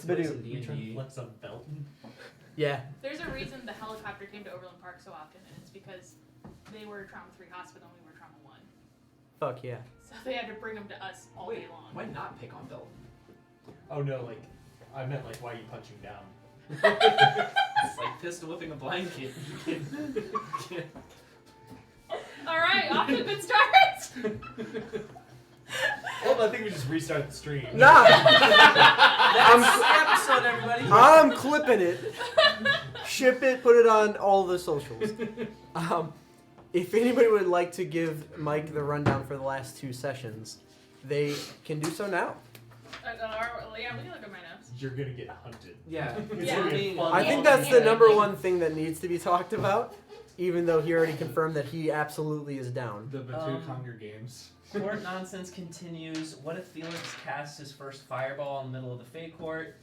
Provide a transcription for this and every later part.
Video. You trying to flex on belt? Yeah. There's a reason the helicopter came to Overland Park so often, and it's because they were Trauma 3 hospital and we were Trauma 1. Fuck yeah. So they had to bring them to us all day long. Why not pick on Belt? Oh no, like I meant like why are you punching down? It's like pistol whipping a blind kid. Alright, off to a good start! Well, I think we just restart the stream. Nah! That's the episode, everybody. I'm clipping it. Ship it, put it on all the socials. If anybody would like to give Mike the rundown for the last 2 sessions, they can do so now. Yeah, we can look at my notes. You're gonna get hunted. Yeah. Yeah. I think that's the number one thing that needs to be talked about, even though he already confirmed that he absolutely is down. The Batu Hunger Games. Court nonsense continues. What if Felix casts his first fireball in the middle of the Fey Court?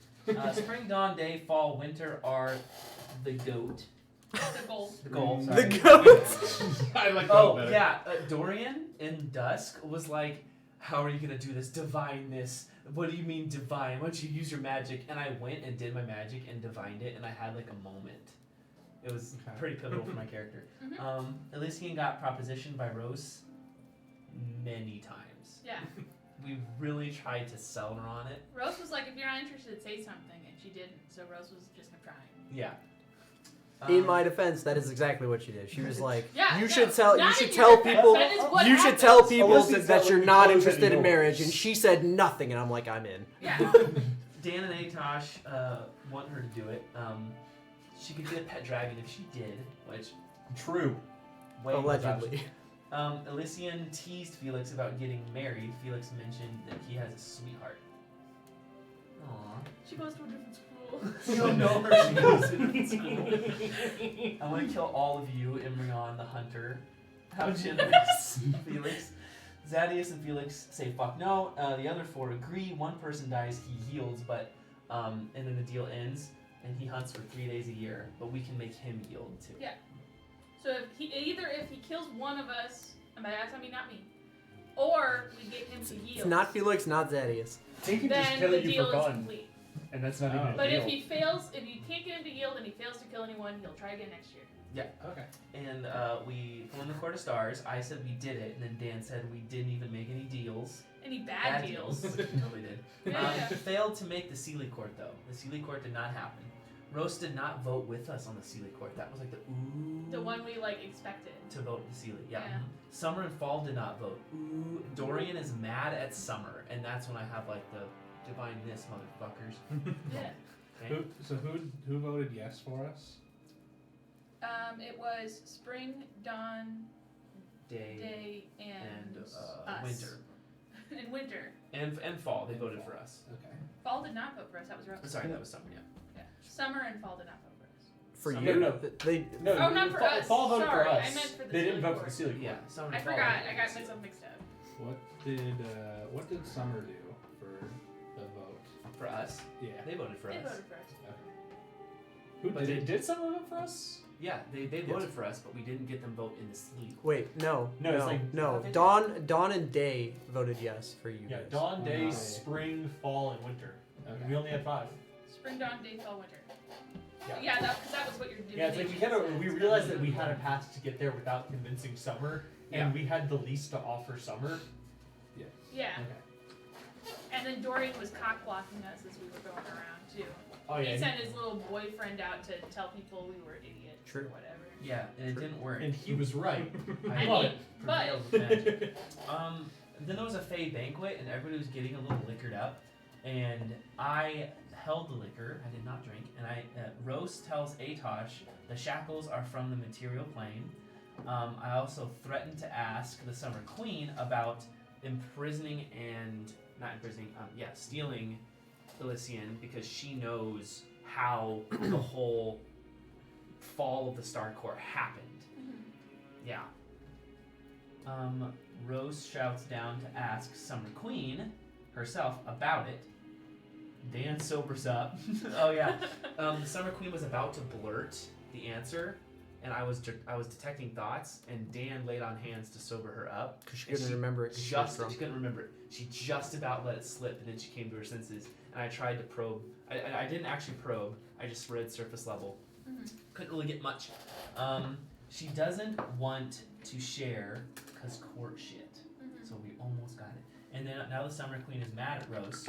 Spring, dawn, day, fall, winter are the goat. The goal. The goal. The Sorry. goat! I like that Oh, better. yeah. Dorian in Dusk was like, how are you going to do this? Divine this. What do you mean divine? Why don't you use your magic? And I went and did my magic and divined it, and I had like a moment. It was pretty pivotal for my character. Mhm. Elysian got propositioned by Rose many times. Yeah. We really tried to sell her on it. Rose was like, if you're not interested, say something, and she didn't. So Rose was just kept trying. Yeah. In my defense, that is exactly what she did. She was like, Yeah, "You no, should tell not in people, your defense, that is what you should happened. tell people Alyssa's that not you're like not close interested in anymore. marriage," and she said nothing, and I'm like, "I'm in." Yeah. Dan and Atosh want her to do it. She could get a pet dragon if she did, which True. way more Allegedly. Elysian teased Felix about getting married. Felix mentioned that he has a sweetheart. Aww. She goes to a different school. You don't know her. She goes to different school. I want to kill all of you and bring on the hunter. How generous, Felix. Zadius and Felix say fuck no. The other 4 agree. One person dies, he yields, but and then the deal ends, and he hunts for 3 days a year. But we can make him yield too. Yeah. So if he kills one of us, and by that I mean not me, or we get him to yield. It's not Felix, not Zadius. He can just Then kill the you deal for is fun, complete. and that's not even a But deal. if he fails, if you can't get him to yield and he fails to kill anyone, he'll try again next year. Okay. And we formed the Court of Stars. I said we did it, and then Dan said we didn't even make any deals. Any bad deals. Which we totally did. Yeah. Failed to make the Sealy Court though. The Sealy Court did not happen. Roast did not vote with us on the Sealy Court. That was like the ooh. The one we like expected. To vote the Sealy. Yeah. Yeah. Summer and Fall did not vote. Ooh. Dorian is mad at Summer, and that's when I have like the divine this motherfuckers. Yeah. Okay. Who voted yes for us? It was spring, dawn, Day and and us. winter. And winter. And fall. They voted for us. Okay. Fall did not vote for us. That was Rose. Sorry, that was Summer. Yeah. Yeah. Summer and fall did not vote for us. For Summer. you, No. they. No, Oh, not for us. Fall voted Sorry, for us. I meant for the They didn't Sealy vote for Court. the Sealy Court. Yeah. Summer. I and Fall forgot. voted I for got us. myself mixed up. What did Summer do for the vote? For us. Yeah. They voted for They us. voted for us. Who But did someone vote for us? Yeah, they voted for us, but we didn't get them vote in the Sealy Court. Wait, no, No, it's like- no. They did. Dawn and Day voted yes for you Yeah, guys. dawn, day, Okay. spring, fall, and winter. Okay. We only had 5. Spring, dawn, day, fall, winter. Yeah. Yeah, because that was what your Yeah, it's like we realized that we had a path to get there without convincing Summer, and we had the least to offer Summer. Yeah. Okay. And then Dorian was cock blocking us as we were going around too. Oh He yeah. sent his little boyfriend out to tell people we were idiots True. or whatever. Yeah, and it didn't work. And he was right. I And love he- it. but prevailed with magic. Then there was a Fey banquet, and everybody was getting a little liquored up. And I held the liquor. I did not drink. And Rose tells Atosh the shackles are from the material plane. I also threatened to ask the Summer Queen about stealing Elysian because she knows how the whole fall of the Star Court happened. Yeah. Rose shouts down to ask Summer Queen herself about it. Dan sobers up. Oh yeah. The Summer Queen was about to blurt the answer, and I was detecting thoughts, and Dan laid on hands to sober her up. Because she couldn't remember it. 'cause She she was drunk. couldn't remember it. She just about let it slip, and then she came to her senses. and I tried to probe. I didn't actually probe. I just read surface level. Couldn't really get much. She doesn't want to share because court shit. So we almost got it. And then now the Summer Queen is mad at Rose.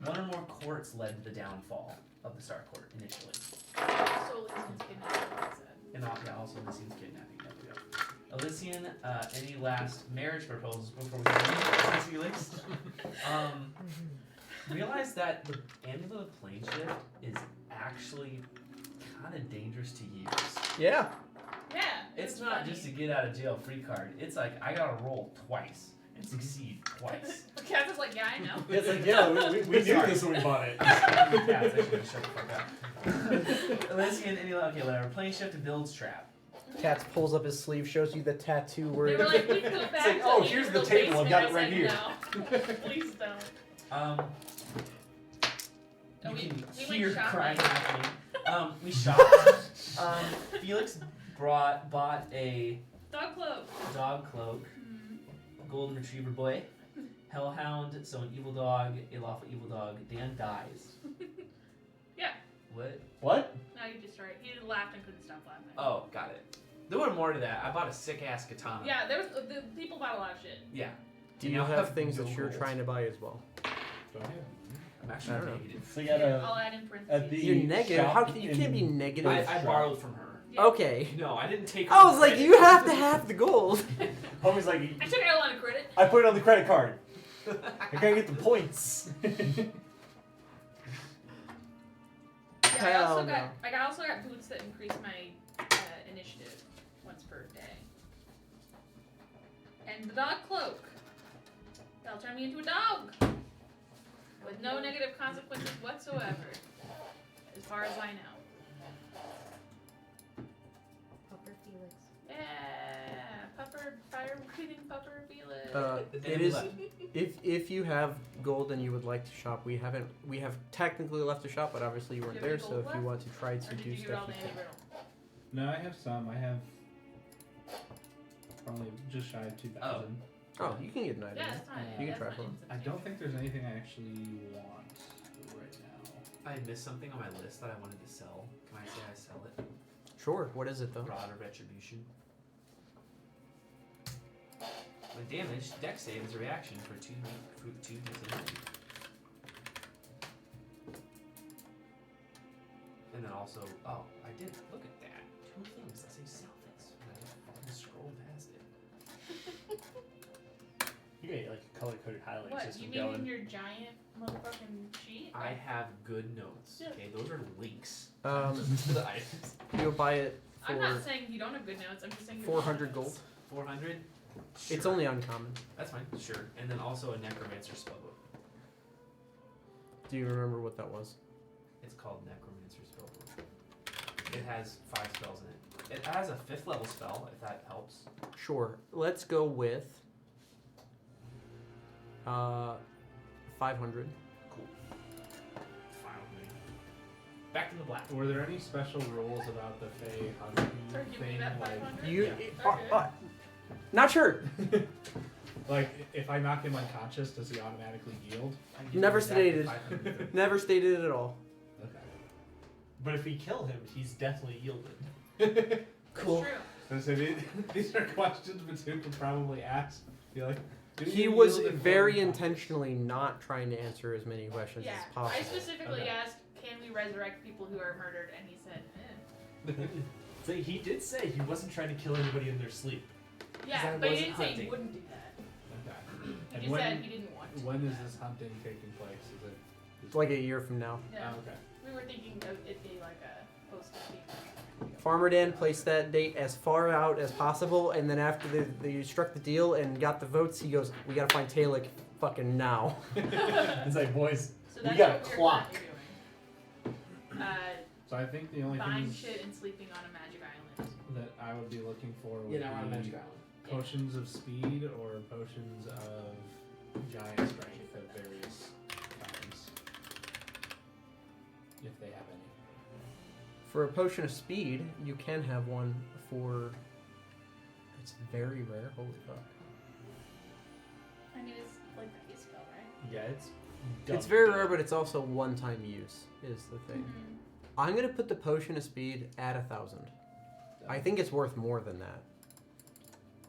One or more courts led to the downfall of the Star Court initially. Solely since kidnapping, like I said. And also Elysian's kidnapping. There we go. Elysian, any last marriage proposals before we leave? Felix? Realize that the amulet of plane shift is actually kind of dangerous to use. Yeah. Yeah. It's not funny. just a get out of jail free card. It's like I gotta roll twice and succeed twice. Cat was like, yeah, I know. It's like, yeah, we knew this when we bought it. Cats, I should shut the fuck up. Elysian, okay, whatever. Plane shift and builds trap. Cats pulls up his sleeve, shows you the tattoo where They were like, we can go back like, to oh, the here's the real table, I've got it basement. right I said, no. Please don't. You we can went hear shopping. crying happening. We shopped. Felix bought a Dog clothes. dog cloak, golden retriever boy, hellhound, so an evil dog, a lawful evil dog. Dan dies. Yeah. What? What? No, you just right. He laughed and couldn't stop laughing. Oh, got it. There was more to that. I bought a sick ass katana. Yeah, there was the people bought a lot of shit. Yeah. do you Now have things no that you're gold. trying to buy as well? So, yeah. I'm I actually don't know. negative. So you got I'll a. add in at parentheses. the- You're negative. shop How can you can't be in- negative? I borrowed from her. Yeah. Okay. No, I didn't take her. I was like, you have to have the gold. Homie's like, I took out a lot of credit. I put it on the credit card. I gotta get the points. Yeah, I Hell also no. got boots that increase my initiative once per day. And the dog cloak. That'll turn me into a dog. With no negative consequences whatsoever. As far as I know. Pupper Felix. Yeah, pupper, fire breathing pupper Felix. It is if you have gold and you would like to shop, we have technically left the shop, but obviously you weren't Do you have there. any So gold if you left? want to try Or to did do you give it all stuff, to you Andy can. Riddle? No, I have some. I have probably just shy of 2,000. Oh, you can get an item. Yeah, that's fine. You can That's try fine. for 'em. I don't think there's anything I actually want right now. I missed something on my list that I wanted to sell. Can I say I sell it? Sure. What is it though? Rod of Retribution. When damaged, deck save is a reaction for 2 d10. And then also, oh, I did look at that. 2 things that say sell this. And I just fucking scrolled past it. You got like a color-coded highlight What, system you mean in going. your giant motherfucking sheet? I have good notes. Yeah. Okay, those are links to the items. You'll buy it I'm for not saying you don't have good notes, I'm just saying you 400 gold. 400. It's Sure. only uncommon. That's fine. Sure. And then also a Necromancer spellbook. Do you remember what that was? It's called Necromancer spellbook. It has 5 spells in it. It has a 5th level spell, if that helps. Sure. Let's go with 500. Cool. Final thing. Back to the black. Were there any special rules about the Fey hunting Sorry, give me thing? that Like, 500? You Yeah. Okay. not sure. like, if I knock him unconscious, does he automatically yield? I give you Never exactly stated. 530. Never stated it at all. Okay. But if we kill him, he's definitely yielded. Cool. That's true. So these are questions Batu could probably ask. Be like, do He you was yield if very we're unconscious? intentionally not trying to answer as many questions Yeah, as possible. I specifically Okay. asked, can we resurrect people who are murdered? And he said, So he did say he wasn't trying to kill anybody in their sleep. Yeah, I but he wasn't didn't say he hunting. wouldn't do that. Okay. He And just when- said he didn't want to. When do is that. this hunting taking place? Is it? It's like a year from now. Yeah. Oh, okay. We were thinking of it being like a post-defeat. Farmer Dan placed that date as far out as possible, and then after they struck the deal and got the votes, he goes, "We gotta find Talik fucking now." It's like, boys, So we that's got a what we're clock. currently doing. So I think the only Buying things shit and sleeping on a magic island. that I would be looking for would Yeah, now we're on be Magic Island. potions of speed or potions of giant strength of various kinds, if they have any. For a potion of speed, you can have one for. It's very rare. Holy fuck! I mean, it's like a spell, right? Yeah, it's It's very rare, but it's also one-time use. Is the thing. Mhm. I'm gonna put the potion of speed at 1,000. I think it's worth more than that.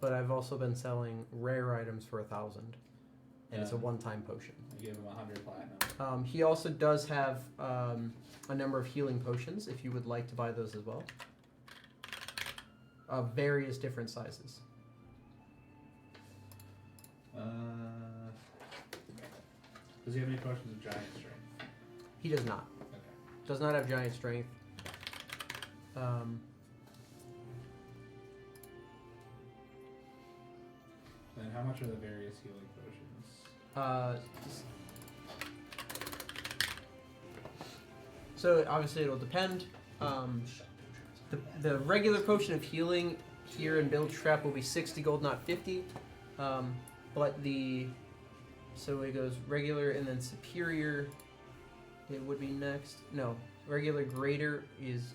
But I've also been selling rare items for 1,000, and it's a one-time potion. I gave him 100 platinum. He also does have a number of healing potions, if you would like to buy those as well. Of various different sizes. Does he have any potions of giant strength? He does not. Okay. Does not have giant strength. And how much are the various healing potions? So obviously it'll depend. The regular potion of healing here in Build Trap will be 60 gold, not 50. But so it goes regular and then superior. It would be next. No, regular greater is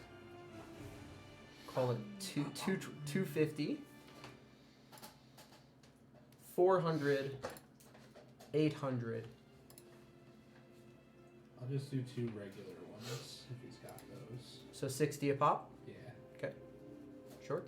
call it 250. 400, 800. I'll just do 2 regular ones if he's got those. So 60 a pop. Yeah. Sure.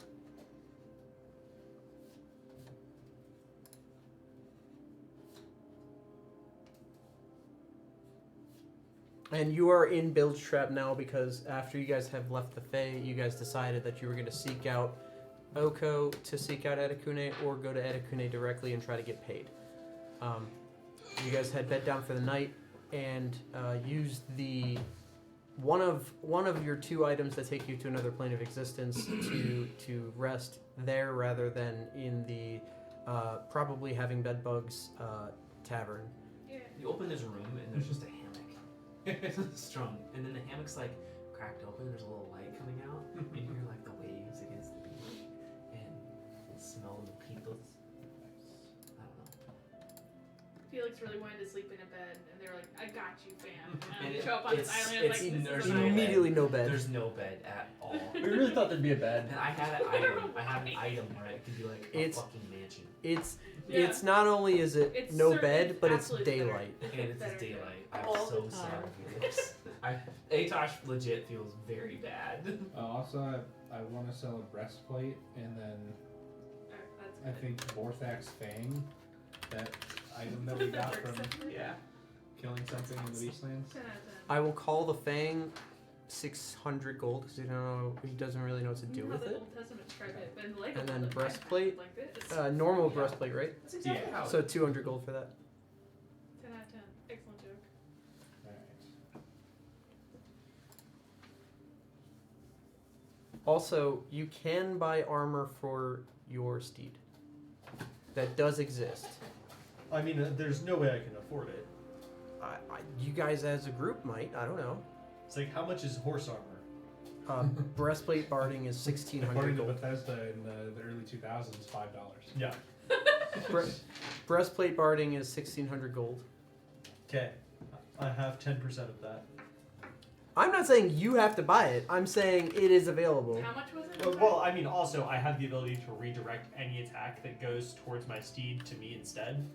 And you are in Build Trap now because after you guys have left the Fae, you guys decided that you were going to seek out Oko to seek out Etakune or go to Etakune directly and try to get paid. You guys had bed down for the night and used the one of your 2 items that take you to another plane of existence to rest there rather than in the probably having bed bugs tavern. Yeah. You open his room and there's just a hammock. Strung. And then the hammock's like cracked open, there's a little light coming out, and you hear like the waves against the beach and smell the pitos. I don't know. Felix really wanted to sleep in a bed, and they were like, "I got you, fam." And And you show up on this it's- island, and it's like, this there's is no my bed. Immediately no bed. There's no bed at all. We really thought there'd be a bed. And I had an item. I have an item where it could be like a It's- fucking mansion. Yeah. It's not only is it It's no certain- bed, but it's absolutely better. daylight. And it's Better daylight. I'm All so the sorry, time. Felix. Atosh legit feels very bad. Also, I want to sell a breastplate and then Alright, I that's good. think Vorthak's Fang, that item that we got from Yeah. killing something in the Wastelands. 10 out of 10. I will call the Fang 600 gold because he doesn't really know what to do You know how with the it. Old Testament described it, but in the Lego And then world, it breastplate. like this. Normal Yeah. breastplate, right? That's exactly Yeah. how. So 200 gold for that. 10 out of 10. Excellent joke. Alright. Also, you can buy armor for your steed. That does exist. I mean, there's no way I can afford it. You guys as a group might. I don't know. It's like, how much is horse armor? Breastplate barding is 1,600 According to gold. Bethesda in the early 2000s, $5. Yeah. Breastplate barding is 1,600 gold. Okay. I have 10% of that. I'm not saying you have to buy it. I'm saying it is available. How much was it? Well, I mean, also, I have the ability to redirect any attack that goes towards my steed to me instead.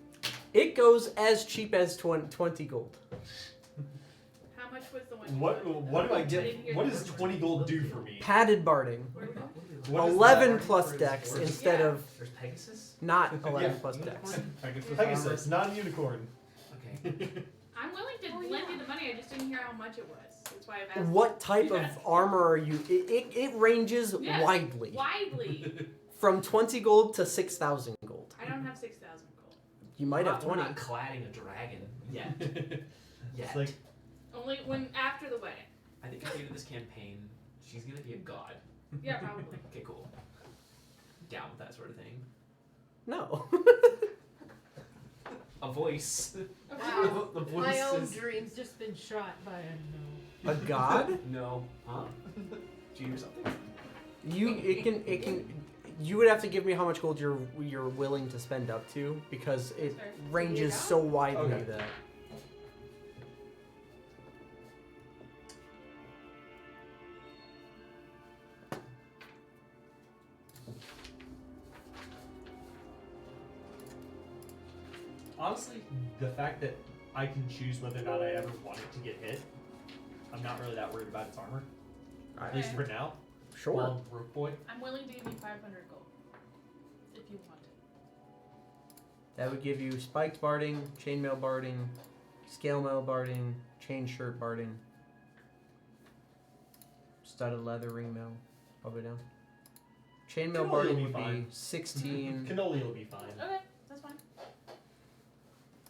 It goes as cheap as 20 gold. How much was the one? you What bought? what do I didn't hear get? What the does word. 20 gold do for me? Padded barding. Where we go? What is 11 that? plus dex instead Yeah. of There's Pegasus? not 11 Yeah. plus dex. Pegasus, not a unicorn. Okay. I'm willing to lend you the money. I just didn't hear how much it was. That's why I've asked. What type of Yeah. armor are you? It ranges Yeah. widely. Widely. From 20 gold to 6,000 gold. I don't have 6,000 gold. You might have We're 20. not cladding a dragon yet. It's like, Only when after the wedding. I think at the end of this campaign, she's gonna be a god. Yeah, probably. Okay, cool. Down with that sort of thing. No. A voice. Wow. The voice My own is... dream's just been shot by a no. A god? No. Huh? G or something? You would have to give me how much gold you're willing to spend up to because it Sorry. ranges Yeah. so widely Okay. that. honestly, the fact that I can choose whether or not I ever want it to get hit. I'm not really that worried about its armor, at least for now. Sure. Well, Rook Boy. I'm willing to give you 500 gold. If you want it. That would give you spiked barding, chainmail barding, scale mail barding, chain shirt barding, studded leather ring mail, all the way down. Chainmail Cannoli barding will be would be fine. 16. Cannoli will be fine. Okay, that's fine.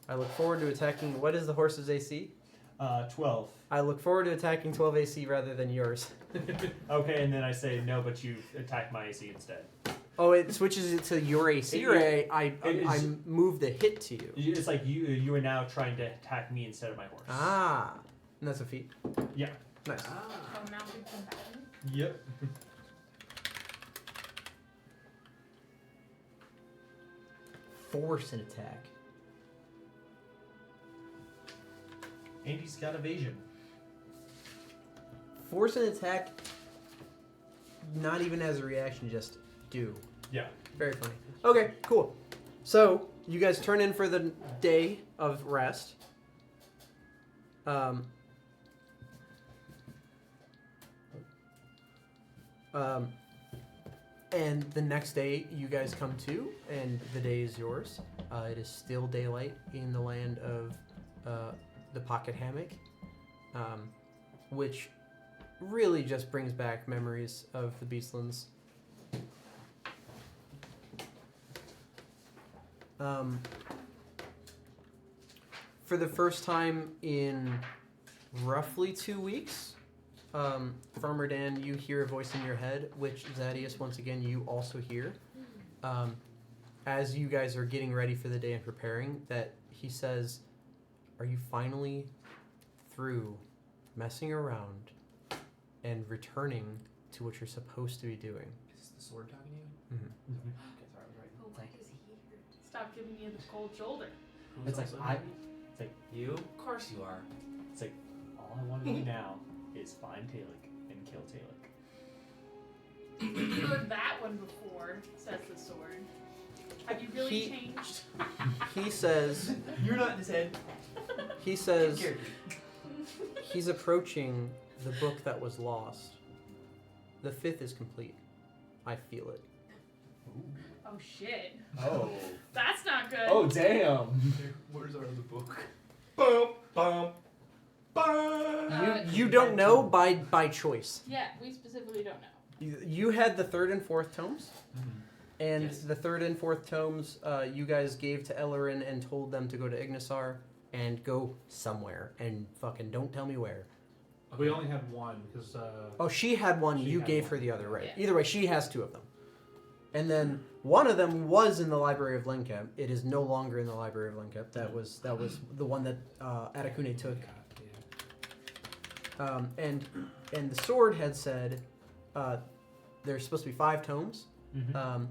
I look forward to attacking. What is the horse's AC? 12. I look forward to attacking 12 AC rather than yours. Okay, and then I say no, but you attack my AC instead. Oh, it switches it to your AC, or I is- move the hit to you. It's like you are now trying to attack me instead of my horse. Ah, and that's a feat. Yeah. Nice. Oh, now we come back. Yep. Force an attack. Andy's got evasion. Force an attack. Not even as a reaction, just do. Yeah. Very funny. Okay, cool. So you guys turn in for the day of rest. And the next day you guys come to, and the day is yours. It is still daylight in the land of the pocket hammock, which really just brings back memories of the Beastlands. For the first time in roughly 2 weeks, Farmer Dan, you hear a voice in your head, which Zadius, once again, you also hear. As you guys are getting ready for the day and preparing, that he says, "Are you finally through messing around and returning to what you're supposed to be doing?" Is this the sword talking to you? Mm-hmm. Okay, sorry, I was right. Oh, why does he here? Stop giving me the cold shoulder. Who's It's like also I. happy? It's like You? Of course you are. it's like all I want to do now is find Talik and kill Talik. You've heard that one before, says the sword. Have you really He- changed? He says, You're not in his head. he says, Character. he's approaching the book that was lost. The 5th is complete. I feel it. Oh shit. Oh. That's not good. Oh damn. Where's our other book? Bum bum bum. You don't know by choice. Yeah, we specifically don't know. You had the 3rd and 4th tomes, and Yes. the 3rd and 4th tomes you guys gave to Ellerin and told them to go to Ignisar and go somewhere, and fucking don't tell me where. We only had one because. Oh, she had one. She You had gave one. her the other, right? Yeah. Either way, she has 2 of them. And then one of them was in the Library of Lenkep. It is no longer in the Library of Lenkep. That was the one that Atakune took. Yeah. And the sword had said there's supposed to be 5 tomes. Mhm.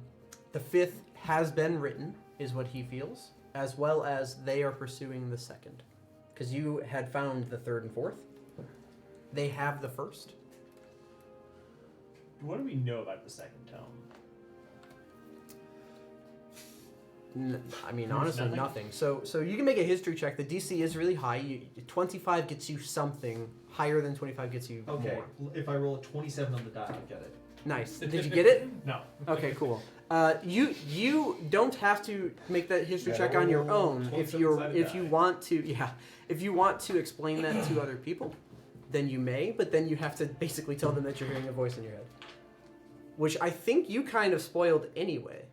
The 5th has been written, is what he feels, as well as they are pursuing the 2nd. Because you had found the 3rd and 4th. They have the 1st. What do we know about the second tome? I mean, There's honestly, nothing? nothing. So you can make a history check. The DC is really high. 25 gets you something. Higher than 25 gets you more. If I roll a 27 on the die, I'll get it. Nice. Did you get it? No. Okay, cool. You don't have to make that history check on your own if you want to explain that to other people, then you may, but then you have to basically tell them that you're hearing a voice in your head. Which I think you kind of spoiled anyway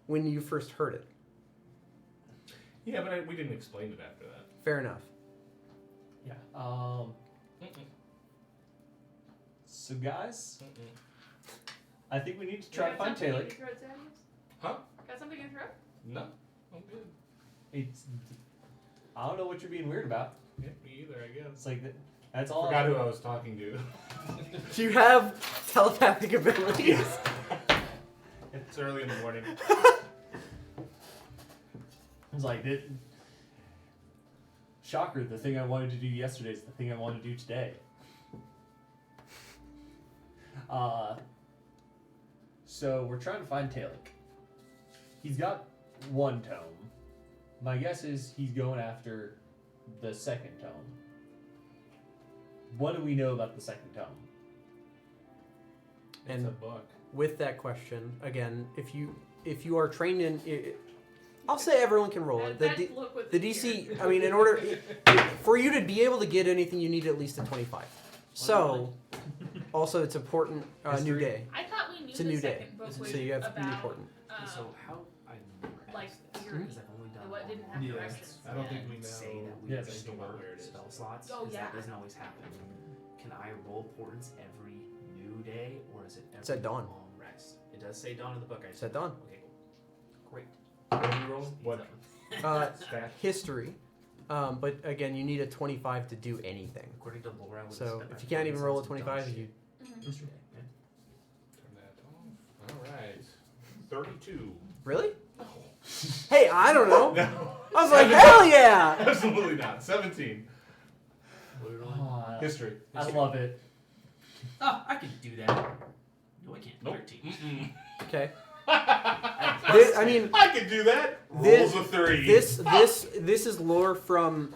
when you first heard it. Yeah, but we didn't explain it after that. Fair enough. Yeah. So guys, I think we need to try to find Taylor. Huh? Got something in your throat? No, I'm good. It's. I don't know what you're being weird about. Yeah, me either, I guess. It's like that's all. Forgot who I was talking to. You have telepathic abilities. It's early in the morning. It's like it. Shocker! The thing I wanted to do yesterday is the thing I want to do today. So we're trying to find Talik. He's got 1 tome. My guess is he's going after the second tome. What do we know about the second tome? It's And a book. with that question, again, if you are trained in, I'll say everyone can roll it. Look with The fear. DC, I mean, in order for you to be able to get anything, you need at least a 25. So, also, it's important. New History? day. I thought we knew It's a the new day, second book so was you have to be about, important. So how I never like asked this, theory. because I've only done What didn't have Yeah, directions. I don't think yet. we know. say that we Yeah, just anything about store where it is. spell slots. Oh, 'cause yeah. That doesn't always happen. Can I roll portents every new day, or is it every It's at dawn. long rest? It does say dawn in the book. It's at dawn. Okay, great. What do you roll? What? Stat? History. But again, you need a 25 to do anything. According to Laura, I would So have if you can't even roll a 25, you Mhm. Yesterday, yeah. Turn that off. All right. 32. really? Hey, I don't know. No. I was like, hell yeah! Absolutely not. 17. Ah, History. I love it. Oh, I can do that. No, I can't. Nope. 13. Okay. I I mean, I can do that. This- Rolls a 3. this is lore from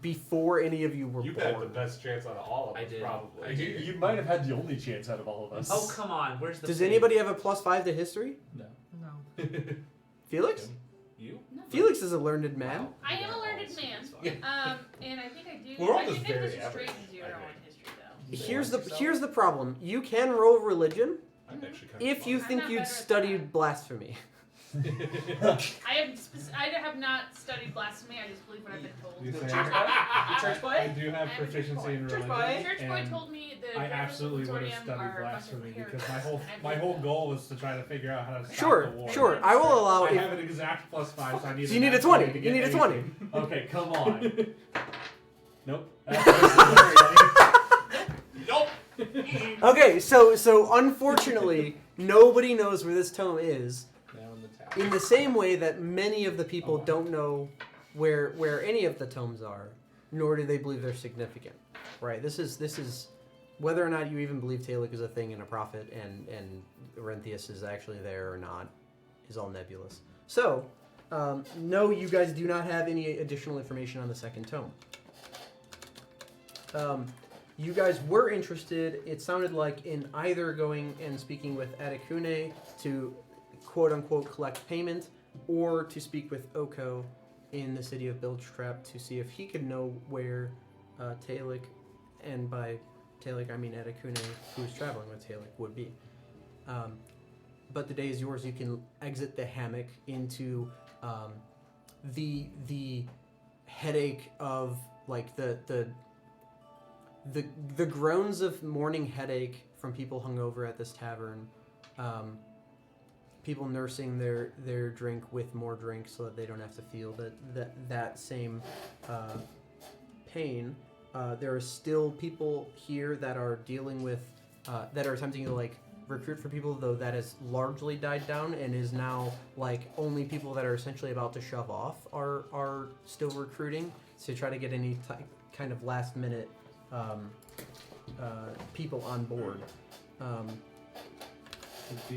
before any of you were You had the born. best chance out of all of us, I did. probably. I did. You might have had the only chance out of all of us. Oh, come on. Where's the Does fame? anybody have a +5 to history? No. No. Felix? You? No. Felix is a learned man. Wow. I am a Yeah, learned all the man. students And I think I do. We're all I just think I very just a straight average, zero I on think. history though. Here's the problem. You can roll religion I'm actually kind if you I'm think not you'd better at studied that. blasphemy. I have not studied blasphemy. I just believe what I've been told. You say Church boy? I do have I'm a church proficiency boy. in Church religion. boy. Church boy and told me the I Rivers absolutely would have Consortium studied are a bunch of blasphemy because my heretics. whole goal was to try to figure out how to stop Sure, the war. sure. I will allow I it. have an exact +5, so I need. So you need a 20. You need a 20. Okay, come on. Nope. Nope. Okay, so unfortunately, nobody knows where this tome is. Now in the tower. In the same way that many of the people don't know where any of the tomes are, nor do they believe they're significant. Right? This is whether or not you even believe Talek is a thing and a prophet and Orenthius is actually there or not is all nebulous. So, no, you guys do not have any additional information on the second tome. You guys were interested, it sounded like, in either going and speaking with Atakune to quote-unquote collect payment, or to speak with Oko in the city of Bilgetrap to see if he could know where Talek, and by Talek I mean Atakune, who's traveling with Talek, would be. But the day is yours. You can exit the hammock into the headache of like the groans of morning headache from people hungover at this tavern. People nursing their drink with more drink so that they don't have to feel that same pain. There are still people here that are dealing with that are attempting to like recruit for people, though that has largely died down and is now like only people that are essentially about to shove off are still recruiting to try to get any kind of last minute people on board. Do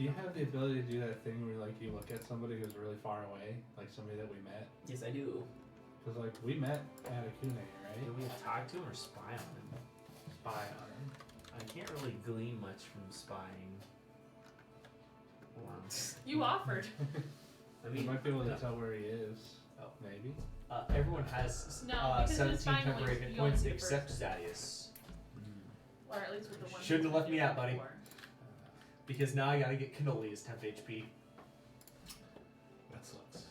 you have the ability to do that thing where like you look at somebody who's really far away, like somebody that we met? Yes, I do. Because like we met Atakune, right? Do we talk to him or spy on him? Spy on him. I can't really glean much from spying. Hold on. You offered. I You mean, might be able to no. tell where he is. Oh. Maybe. Everyone has No, because it's 17 fine when temporary you hit only points do the except first. Zadius. Or at least with the one. Shouldn't have left me out, buddy. before. Because now I gotta get Cannoli as temp HP. That sucks.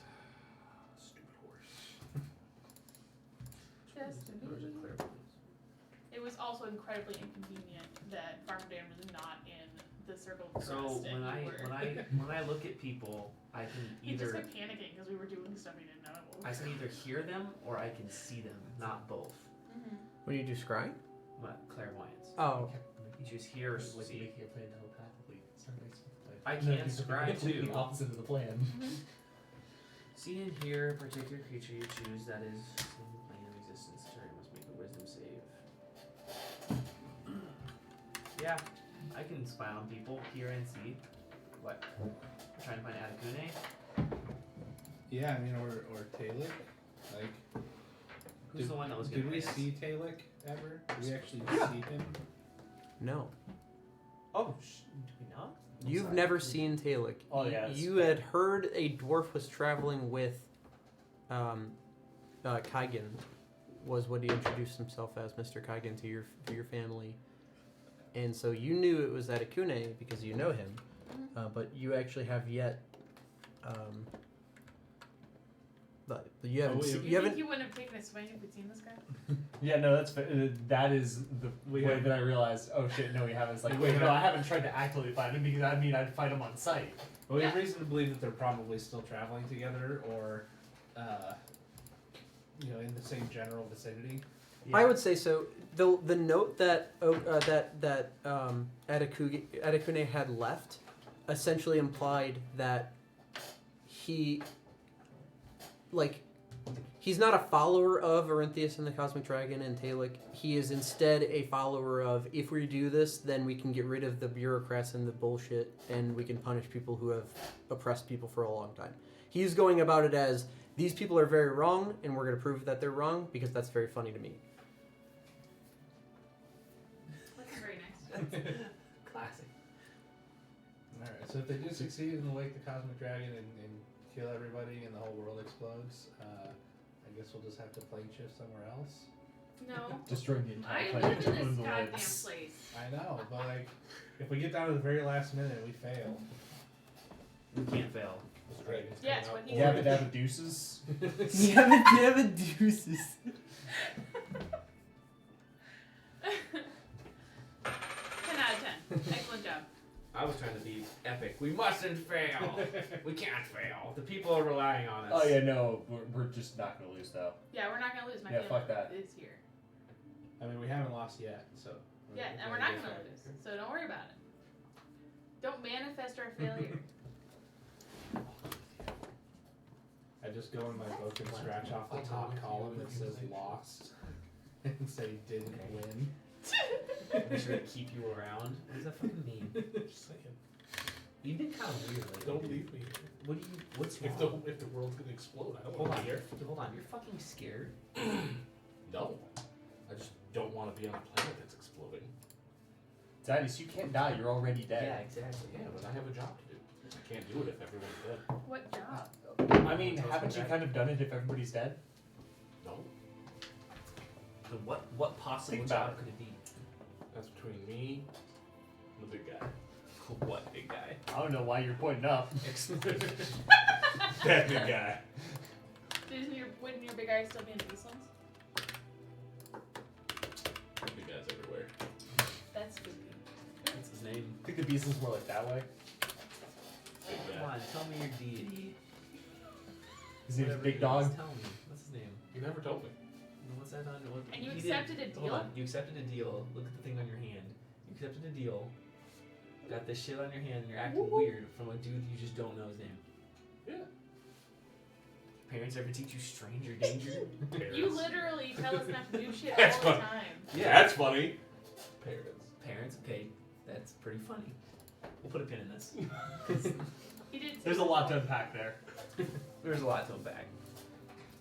Stupid horse. Just Or is it clear? It was also incredibly inconvenient that Farmdale was not in the circle of So trust, and when you were. I look at people, I can He just either kept panicking because we were doing stuff he didn't know. I can either hear them or I can see them, not both. Mm-hmm. When you do scrying? What clairvoyance? Oh, You choose hear or Like see. making your plan telepathically. Sorry, makes me play. I No, can it's the scry completely too. opposite of the plan. See and hear a particular creature you choose that is in the plane of existence. Target must make a wisdom save. Yeah, I can spy on people, hear and see. What? We're trying to find Atakune. Yeah, I mean, or Talek. Like, Who's the one that was Did gonna we pay us? see Talek ever? Did we actually see him? No. Oh, did we not? I'm You've sorry. never seen Talek. Oh, yeah, that's You had heard a dwarf was traveling with Kaigen, was what he introduced himself as, Mr. Kaigen, to your family. And so you knew it was Atakune because you know him, but you actually have yet. But you haven't. we- se- you you You haven't. think you wouldn't have taken a swing if we'd seen this guy? Yeah, no, that's that is the We way have- that I realized. Oh shit, no, we haven't. It's like, We wait, no, have- I haven't tried to actively find him because I mean I'd find him on sight. Well, we have Yeah. reason to believe that they're probably still traveling together, or, in the same general vicinity. I would say so. The note that Atakune had left essentially implied that he's not a follower of Orinthius and the Cosmic Dragon and Talek. He is instead a follower of, if we do this, then we can get rid of the bureaucrats and the bullshit, and we can punish people who have oppressed people for a long time. He's going about it as, these people are very wrong, and we're going to prove that they're wrong, because that's very funny to me. Looking very nice. Classic. Alright, so if they do succeed and wake the Cosmic Dragon and kill everybody and the whole world explodes, I guess we'll just have to plane shift somewhere else. No. Destroying the entire I planet live to in own this the goddamn lives. place. I know, but like, if we get down to the very last minute, we fail. We can't fail. This dragon's Yes, coming what out. he Yeah, said. but have deuces. Yeah, deuces. 10 out of 10. Excellent job. I was trying to be epic. We mustn't fail. We can't fail. The people are relying on us. Oh yeah, no, we're just not gonna lose though. Yeah, we're not gonna lose. My Yeah, feeling fuck that. is here. I mean, we haven't lost yet, so. Yeah, and we're not gonna lose. So don't worry about it. Don't manifest our failure. I just go in my book and scratch off the top column that says lost and say didn't win. Make sure to keep you around. What does that fucking mean? Just saying. You've been kind of weird lately. Don't leave me. What do you? What's If wrong? the world's gonna explode, I don't Hold want on, to be here. hold on. You're fucking scared. No. I just don't want to be on a planet that's exploding. Zadis, you can't die. You're already Yeah, dead. exactly. Yeah, but I have a job to do. I can't do it if everyone's dead. What job? I mean, haven't you kind of done it if everybody's dead? No. Then what possible Think about job it. could it be? That's between me and the big guy. What big guy? I don't know why you're pointing up. That big guy. Wouldn't your big eye still be in Beastlands? Big guys everywhere. That's spooky. What's his name? I think the beast is more like that way. Big Come guy. on, tell me your deity. His name's Whatever Big it is, Dog. Tell me. What's his name? You never told me. No, what's that on? What, And you he accepted a did, deal? Hold on. You accepted a deal. Look at the thing on your hand. You accepted a deal. Got this shit on your hand and you're acting weird from a dude you just don't know his name. Yeah. Parents ever teach you stranger danger? Parents. You literally tell us not to do shit That's all the fun. time. That's funny. Parents. Parents, okay, that's pretty funny. We'll put a pin in this. He did. There's a lot to unpack there. There's a lot to unpack.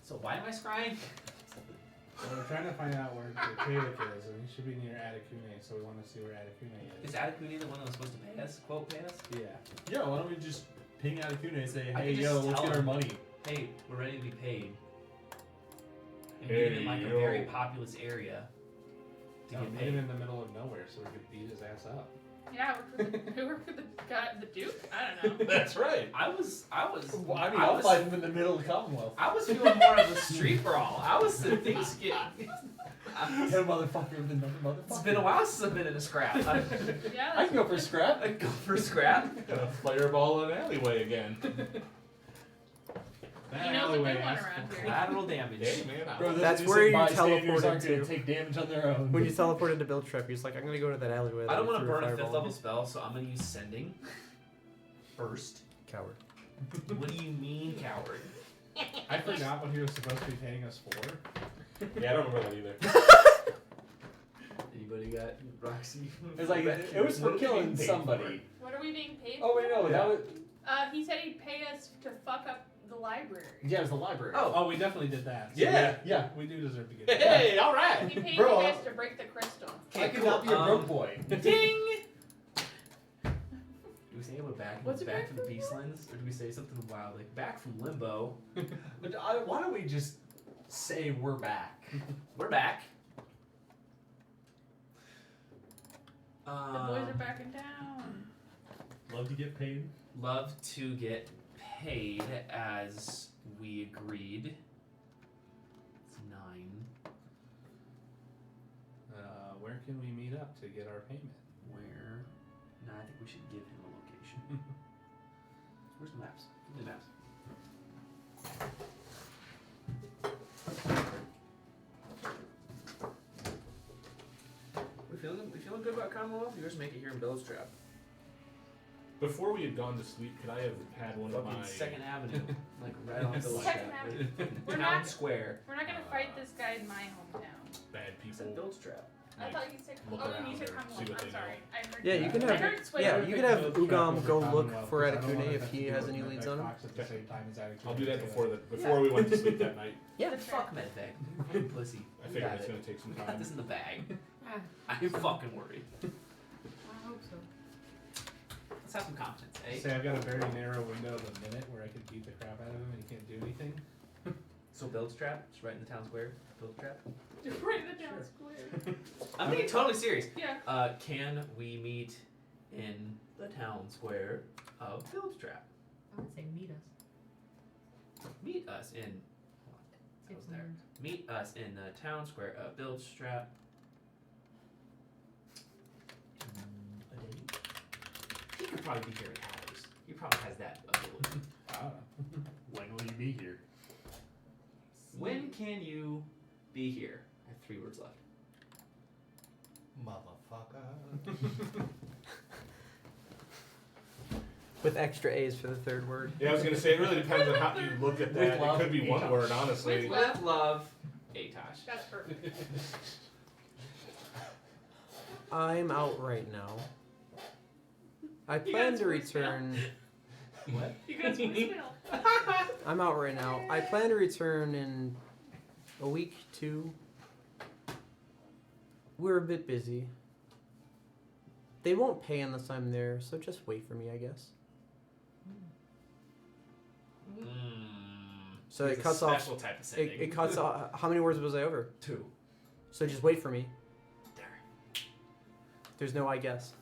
So why am I scrying? So we're trying to find out where Talek is, and he should be near Atakune, so we want to see where Atakune Is is. Atakune the one that was supposed to pay us? Quote, pay us? Yeah. Yeah, why don't we just ping Atakune and say, I hey, could yo, just let's tell get our him. money. Hey, we're ready to be paid. And Hey, meet him in like yo. a very populous area to No, get meet him paid. in the middle of nowhere so we could beat his ass up. Yeah, who worked with the guy, the Duke? I don't know. That's right. I was. Well, I mean, I I'll was- fight him in the middle of the Commonwealth. I was feeling more of a street brawl. I was the things get. Hit a motherfucker with another motherfucker. It's been a while since I've been in a scrap. I Yeah, I can go for scrap. I'd go for scrap. Gonna fireball an alleyway again. That He knows a alleyway good one asked around for- here. Collateral damage. Hey man, Bro, those That's innocent where you bystanders teleported aren't gonna to. take damage on their own. When you teleported to Build Trap, he's like, I'm gonna go to that alleyway. I that don't you want to threw burn a fireball 5th level in." spell, so I'm gonna use sending first. Coward. What do you mean, coward? I forgot what he was supposed to be paying us for. yeah, I don't remember that either. Anybody got Roxy? It's like, it was for killing somebody. What are we being paid Oh, wait, no, that was. He said he'd pay us to fuck up the the library. Yeah, it was the library. Oh, we definitely did that. So Yeah. we do deserve to get that. Hey, all right. He paid Bro, you guys to break the crystal. I could not be a broke boy. Ding! Do we say we're back? What's it back back from the Beastlands? Or do we say something wild like back from Limbo? But why don't we just say we're back? We're back. The boys are back in town. Love to get paid. Love to get paid as we agreed. It's 9. Where can we meet up to get our payment? Where? No, I think we should give him a location. Where's the maps? Give me the maps. We feeling good about Commonwealth? You just make it here in Bill's Trap. Before we had gone to sleep, could I have had one of Fucking my... Second Avenue, like right on Bill's Second Trap. Avenue. We're Town not- Square. We're not gonna fight this guy in my hometown. bad He said people? Bill's Trap. I thought you said. Look Oh, around you said or see Commonwealth. what I'm they sorry. I heard. Yeah, you can I have. heard Sway. Yeah, you can have Ugam go look Commonwealth, for 'cause I don't Atakune want if us to he do has it any with leads Medvex on him. Fox at the same time as Atakune, I'll do that so before we went to sleep that night. Yeah. The Fuck Medved. You pussy. I You figured got it's it. going to take some We got time. this in the bag. Ah, I'm fucking worried. I hope so. Let's have some confidence, eh? Say I've got a very narrow window of a minute where I can beat the crap out of him and he can't do anything. So Bill's Trap, just right in the town square. Bill's Trap. Right in the town square. I'm being totally serious. Yeah. Can we meet in the town square of Bill's Trap? I would say meet us. Meet us in. Hold on, I Save was some there. words. Meet us in the town square of Bill's Trap. A day. He could probably be here in hours. He probably has that ability. I don't know. When will you be here? When can you be here? I have 3 words left. Motherfucker. With extra A's for the third word. Yeah, I was going to say, it really depends on how you look at that. love, It could be one Atosh. word, honestly. With With love, Atosh. That's perfect. I'm out right now. I You plan guys to voicemail? return. What? You guys voicemail. I'm out right now. I plan to return in a week, 2. We're a bit busy. They won't pay unless I'm there, so just wait for me, I guess. So It's it a cuts off. special type of sending. It cuts off. How many words was I over? 2. So just wait for me. Darn. There's no I guess.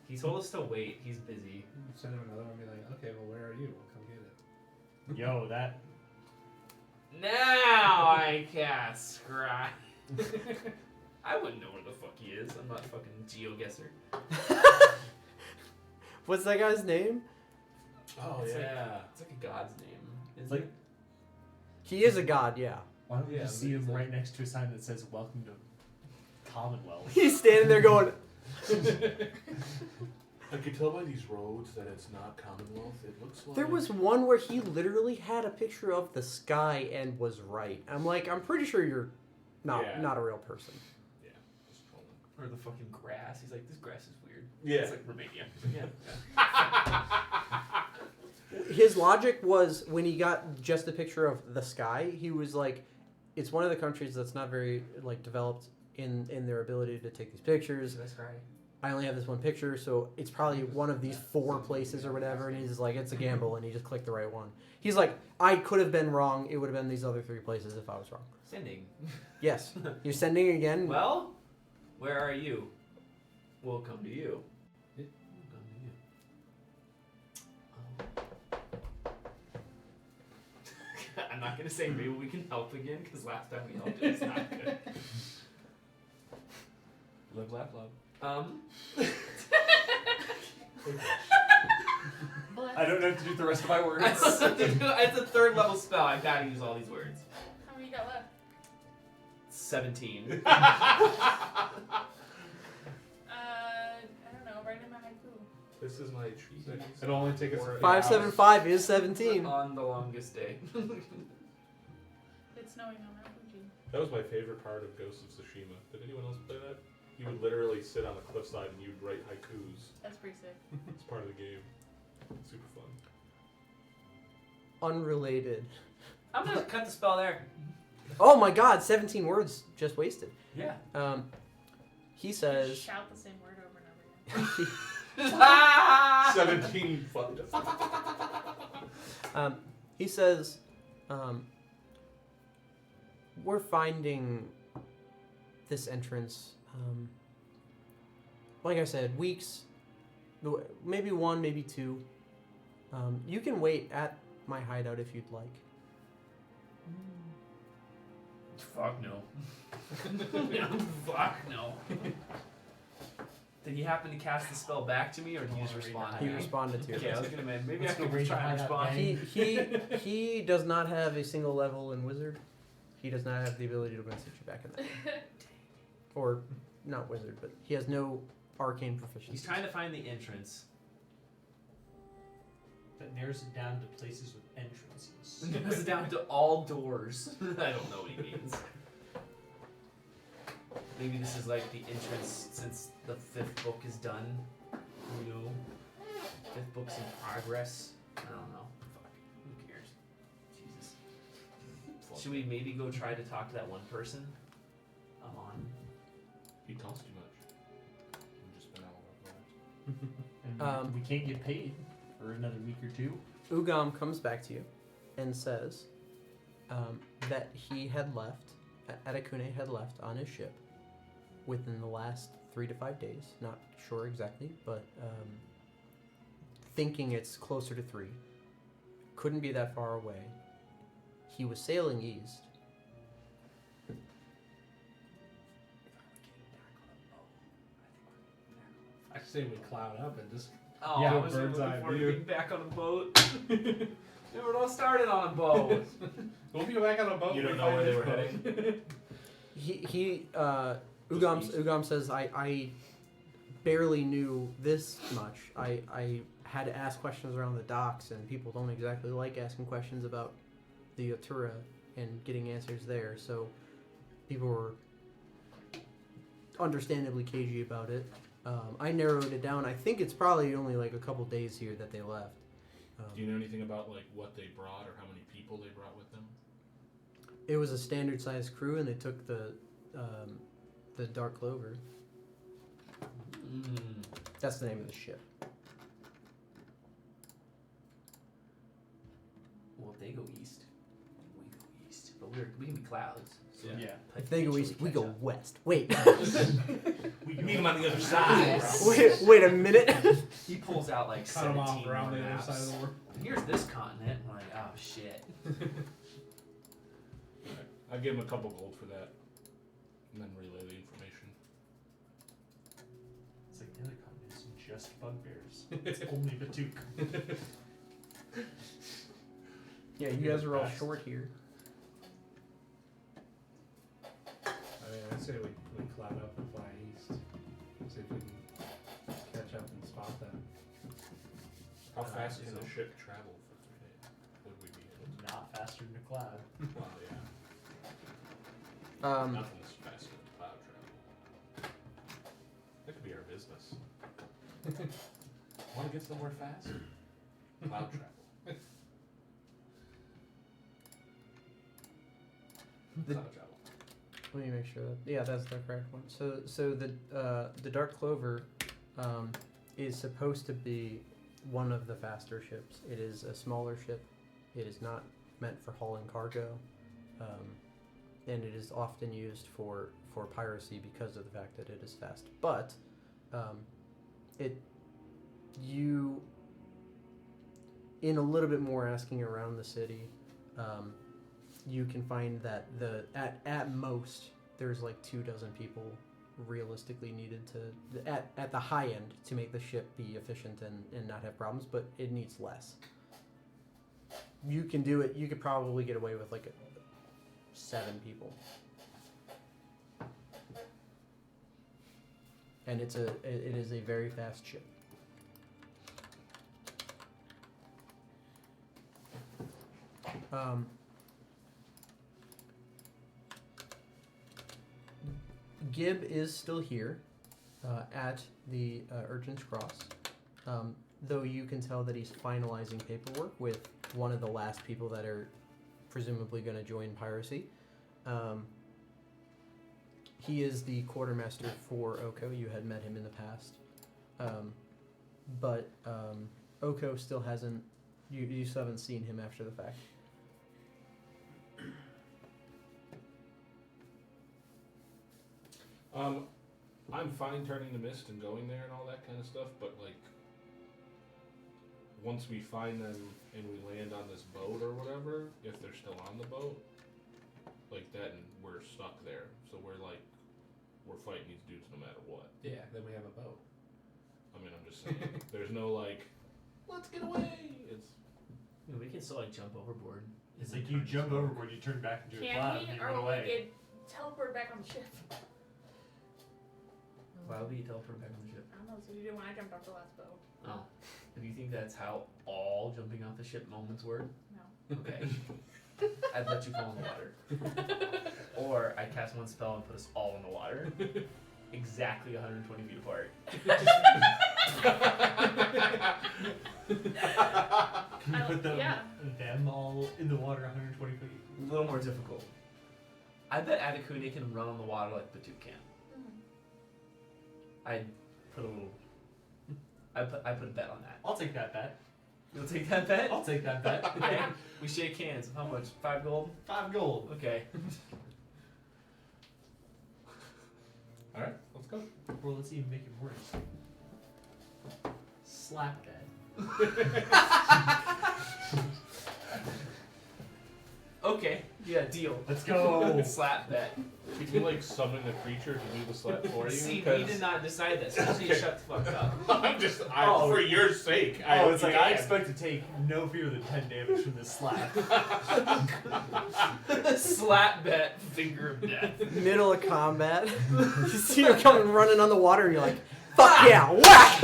He told us to wait. He's busy. Send him another one and be like, okay, well, where are you? We'll come get it. Yo, that. Now I cast Scry. I wouldn't know where the fuck he is. I'm not a fucking GeoGuessr. What's that guy's name? Oh, It's yeah. Like, it's like a god's name. Isn't Like- it? He is a god, yeah. Why don't we Yeah, just see him exactly. right next to a sign that says "Welcome to Commonwealth"? He's standing there going, I could tell by these roads that it's not Commonwealth. It looks like... there was one where he literally had a picture of the sky and was right. I'm like, I'm pretty sure you're not Yeah. not a real person. Yeah, just trolling. Or the fucking grass. He's like, this grass is weird. Yeah. It's like Romania. He's like, yeah. His logic was when he got just a picture of the sky, he was like, it's one of the countries that's not very like developed in their ability to take these pictures. That's right. I only have this one picture, so it's probably one of these 4 places or whatever, and he's just like, it's a gamble, and he just clicked the right one. He's like, I could have been wrong. It would have been these other 3 places if I was wrong. Sending. Yes. You're sending again? Well, where are you? We'll come to you. We'll come to you. I'm not gonna say maybe we can help again because last time we helped it's not good. Live, laugh, love. I don't know what to do with the rest of my words. It's a 3rd level spell. I've got to use all these words. How many you got left? 17. I don't know. Write in my haiku. This is my tree. It'll only take us a few 575 is 17. On the longest day. It's snowing on Mount Fuji. That was my favorite part of Ghost of Tsushima. Did anyone else play that? You would literally sit on a cliffside and you'd write haikus. That's pretty sick. It's part of the game. Super fun. Unrelated. I'm gonna cut the spell there. Oh my God! 17 words just wasted. Yeah. He says. Shout the same word over and over again. 17 fucked up. He says, we're finding this entrance, like I said, weeks, maybe 1, maybe 2. You can wait at my hideout if you'd like. Fuck no. Fuck no. Did he happen to cast the spell back to me, or did he just respond? He responded to Okay, I it. was gonna maybe I Let's go could raid try and the respond. hideout, He does not have a single level in wizard. He does not have the ability to message you back in that. Or not wizard, but he has no arcane proficiency. He's trying to find the entrance. That narrows it down to places with entrances. It's down to all doors. I don't know what he means. Maybe this is like the entrance since the 5th book is done. You know, 5th book's in progress. I don't know. Fuck. Who cares? Jesus. Should we maybe go try to talk to that one person? I'm on. He talks too much. I'm just been out of And we can't get paid for another week or 2. Ugam comes back to you and says that he had left, Atakune had left on his ship within the last 3 to 5 days. Not sure exactly, but thinking it's closer to 3. Couldn't be that far away. He was sailing east. I say we cloud up and just. Oh, Yeah, I was bird's looking eye forward to view. being back on a boat. We were all started on a boat. We'll be back on a boat. You when don't we know find where they this were boat. Ugam says, I barely knew this much. I had to ask questions around the docks, and people don't exactly like asking questions about the Yatura and getting answers there, so people were understandably cagey about it. I narrowed it down. I think it's probably only like a couple days here that they left. Do you know anything about like what they brought or how many people they brought with them? It was a standard sized crew, and they took the Dark Clover. That's the name of the ship. Well, if they go east, we go east. But we can be clouds. So Yeah. If they go east, we catch go up. west. Wait. We Meet them on the other side. wait a minute. He pulls out like Cut them 17 off around more the other maps. side of the world. Here's this continent. I'm like, oh shit. I give him a couple gold for that, and then relay the information. It's like the other continents, just bugbears. It's only the Duke. Yeah, you guys are all short here. I mean, I'd say we cloud up and fly east. See if we can catch up and spot them. How fast so. can the ship travel for 3 days? Would we be able to? Not faster than a cloud. Well, yeah. Nothing's faster than cloud travel. That could be our business. Want to get somewhere fast? Cloud travel. Cloud travel. Let me make sure that that's the correct one. So the Dark Clover is supposed to be one of the faster ships. It is a smaller ship. It is not meant for hauling cargo, and it is often used for piracy because of the fact that it is fast. But in a little bit more asking around the city, you can find that at most there's like 24 people realistically needed to at the high end to make the ship be efficient and not have problems, but it needs less. You can do it. You could probably get away with like 7 people, and it is a very fast ship. Gib is still here at the Urchin's Cross. though you can tell that he's finalizing paperwork with one of the last people that are presumably going to join piracy. He is the quartermaster for Oko. You had met him in the past. But Oko still hasn't... You still haven't seen him after the fact. I'm fine turning to mist and going there and all that kind of stuff, but like once we find them and we land on this boat or whatever, if they're still on the boat, like that, and we're stuck there. So we're fighting these dudes no matter what. Yeah, then we have a boat. I mean, I'm just saying, there's no like, let's get away. It's We can still like jump overboard. It's like you jump overboard, you turn back into a Can cloud, we? and you Or run will we away. get teleported back on the ship? Why would we teleport back on the ship? I don't know, so you did when I jumped off the last boat. Oh. Do you think that's how all jumping off the ship moments were? No. Okay. I'd let you fall in the water. Or I cast one spell and put us all in the water. Exactly 120 feet apart. Can you put them, yeah. them all in the water 120 feet? A little more difficult. I bet Adekune can run on the water like Batu can. I'd put a little... I put a bet on that. I'll take that bet. You'll take that bet? I'll take that bet. Okay. We shake hands. How much? 5 gold? 5 gold. Okay. alright, let's go. Well, let's even make it worse. Slap that. Okay. Yeah, deal. Let's go. Slap bet. Can you like summon a creature to do the slap for you? See, we 'Cause did not decide this. So you shut the fuck up. I'm just, Oh. for your sake. Oh, it's like I can. expect to take no fewer than 10 damage from this slap. Slap bet, finger of death. Middle of combat, you see her coming running on the water, and you're like, "Fuck yeah, whack!"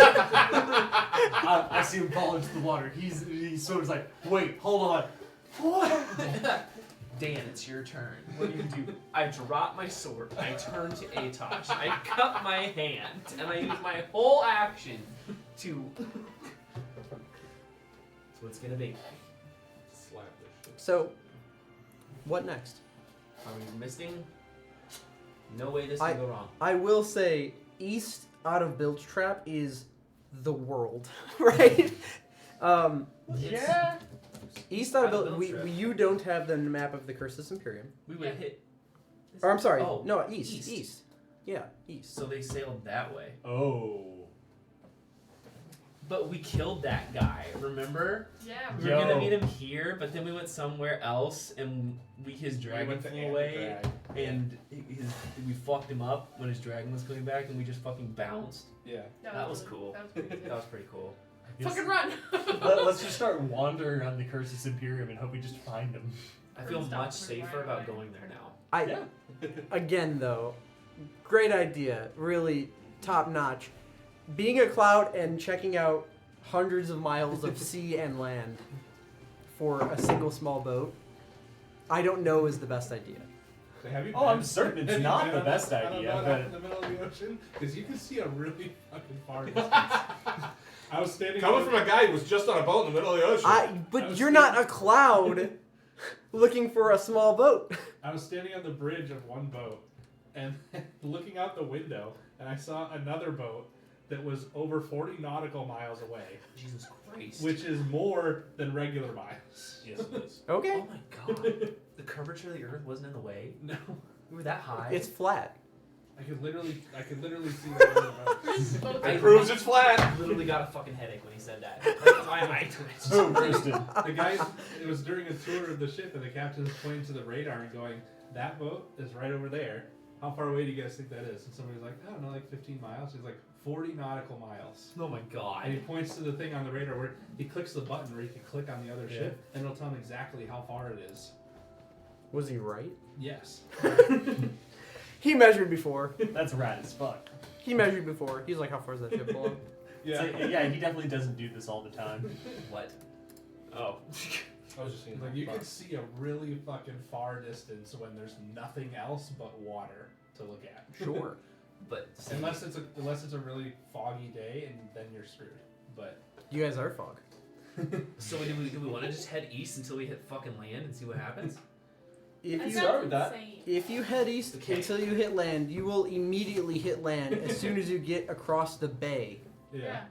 I see him fall into the water. He's sort of like, wait, hold on. What? Dan, it's your turn. What do you do? I drop my sword. I turn to Atosh. I cut my hand, and I use my whole action to. That's what it's gonna be. Slap this shit. So, what next? Are we misting? No way this can go wrong. I will say, east out of Bilge Trap is the world, right? Yeah. East out of Out of Bilge, Bilge Trap. you don't have the map of the Cursus Imperium. We would hit. Or I'm sorry, Oh, no, east. Yeah, east. So they sailed that way. Oh. But we killed that guy, remember? Yeah. We were gonna meet him here, but then we went somewhere else, and his dragon went to flew away, Drag. and we fucked him up when his dragon was coming back, and we just fucking bounced. Yeah. That was cool. That was pretty good. That was pretty cool. Fucking run! Let's just start wandering around the Cursus Imperium and hope we just find him. I feel Stop much from safer right about away. going there now. Again, though, great idea. Really top notch. Being a cloud and checking out hundreds of miles of sea and land for a single small boat, I don't know is the best idea. Have you Oh, I'm been- certain it's have you not been the on best on a idea, boat but- out in the middle of the ocean? Because you can see a really fucking far distance. I was standing Coming on- from a guy who was just on a boat in the middle of the ocean. But you're not a cloud looking for a small boat. I was standing on the bridge of one boat and looking out the window, and I saw another boat that was over 40 nautical miles away, Jesus Christ. which is more than regular miles. Yes, it is. Okay. Oh my god. The curvature of the earth wasn't in the way. No, We were that high. It's flat. I could literally see that other boat. I It proves it's flat. literally got a fucking headache when he said that. Like, my eye twitched. Oh, roasted. The guys, it was during a tour of the ship, and the captain was pointing to the radar and going, "That boat is right over there. How far away do you guys think that is?" And somebody was like, "I don't know, like 15 miles." He's like, 40 nautical miles. Oh my god. And he points to the thing on the radar where he clicks the button where he can click on the other ship, and it'll tell him exactly how far it is. Was he right? Yes. He measured before. That's rad as fuck. He measured before. He's like, how far is that ship along? Yeah. It's like, yeah, he definitely doesn't do this all the time. What? Oh. I was just saying. Like you can see a really fucking far distance when there's nothing else but water to look at. Sure. But see, Unless it's a really foggy day, and then you're screwed. But You guys are fog. So do we want to just head east until we hit fucking land and see what happens? If That you start with sounds that. insane. if you head east Okay. until you hit land, you will immediately hit land as soon as you get across the bay. Yeah.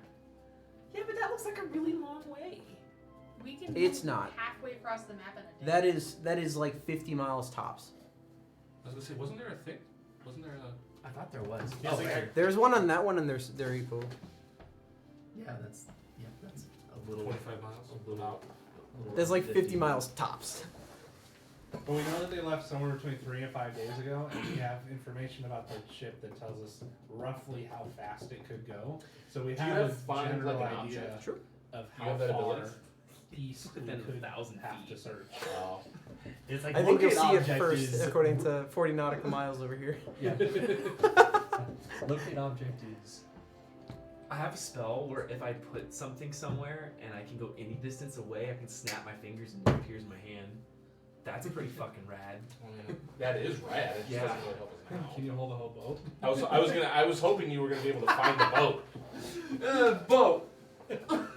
Yeah, but that looks like a really long way. We can It's move not. halfway across the map in a day. That is like 50 miles tops. I was gonna say, wasn't there a thing? Wasn't there a? I thought there was. Yeah, Oh, like- where? There's one on that one, and they're equal. Yeah, that's a little. 25 miles. A little. Out. There's like 50 miles tops. But we know that they left somewhere between 3 and 5 days ago, and we have information about the ship that tells us roughly how fast it could go. So we Do you have have a find, general like, an idea object? Sure. of You how have that far ability? east we Within could 1,000 have to feet. search. Oh. It's like I think you'll locate see it object first, is- according to 40 nautical miles over here. Yeah. Locate object is. I have a spell where if I put something somewhere and I can go any distance away, I can snap my fingers and it appears in my hand. That's pretty fucking rad. I mean, that is rad. It just Yeah. doesn't really help us now. Can you hold the whole boat? I was hoping you were gonna be able to find the boat. Boat.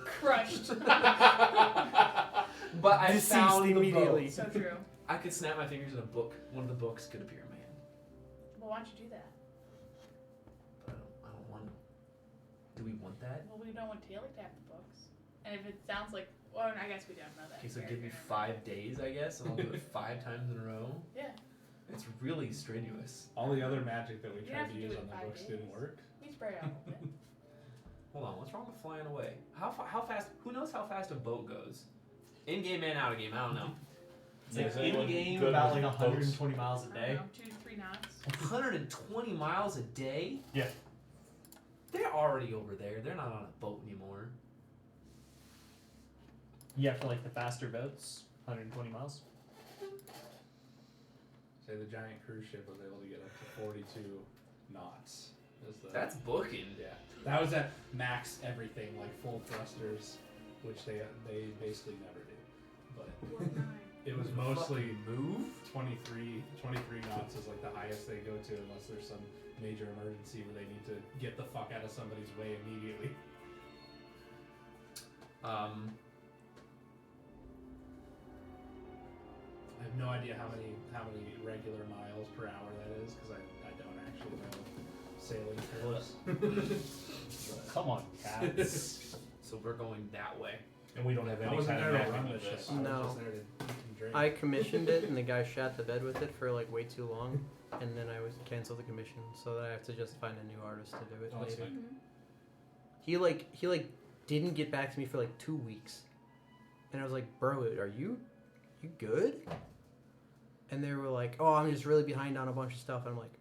Crushed. But I Deceased found immediately. the So boat. true. I could snap my fingers in a book. One of the books could appear in my hand. Well, why don't you do that? But I don't want to. Do we want that? Well, we don't want Taylor to have the books. And if it sounds like, well, I guess we don't know that. Okay, so Very give me fair. 5 days, I guess, and I'll do it 5 times in a row. Yeah. It's really strenuous. All the other magic that we You tried have to to do use it on in the 5 books days. didn't work. We spray it out a little bit. Hold on, what's wrong with flying away? How fast? Who knows how fast a boat goes? In game and out of game, I don't know. It's like Is anyone in game good about with like boats? 120 miles a I day. don't know, 2 to 3 knots. 120 miles a day? Yeah. They're already over there. They're not on a boat anymore. Yeah, for like the faster boats, 120 miles. Say the giant cruise ship was able to get up to 42 knots. Is the, That's booking. yeah. That was at max everything, like full thrusters, which they basically never do. But it was mostly Move? 23 knots is like the highest they go to unless there's some major emergency where they need to get the fuck out of somebody's way immediately. I have no idea how many regular miles per hour that is because I don't actually know sailing terms. Come on, cats. So we're going that way. And we don't have I any wasn't kind there of to run mapping the of ship. this. I was No. just there to eat and drink. I commissioned it, and the guy shot the bed with it for like way too long, and then I was canceled the commission, so that I have to just find a new artist to do it Oh, that's later. fine. He didn't get back to me for like 2 weeks, and I was like, "Bro, are you good?" And they were like, "Oh, I'm just really behind on a bunch of stuff." And I'm like,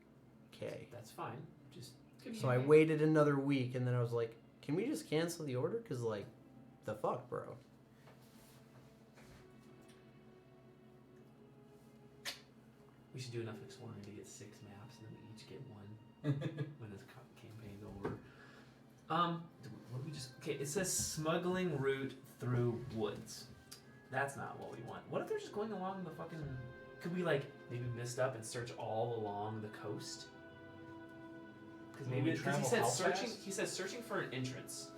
"Okay." That's fine. Just So I waited another week, and then I was like, "Can we just cancel the order? Cause like, the fuck, bro." we should do enough exploring to get 6 maps, and then we each get one when this campaign's over. What do we just? Okay, it says smuggling route through woods. That's not what we want. What if they're just going along the fucking? Could we like maybe mist up and search all along the coast? Because Will maybe we because he travel said how searching. fast? He says searching for an entrance,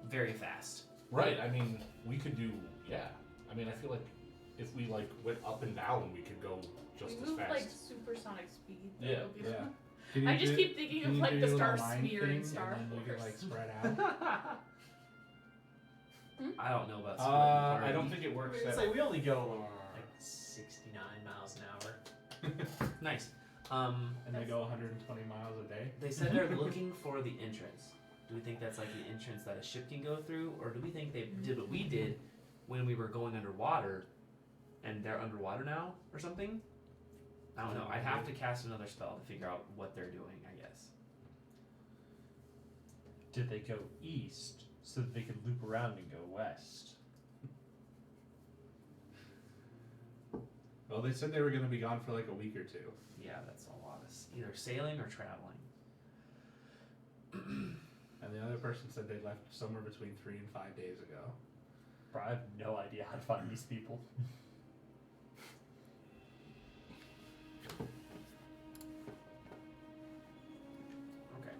very fast. Right. I mean, we could do. Yeah. I mean, I feel like if we like went up and down, we could go just We as move fast. like supersonic speed. Though. Yeah, It'll be yeah. fun. Can I you just do- keep thinking can of you like do the your Star little line Spear thing in Star and then we can Wars. like spread out? I don't know about. I don't think it works. It's That like we only go like 69 miles an hour. Nice. And they go 120 miles a day? They said they're looking for the entrance. Do we think that's like the entrance that a ship can go through, or do we think they did what we did when we were going underwater, and they're underwater now, or something? I don't know. I'd have to cast another spell to figure out what they're doing, I guess. Did they go east so that they could loop around and go west? Well, they said they were going to be gone for like a week or two. Yeah, that's a lot of either sailing or traveling. And the other person said they left somewhere between 3 and 5 days ago. Bro, I have no idea how to find these people. Okay.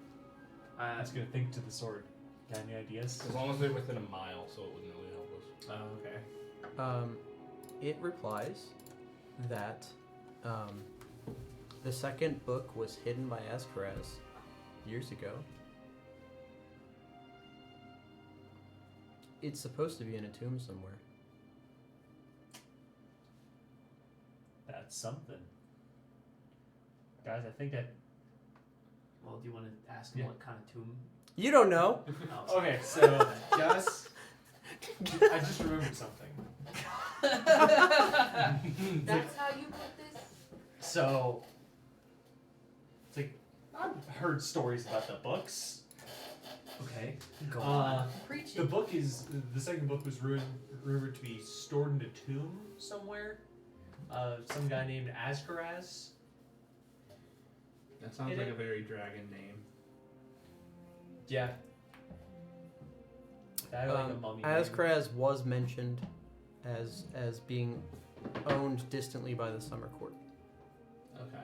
Let's go think to the sword. Got any ideas? As long as they're within a mile, so it wouldn't really help us. Oh, okay. It replies that the second book was hidden by Ascaraz years ago. It's supposed to be in a tomb somewhere. That's something. Guys, I think that. Well, do you want to ask him Yeah. what kind of tomb? You don't know. Oh, Okay, so Gus, I just remembered something. That's how you put this? So, it's like I've heard stories about the books. okay. Go on. Preach The it. book is the second book was rumored to be stored in a tomb somewhere. Some guy named Ascaraz. That sounds It like is- a very dragon name. Yeah. That like a mummy. name. Ascaraz was mentioned as being owned distantly by the Summer Court. Okay.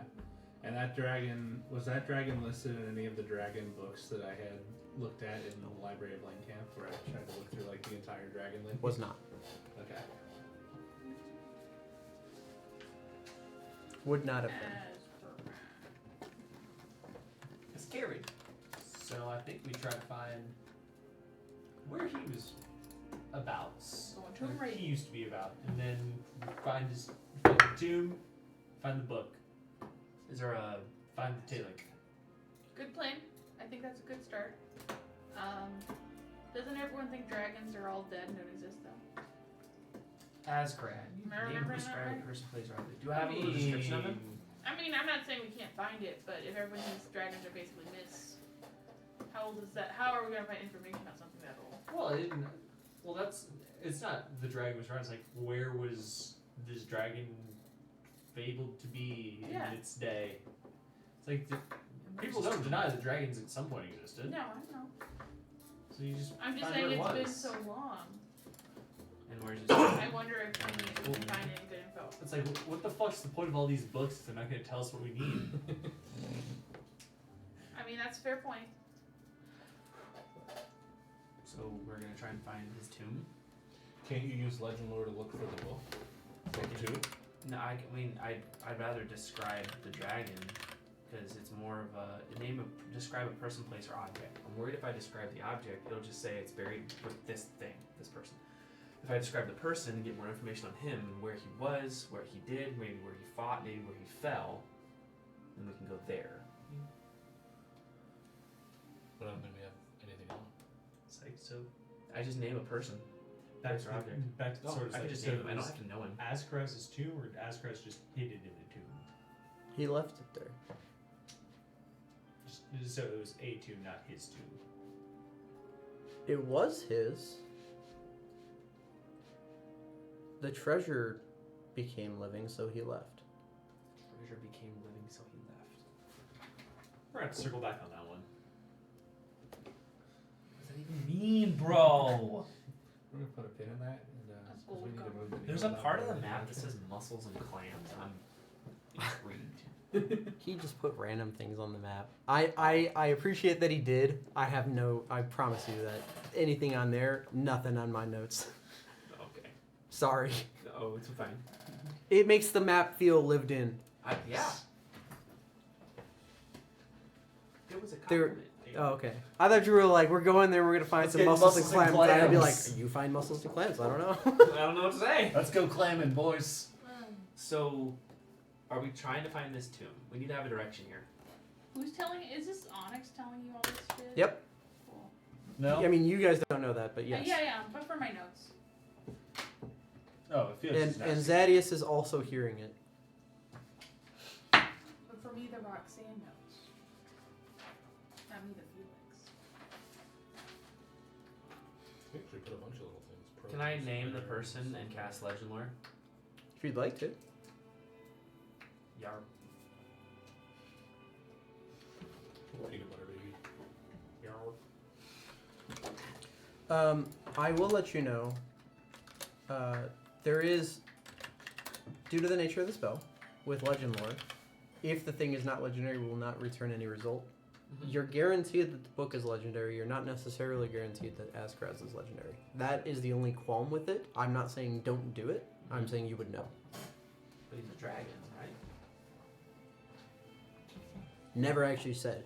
And that dragon, was that dragon listed in any of the dragon books that I had looked at in the Library of Camp, where I tried to look through like the entire dragon lineage? Was not. Okay. Would not have been. It's scary. So I think we try to find where he was about. Going to him Where right. he used to be about, and then find the tomb, find the book, Is there a? find the Talik. Good plan. I think that's a good start. Doesn't everyone think dragons are all dead and don't exist though? Asgrad. Am I Name, remembering that describe right? a person, place, or object. Do I have a little description of him? I mean, I'm not saying we can't find it, but if everyone thinks dragons are basically myths, how old is that? How are we gonna find information about something that old? It's not the dragon was right. It's like, where was this dragon fabled to be Yeah. in its day? It's like people don't deny that dragons at some point existed. No, I know. So you just I'm just find saying where it it's been was. so long. And where's his? I wonder if we can find any good info. It's like, what the fuck's the point of all these books if they're not going to tell us what we need? I mean, that's a fair point. So we're gonna try and find his tomb. Can't you use Legend Lore to look for the book? Book 2? No, I mean, I'd rather describe the dragon because it's more of a name of describe a person, place, or object. I'm worried if I describe the object, it'll just say it's buried with this thing, this person. If I describe the person and get more information on him, where he was, what he did, maybe where he fought, maybe where he fell, then we can go there. But I don't think we have anything on. It's like, so I just name a person. Back Place or object. back to the sword. I can just name him. I don't have to know him. Ascaraz's tomb, or Ascaraz just hid it in a tomb? He left it there. So it was a tomb, not his tomb. It was his. The treasure became living, so he left. Treasure became living, so he left. We're gonna have to circle back on that one. What does that even mean, bro? We're gonna put a pin in that, and That's 'cause we need to gold move the There's a needle part down of the there. map that says mussels and clams. I'm intrigued. He just put random things on the map. I appreciate that he did. I promise you that anything on there, nothing on my notes. Okay. Sorry. Oh, it's fine. It makes the map feel lived in. Yeah. It was a There- compliment. Oh, okay. I thought you were like, we're going there, we're gonna find Let's some get mussels and mussels and clams. And I'd be like, clams. you find mussels and clams? I don't know. I don't know what to say. Let's go clamming, boys. So, are we trying to find this tomb? We need to have a direction here. Who's telling? Is this Onyx telling you all this shit? Yep. Cool. No. I mean, you guys don't know that, but yes. Yeah, but for my notes. Oh, it feels And Zadius is also hearing it. But for me, the Roxanne notes. Not me, the Felix. We actually put a bunch of little things. Can I name the person and cast Legend Lore? If you'd like to. Yar. Peanut butter baby. Yar. I will let you know. There is, due to the nature of the spell, with Legend Lore, if the thing is not legendary, we will not return any result. You're guaranteed that the book is legendary. You're not necessarily guaranteed that Azkraz is legendary. That is the only qualm with it. I'm not saying don't do it. I'm saying you would know. But he's a dragon, right? Never actually said.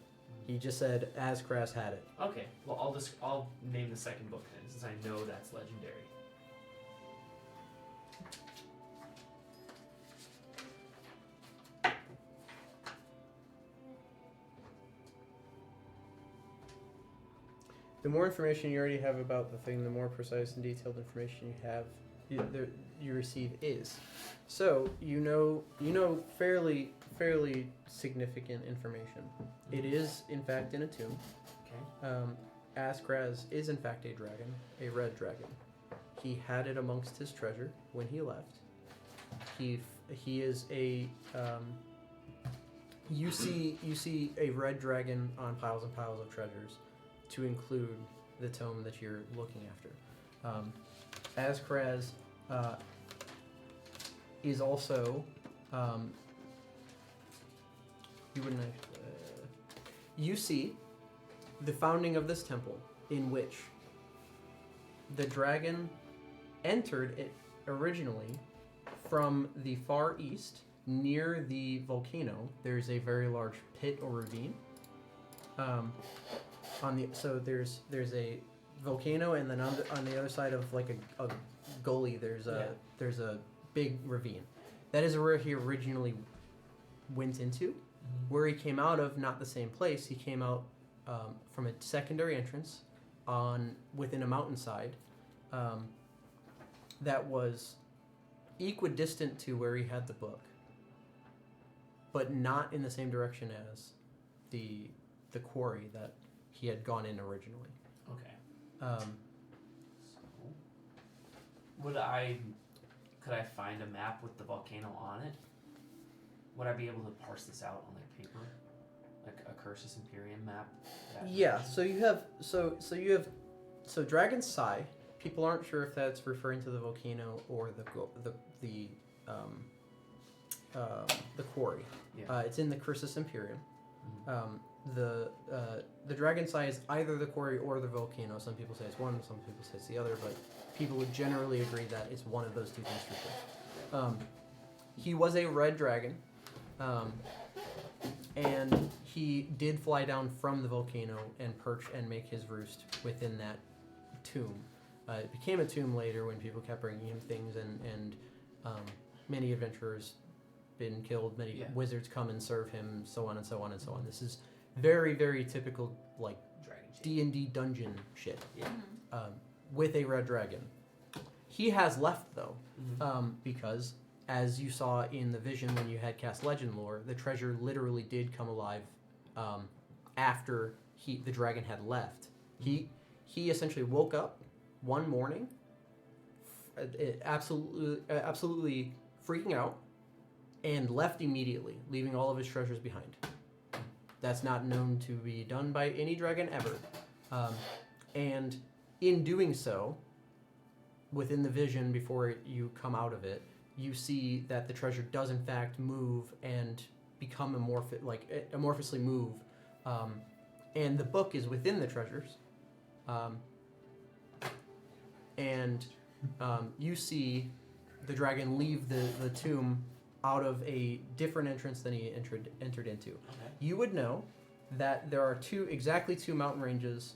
He just said Azkraz had it. Okay. Well, I'll name the second book then, since I know that's legendary. The more information you already have about the thing, the more precise and detailed information you receive is. So you know fairly significant information. It is in fact in a tomb. Okay. Azkraz is in fact a dragon, a red dragon. He had it amongst his treasure when he left. He is a you see a red dragon on piles and piles of treasures, to include the tome that you're looking after. Azkraz is also you see the founding of this temple, in which the dragon entered it originally from the far east near the volcano. There's a very large pit or ravine. There's a volcano, and then on the other side of like a gully there's a big ravine. That is where he originally went into. Where he came out of, not the same place. He came out from a secondary entrance within a mountainside that was equidistant to where he had the book, but not in the same direction as the quarry that he had gone in originally. Okay. Could I find a map with the volcano on it? Would I be able to parse this out on like paper, like a Cursus Imperium map? Yeah. So you have Dragon's Sigh. People aren't sure if that's referring to the volcano or the quarry. Yeah. It's in the Cursus Imperium. The Dragon Sigh is either the quarry or the volcano. Some people say it's one, some people say it's the other, but people would generally agree that it's one of those two things for sure. He was a red dragon, and he did fly down from the volcano and perch and make his roost within that tomb. It became a tomb later when people kept bringing him things, and many adventurers been killed, many wizards come and serve him, so on and so on and so on. This is very, very typical, like, Dragon shit. D&D dungeon shit. Yeah. With a red dragon. He has left, though, because, as you saw in the vision when you had cast Legend Lore, the treasure literally did come alive after the dragon had left. He essentially woke up one morning, absolutely freaking out, and left immediately, leaving all of his treasures behind. That's not known to be done by any dragon ever. And in doing so, within the vision before you come out of it, you see that the treasure does in fact move and become amorphously move. And the book is within the treasures. You see the dragon leave the tomb out of a different entrance than he entered into. Okay. You would know that there are exactly two mountain ranges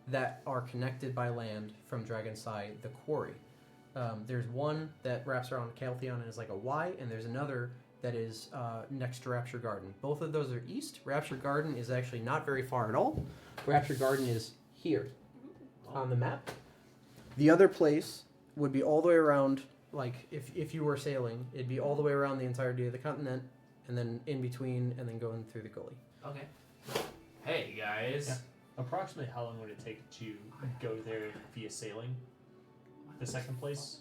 that are connected by land from Dragon's Sigh, the quarry. There's one that wraps around Caltheon and is like a Y, and there's another that is next to Rapture Garden. Both of those are east. Rapture Garden is actually not very far at all. Rapture Garden is here on the map. The other place would be all the way around, like if you were sailing, it'd be all the way around the entirety of the continent, and then in between, and then going through the gully. Okay. Hey guys. Yeah. Approximately how long would it take to go there via sailing? The second place?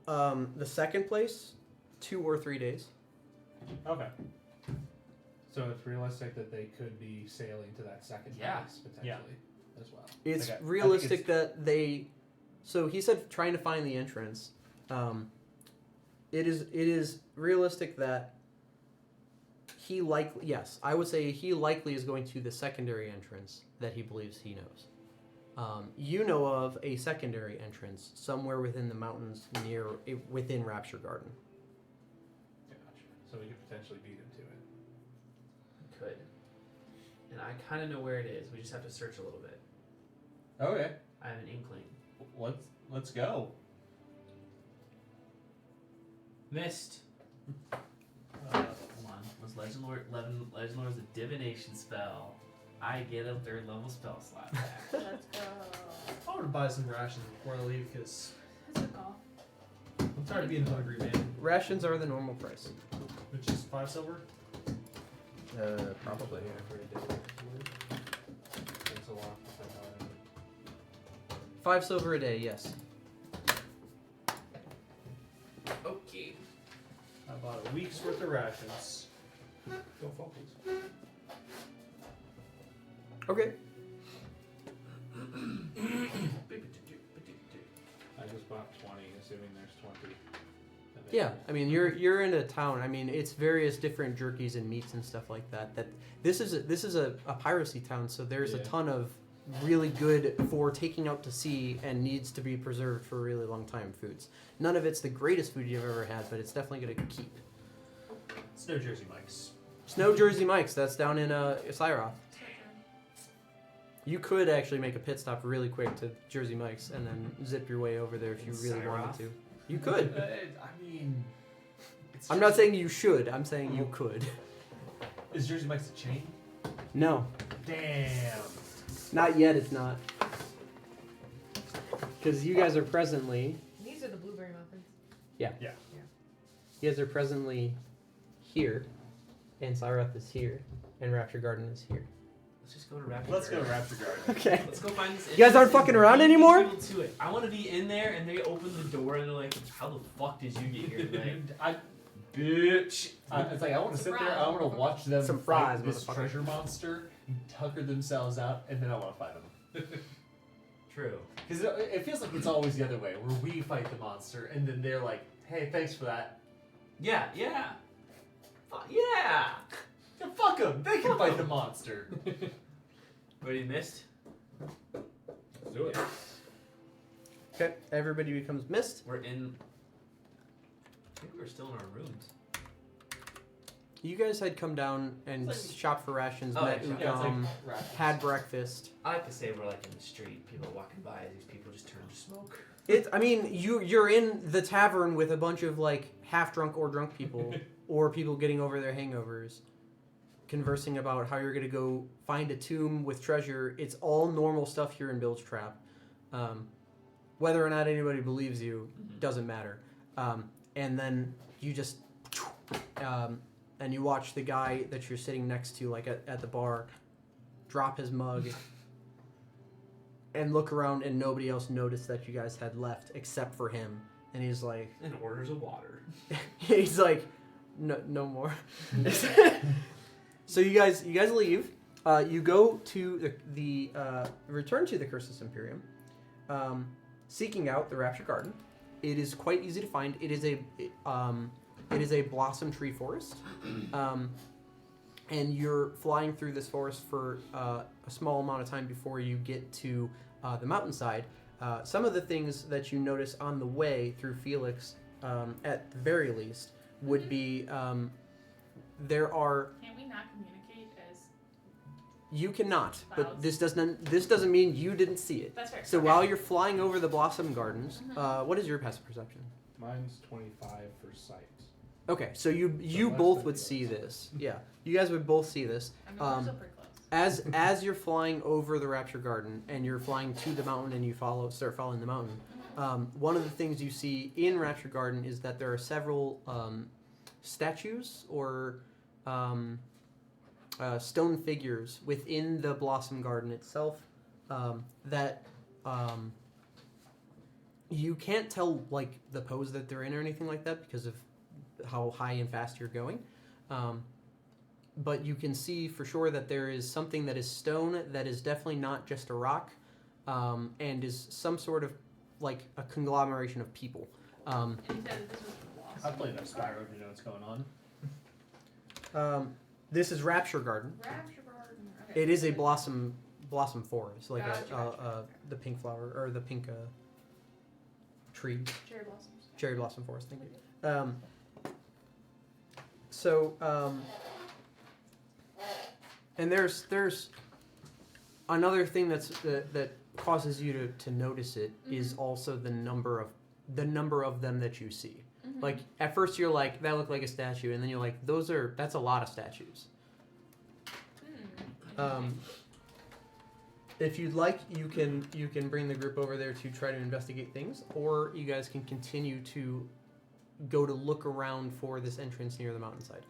The second place, 2 or 3 days. Okay. So it's realistic that they could be sailing to that second place potentially as well. It's Okay. realistic that they. So he said trying to find the entrance. It is realistic that I would say he likely is going to the secondary entrance that he believes he knows. You know of a secondary entrance somewhere within the mountains within Rapture Garden. Gotcha. So we could potentially beat him to it. Could. And I kind of know where it is. We just have to search a little bit. Okay. I have an inkling. Let's go. Mist. Hold on. Was Legend Lord is a divination spell. I get a 3rd level spell slot back. Let's go. I want to buy some rations before I leave because That's a call. I'm tired of being hungry, man. Rations are the normal price. Which is 5 silver. Probably. Takes a while. 5 silver a day, yes. Okay. I bought a week's worth of rations. Go focus. Okay. I just bought 20, assuming there's 20. Yeah, I mean you're in a town. I mean it's various different jerkies and meats and stuff like that. This is a piracy town, so there's a Yeah. ton of really good for taking out to sea and needs to be preserved for a really long time foods. None of it's the greatest food you've ever had, but it's definitely gonna keep. Snow Jersey Mike's. Snow Jersey Mike's, that's down in Cyroth. You could actually make a pit stop really quick to Jersey Mike's and then zip your way over there if you really wanted Cyroth? to. You could. I mean, it's I'm not saying you should. I'm saying you could. Is Jersey Mike's a chain? No, Damn. not yet. It's not. Because you guys are presently. These are the blueberry muffins. You guys are presently here, and Cyroth is here, and Rapture Garden is here. Let's just go to Rapture Let's go to Garden. Rapture Garden. Okay. Let's go find this. You guys aren't entrance fucking and around lead anymore? people to it. I want to be in there, and they open the door, and they're like, "How the fuck did you get here?" Like, Bitch. It's like I want to sit there. I want to watch them Some fight fries, this motherfucker. treasure monster, and tucker themselves out, and then I want to fight them. true. Because it feels like it's always the other way, where we fight the monster, and then they're like, "Hey, thanks for that." Yeah. Yeah. Yeah. Yeah, fuck them. They can fight the monster. Ready, Mist? Let's do it. Okay. Everybody becomes mist. We're in. I think we're still in our rooms. You guys had come down and It's like- shop for rations, Oh, met yeah, Yeah, it's like Ugam, rations. had breakfast. I like to say we're like in the street. People are walking by. These people just turn to smoke. I mean, you're in the tavern with a bunch of like half drunk or drunk people, or people getting over their hangovers, conversing about how you're gonna go find a tomb with treasure. It's all normal stuff here in Bilge Trap. Whether or not anybody believes you doesn't matter. And then you just and you watch the guy that you're sitting next to, like at the bar, drop his mug. And look around, and nobody else noticed that you guys had left except for him. And he's like, And orders of water. he's like, no more. So you guys leave. You go to the return to the Cursus Imperium, seeking out the Rapture Garden. It is quite easy to find. It is a blossom tree forest. And you're flying through this forest for a small amount of time before you get to the mountainside. Some of the things that you notice on the way through Felix, at the very least, would be there are. Can we not communicate as? You cannot, but Clouds. this doesn't mean you didn't see it. That's fair. So Okay. while you're flying over the Blossom Gardens, what is your passive perception? Mine's 25 for sight. Okay, so you less both than would you see guys. this. Yeah, you guys would both see this. I mean, we're still pretty close. As you're flying over the Rapture Garden and you're flying to the mountain and you start following the mountain, one of the things you see in Rapture Garden is that there are several statues or stone figures within the Blossom Garden itself that you can't tell like the pose that they're in or anything like that because of how high and fast you're going. But you can see for sure that there is something that is stone that is definitely not just a rock, and is some sort of like a conglomeration of people. And you said that this was the I lost. played enough Spyro to know what's going on. This is Rapture Garden. Rapture Garden. Okay. It is a blossom forest, like Gotcha. the pink flower or the pink tree. Cherry blossoms. Cherry blossom forest. Thank you. And there's another thing that causes you to notice it is also the number of them that you see. Mhm. Like at first you're like, that looked like a statue, and then you're like, that's a lot of statues. If you'd like, you can bring the group over there to try to investigate things, or you guys can continue to go to look around for this entrance near the mountainside.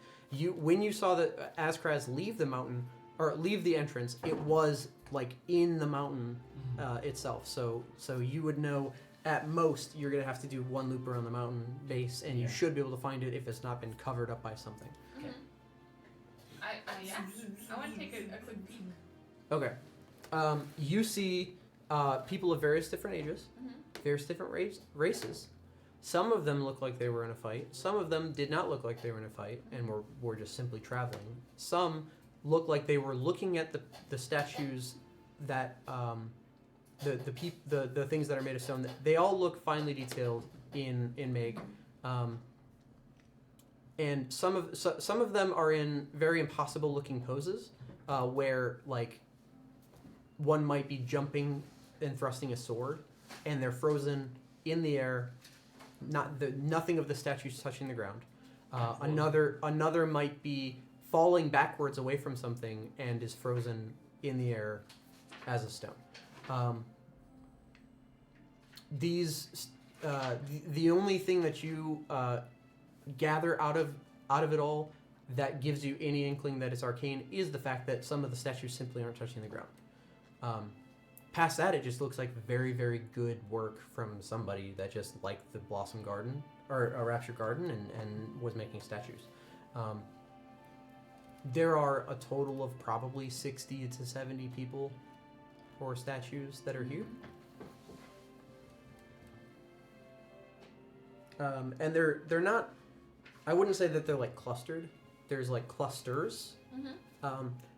When you saw the Azkraz leave the mountain or leave the entrance, it was like in the mountain itself. So you would know at most you're gonna have to do one loop around the mountain base, and you should be able to find it if it's not been covered up by something. Mhm. I want to take a quick peek. Okay. You see people of various different ages, various different races. Some of them look like they were in a fight. Some of them did not look like they were in a fight and were just simply traveling. Some look like they were looking at the statues that the things that are made of stone. They all look finely detailed in make. And some of them are in very impossible looking poses, where like one might be jumping and thrusting a sword, and they're frozen in the air. Nothing of the statues touching the ground. Another might be falling backwards away from something and is frozen in the air as a stone. The only thing that you gather out of it all that gives you any inkling that it's arcane is the fact that some of the statues simply aren't touching the ground. Past that, it just looks like very, very good work from somebody that just liked the Blossom Garden or a Rapture Garden and was making statues. There are a total of probably 60 to 70 people or statues that are here. And they're not, I wouldn't say that they're like clustered. There's like clusters.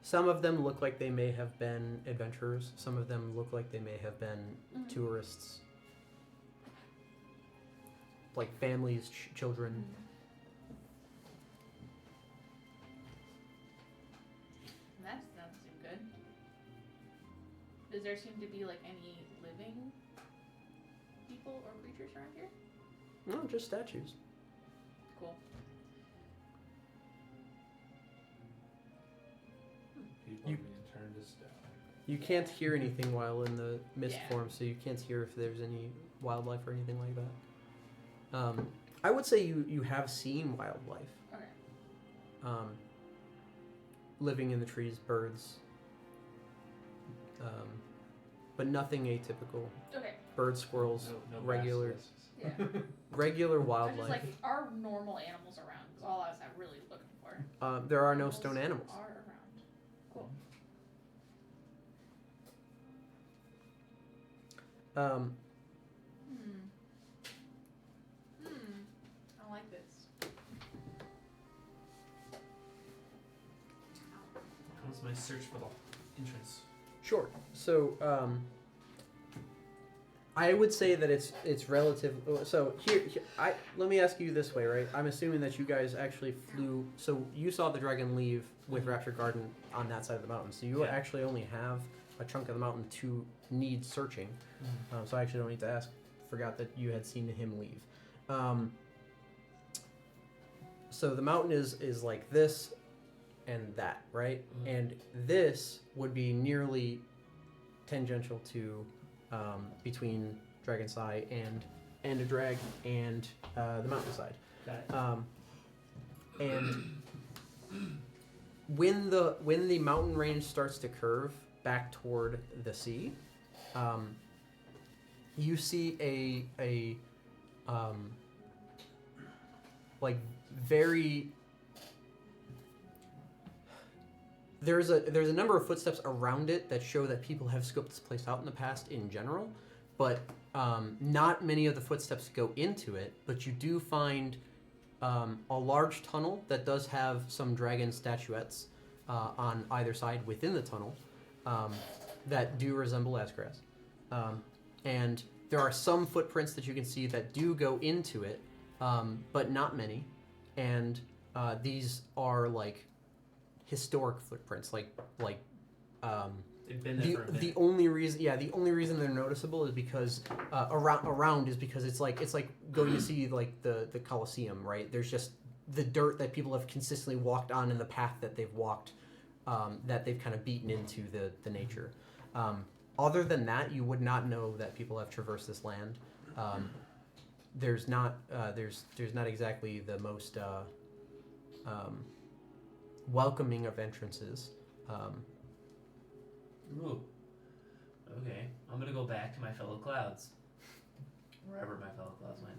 Some of them look like they may have been adventurers. Some of them look like they may have been tourists. Like families, children. That doesn't seem good. Does there seem to be like any living people or creatures around here? No, just statues. Cool. People You- being turned to stone. You can't hear anything while in the mist Yeah. form, so you can't hear if there's any wildlife or anything like that. I would say you have seen wildlife. Okay. Living in the trees, birds. But nothing atypical. Okay. Birds, squirrels, No regular basilisks. Yeah. regular I was wildlife. just like, are normal animals around? Because all I was really looking for. There are no stone animals. Are around. Cool. I don't like this. How's my search for the entrance? Sure. So, I would say that it's relative. So let me ask you this way, right? I'm assuming that you guys actually flew. So you saw the dragon leave with Rapture Garden on that side of the mountain. So you actually only have a chunk of the mountain to need searching. So I actually don't need to ask. Forgot that you had seen him leave. So the mountain is like this and that, right? And this would be nearly tangential to between Dragon's Eye and a drag and the mountainside. Got it. And when the mountain range starts to curve back toward the sea, you see a like very there's a number of footsteps around it that show that people have scoped this place out in the past in general, but not many of the footsteps go into it. But you do find a large tunnel that does have some dragon statuettes on either side within the tunnel that do resemble Asgrass. And there are some footprints that you can see that do go into it, but not many. And these are like historic footprints, They've been there for a minute. the only reason they're noticeable is because around is because it's like going to see like the Colosseum, right? There's just the dirt that people have consistently walked on in the path that they've walked, that they've kind of beaten into the nature. Other than that, you would not know that people have traversed this land. There's not exactly the most welcoming of entrances. Ooh. Okay. I'm gonna go back to my fellow clouds. Wherever my fellow clouds went.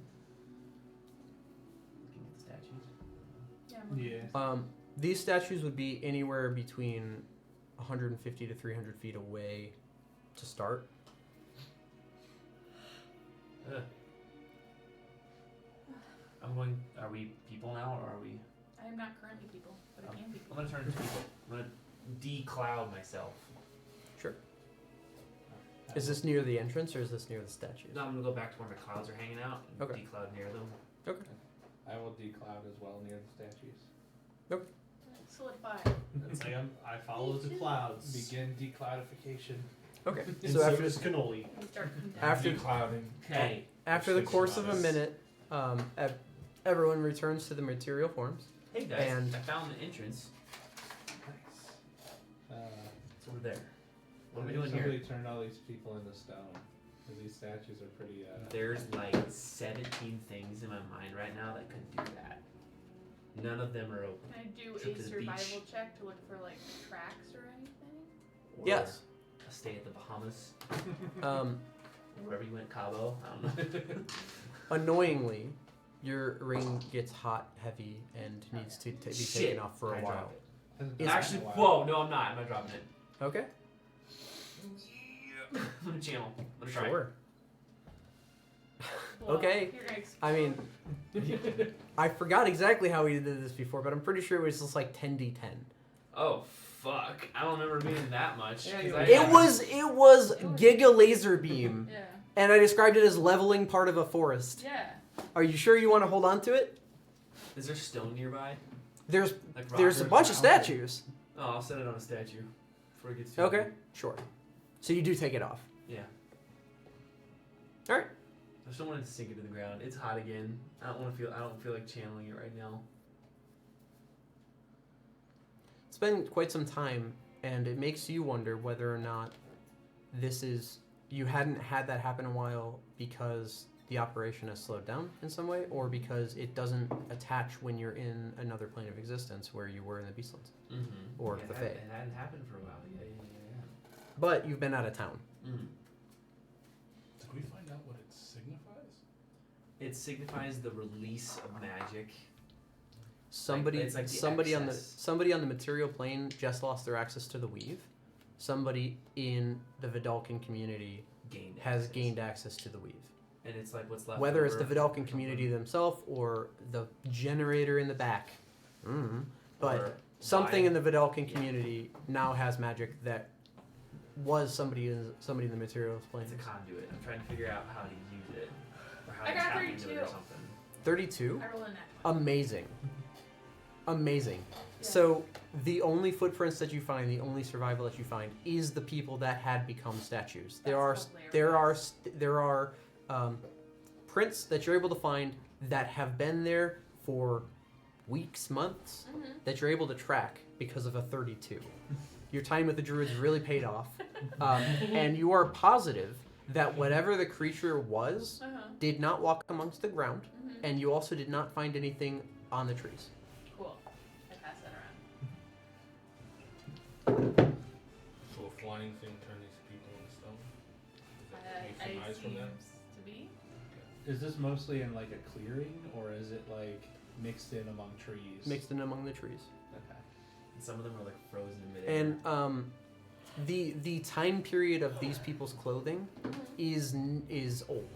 Looking at the statues. Yeah. I'm looking. Yeah. These statues would be anywhere between 150 to 300 feet away to start. Ugh. Are we people now, or are we? I am not currently people, but I can be people. I'm gonna turn into people. I'm gonna decloud myself. Sure. Is this near the entrance or is this near the statues? No, I'm gonna go back to where my clouds are hanging out and Okay. decloud near them. I will decloud as well near the statues. Solidify. It's like I follow the clouds. Begin decloudification. Okay. And So so after does cannoli. We start coming down. After- Declouding. Okay. after the 60 course of a minutes. minute, everyone returns to the material forms. Hey guys, And- I found the entrance. Nice. It's over there. What are we I think doing here? somebody turned all these people into stone. 'Cause these statues are pretty. There's like 17 things in my mind right now that could do that. None of them are open. Can I do Trip a to the survival beach. check to look for like tracks or anything? Or Yes. a stay at the Bahamas. Um, Wherever you went, Cabo. I don't know. annoyingly, your ring gets hot, heavy, and needs to be Shit. taken off for I a dropped while. it. Hasn't been Actually, a while. whoa, no, I'm not. I'm not dropping it. Okay. I'm gonna channel. I'm gonna try. Sure. Well, Okay. You're gonna I mean, I forgot exactly how we did this before, but I'm pretty sure it was just like 10d10. Oh fuck! I don't remember being that much. Yeah, 'cause you I were- It was Giga Laser Beam, Yeah. and I described it as leveling part of a forest. Yeah. Are you sure you want to hold on to it? Is there stone nearby? There's Like there's a rock? bunch of statues. Oh, I'll set it on a statue before it gets too Okay, heavy. sure. So you do take it off. Yeah. All right. I just don't want it to sink into the ground. It's hot again. I don't feel like channeling it right now. It's been quite some time, and it makes you wonder whether or not you hadn't had that happen in a while because the operation has slowed down in some way, or because it doesn't attach when you're in another plane of existence where you were in the Beastlands. Mm-hmm. Or it the had- Fae. It hadn't happened for a while. Yeah. But you've been out of town. Mm. Did we find out what it signifies? It signifies the release of magic. Somebody, it's like the somebody excess. on the material plane just lost their access to the weave. Somebody in the Vidalcan community Gained has access. gained access to the weave. And it's like what's left. Whether it's the over Vidalcan or community something. themselves or the generator in the back. But Or something why- in the Vidalcan community now has magic that was somebody in the materials plane. It's a conduit. I'm trying to figure out how to use it. Or how I to got tap into it 32. or something. 32? I roll in that one. Amazing. Amazing. Yeah. So the only footprints that you find, the only survival that you find, is the people that had become statues. There are prints that you're able to find that have been there for weeks, months, Mhm. that you're able to track because of a 32. Your time with the druids really paid off, and you are positive that whatever the creature was Uh-huh. did not walk amongst the ground, Mhm. and you also did not find anything on the trees. Cool. I pass that around. So a flying thing turned these people into stone? Is that I make some eyes from that? seems to be. Is this mostly in like a clearing, or is it like mixed in among trees? Mixed in among the trees. Okay. And some of them are like frozen in midair. And the time period of these people's clothing is old.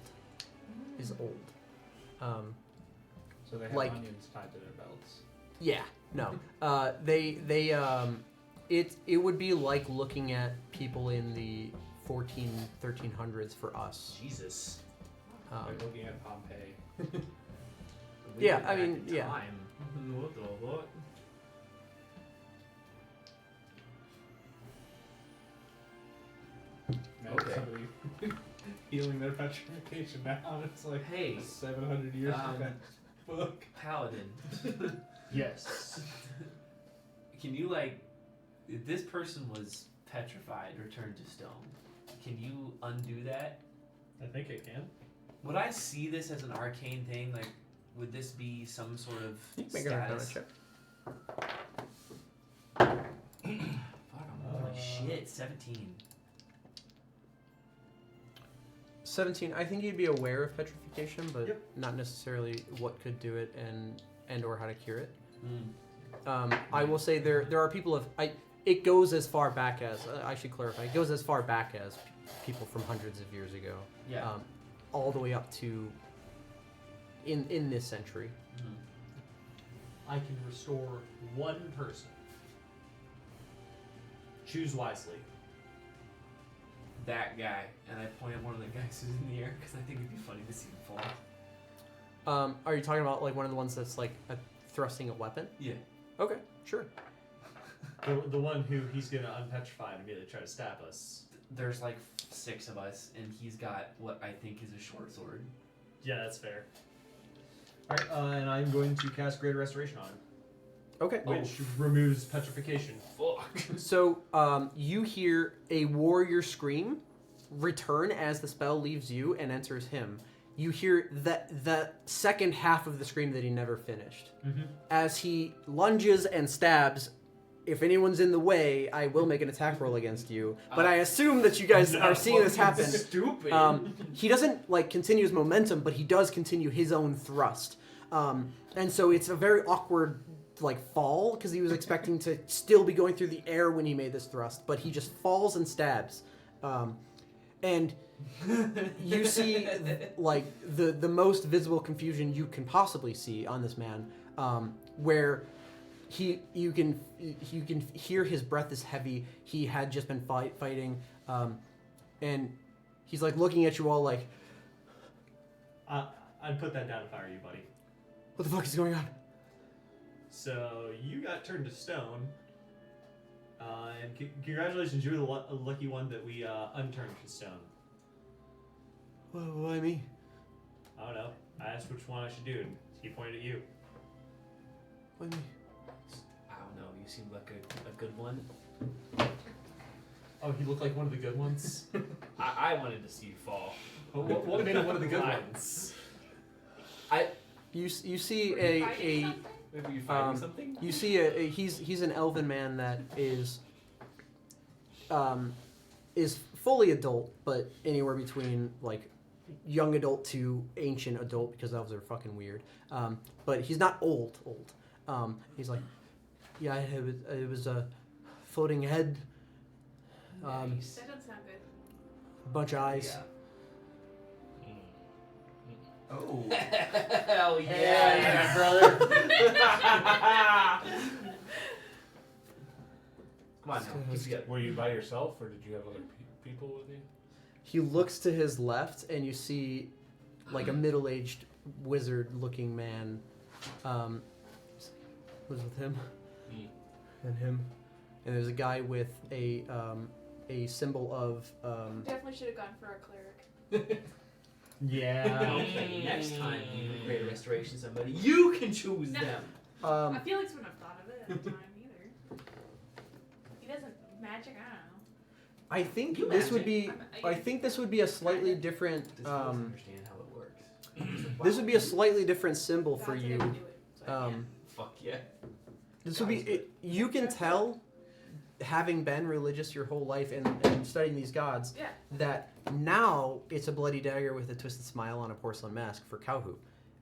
Is old. So they have Like- onions tied to their belts. Yeah. No. it would be like looking at people in the 1300s for us. Jesus. Like looking at Pompeii. We Yeah, went I back mean, in yeah. time. What the what? Imagine Okay. somebody healing their petrification now. It's like Hey, 700 years um, from that book. Paladin. Yes. Can you like, if this person was petrified or turned to stone, can you undo that? I think it can. Would I see this as an arcane thing? Like, would this be some sort of You can make an Arcana status? check. Fuck, holy shit, 17. 17. I think you'd be aware of petrification, but Yep. not necessarily what could do it and or how to cure it. Mm. I will say there are people of it goes as far back as I should clarify. It goes as far back as people from hundreds of years ago. Yeah. All the way up to in this century. Mhm. I can restore one person. Choose wisely. That guy, and I point at one of the guys who's in the air because I think it'd be funny to see him fall. Are you talking about like one of the ones that's like thrusting a weapon? Yeah. Okay, sure. The one who he's gonna unpetrify and immediately try to stab us. There's like 6 of us, and he's got what I think is a short sword. Yeah, that's fair. Alright, and I'm going to cast Greater Restoration on him, Okay. which removes petrification. Fuck. So you hear a warrior scream return as the spell leaves you and enters him. You hear the second half of the scream that he never finished. Mm-hmm. As he lunges and stabs, if anyone's in the way, I will make an attack roll against you. But I assume that you guys are seeing this happen. Stupid. He doesn't like continue his momentum, but he does continue his own thrust. And so it's a very awkward like fall because he was expecting to still be going through the air when he made this thrust, but he just falls and stabs. And you see like the most visible confusion you can possibly see on this man, where you can hear his breath is heavy. He had just been fighting, and he's like looking at you all like, I'd put that down if I were you, buddy. what the fuck is going on? So you got turned to stone, and congratulations, you were the lucky one that we unturned to stone. Why me? I don't know. I asked which one I should do, and he pointed at you. Why me? I don't know. You seem like a good one. Oh, he looked like one of the good ones. I wanted to see you fall. What made him one of the good ones? You see Fighting a something? Maybe you finding something? you see he's an elven man that is fully adult, but anywhere between like young adult to ancient adult because elves are fucking weird. But he's not old. He's like, yeah, it was a floating head, That doesn't sound good. bunch of eyes. Oh. Hell Yeah, brother. Come on now. Keep together. Were you by yourself, or did you have other people with you? He looks to his left, and you see like a middle-aged wizard-looking man. Was with him, and him, and there's a guy with a symbol of. Definitely should have gone for a cleric. Yeah. Okay, next time you do Greater Restoration somebody, you can choose No. them. I feel like wouldn't have thought of it at the time either. He doesn't magic. I don't know. I think You this would magic. be. I think this would be a slightly different. Does he understand how it works? This would be a slightly different symbol for God said I you. could do it, so I can. Fuck yeah. This would be. You can tell, having been religious your whole life and studying these gods, Yeah. that now it's a bloody dagger with a twisted smile on a porcelain mask for Cowhoop.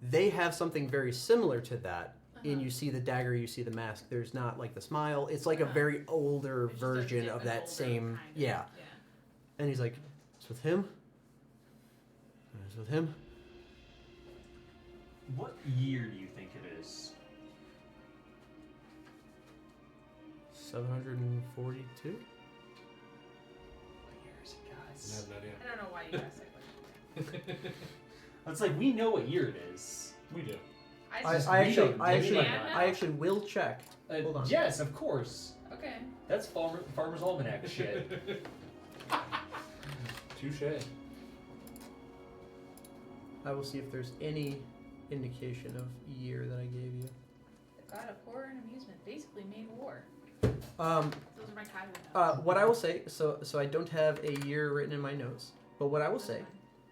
They have something very similar to that. And you see the dagger, you see the mask. There's not like the smile. It's like a very older It's just a version of different, that older same. kind of- Yeah. And he's like, it's with him. It's with him. What year do you think it is? 742. What year is it, I guys? have no idea. I don't know why you asked that question. It's like we know what year it is. We do. I just I we don't actually, do I actually will check. Hold on. Yes, of course. okay. That's Farmer's Almanac shit. Touche. I will see if there's any indication of year that I gave you. The god of horror and amusement basically made war. Um, Those are my Kyler notes. what I will say, so I don't have a year written in my notes, but what I will say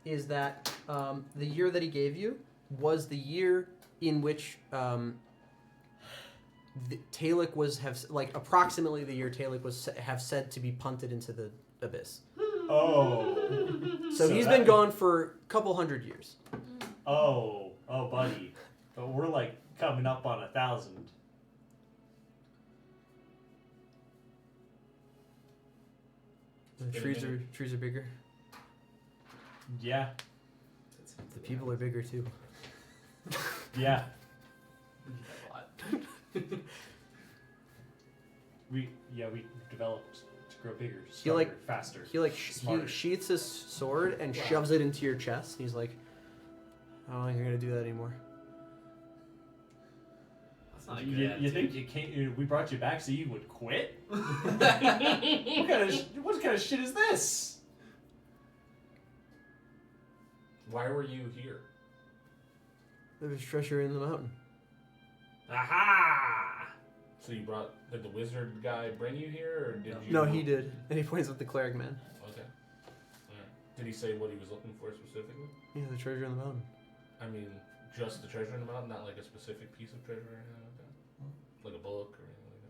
is that the year that he gave you was the year in which Talek approximately the year Talek was have said to be punted into the abyss. Oh. So he's been gone for a couple hundred years. Oh, buddy. But we're like coming up on 1,000. The trees are bigger. Yeah. The people are bigger too. Yeah. We We developed to grow bigger, He stronger, like faster. he smarter. sheaths his sword and shoves it into your chest. And he's like, I don't think you're gonna do that anymore. That's not a good You attitude. think you can't? We brought you back so you would quit? what kind of shit is this? Why were you here? There was treasure in the mountain. Aha! So you brought, did the wizard guy bring you here, or did you? No, he did, and he points at the cleric man. Okay. Alright. Did he say what he was looking for specifically? Yeah, the treasure in the mountain. I mean, just the treasure in the mountain, not like a specific piece of treasure or anything like that? Like a book or anything like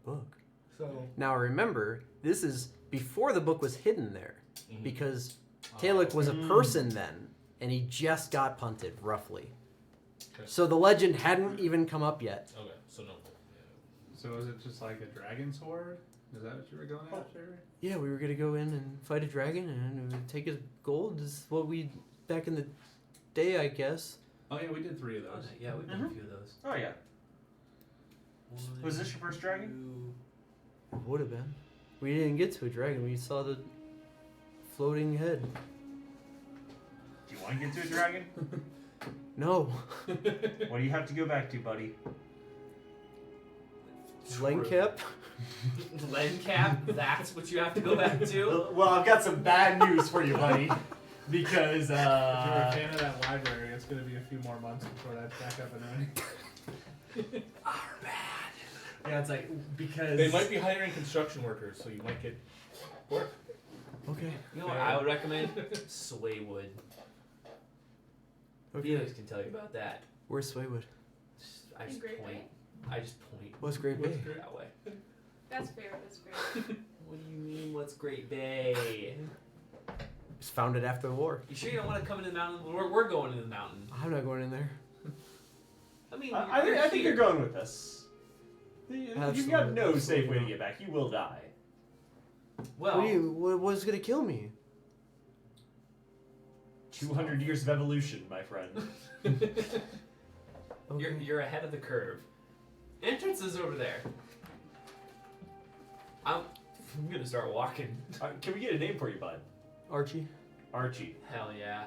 that? A book. So. Now remember, this is before the book was hidden there, Mhm. because Talek was a person then, and he just got punted, roughly. Okay. So the legend hadn't even come up yet. Okay, so no. So is it just like a dragon sword? Is that what you were going after? Yeah, we were gonna go in and fight a dragon and take his gold. This is what we back in the day, I guess. Oh yeah, we did 3 of those. Yeah, we've done a few of those. Oh yeah. One, Was this your first dragon? two. It would have been. We didn't get to a dragon. We saw the floating head. Do you want to get to a dragon? No. What do you have to go back to, buddy? Lenkep. Lencap, that's what you have to go back to? Well, I've got some bad news for you, buddy. Because If you're a fan of that library, it's going to be a few more months before that's back up and running. Our bad. yeah, it's like because They might be hiring construction workers, so you might get work. Okay. You know what I would recommend? Swaywood. Okay. Felix can tell you about that. Where's Swaywood? I just Great point. Bay? I just point What's Great Bay? that way. That's fair. That's fair. What do you mean, what's Great Bay? It's founded after the war. You sure you don't want to come into the mountain? We're going into the mountain. I'm not going in there. I mean, I think you're going with us. You've got Absolutely. no safe way to get back. You will die. Well, What's gonna kill me? 200 years of evolution, my friend. Okay. you're ahead of the curve. Entrance is over there. I'm gonna start walking. Can we get a name for you, bud? Archie. Archie. Hell yeah.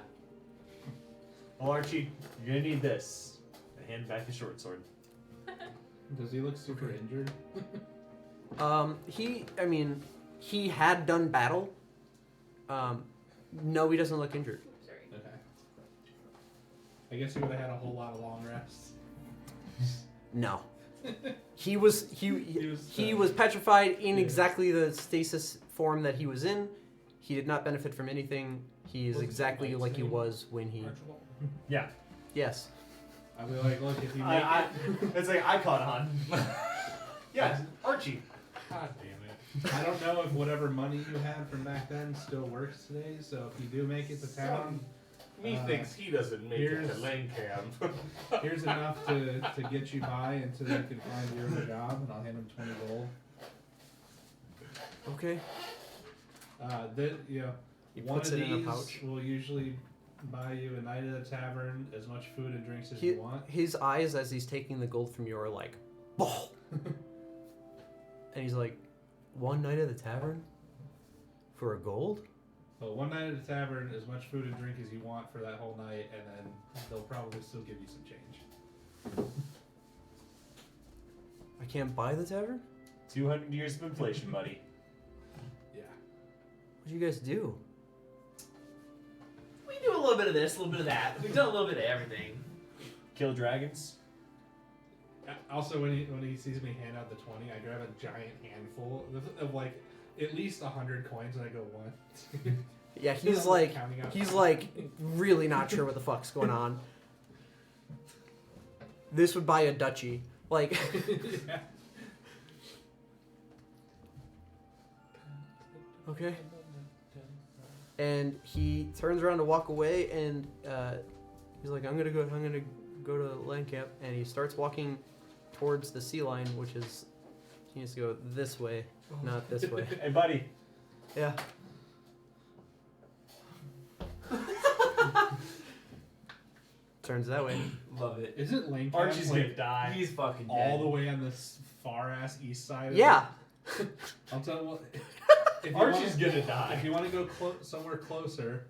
Well, Archie, you're gonna need this. I hand back the short sword. Does he look super injured? He had done battle. No, he doesn't look injured. Sorry. Okay. I guess he would have had a whole lot of long rests. No. He was petrified in exactly the stasis form that he was in. He did not benefit from anything. He is What's exactly Mike's like he name? was when he. Archibald? Yeah. Yes. I'll be like, look, if you make It's like I caught on. Yeah, Archie. God damn it. I don't know if whatever money you had from back then still works today, so if you do make it to town, Methinks he doesn't make it to here's- Lane Camp. here's enough to get you by until you can find your own job, and I'll hand him 20 gold. Okay. He One puts of it in a these pouch. will usually buy you a night at a tavern, as much food and drinks as He, you want. his eyes, as he's taking the gold from you, are like, "Ball." And he's like, 1 night at the tavern? For a gold? Well, 1 night at the tavern, as much food and drink as you want for that whole night, and then they'll probably still give you some change. I can't buy the tavern? 200 years of inflation, buddy. Yeah. What'd you guys do? We do a little bit of this, a little bit of that. We've done a little bit of everything. Kill dragons. Also, when he sees me hand out the 20, I grab a giant handful of like at least 100 coins, and I go 1. Yeah, he's like really not sure what the fuck's going on. This would buy a duchy. Like, Yeah. okay. And he turns around to walk away, and he's like, I'm gonna go to land camp, and he starts walking towards the sea line, which is he needs to go this way, not this way. Hey, buddy. Yeah. Turns that way. Love it. Isn't Link Archie's like, gonna die. He's fucking dead. all the way on this far ass east side? Of Yeah. I'll tell you what. If you Archie's wanna- gonna die. If you want to go somewhere closer,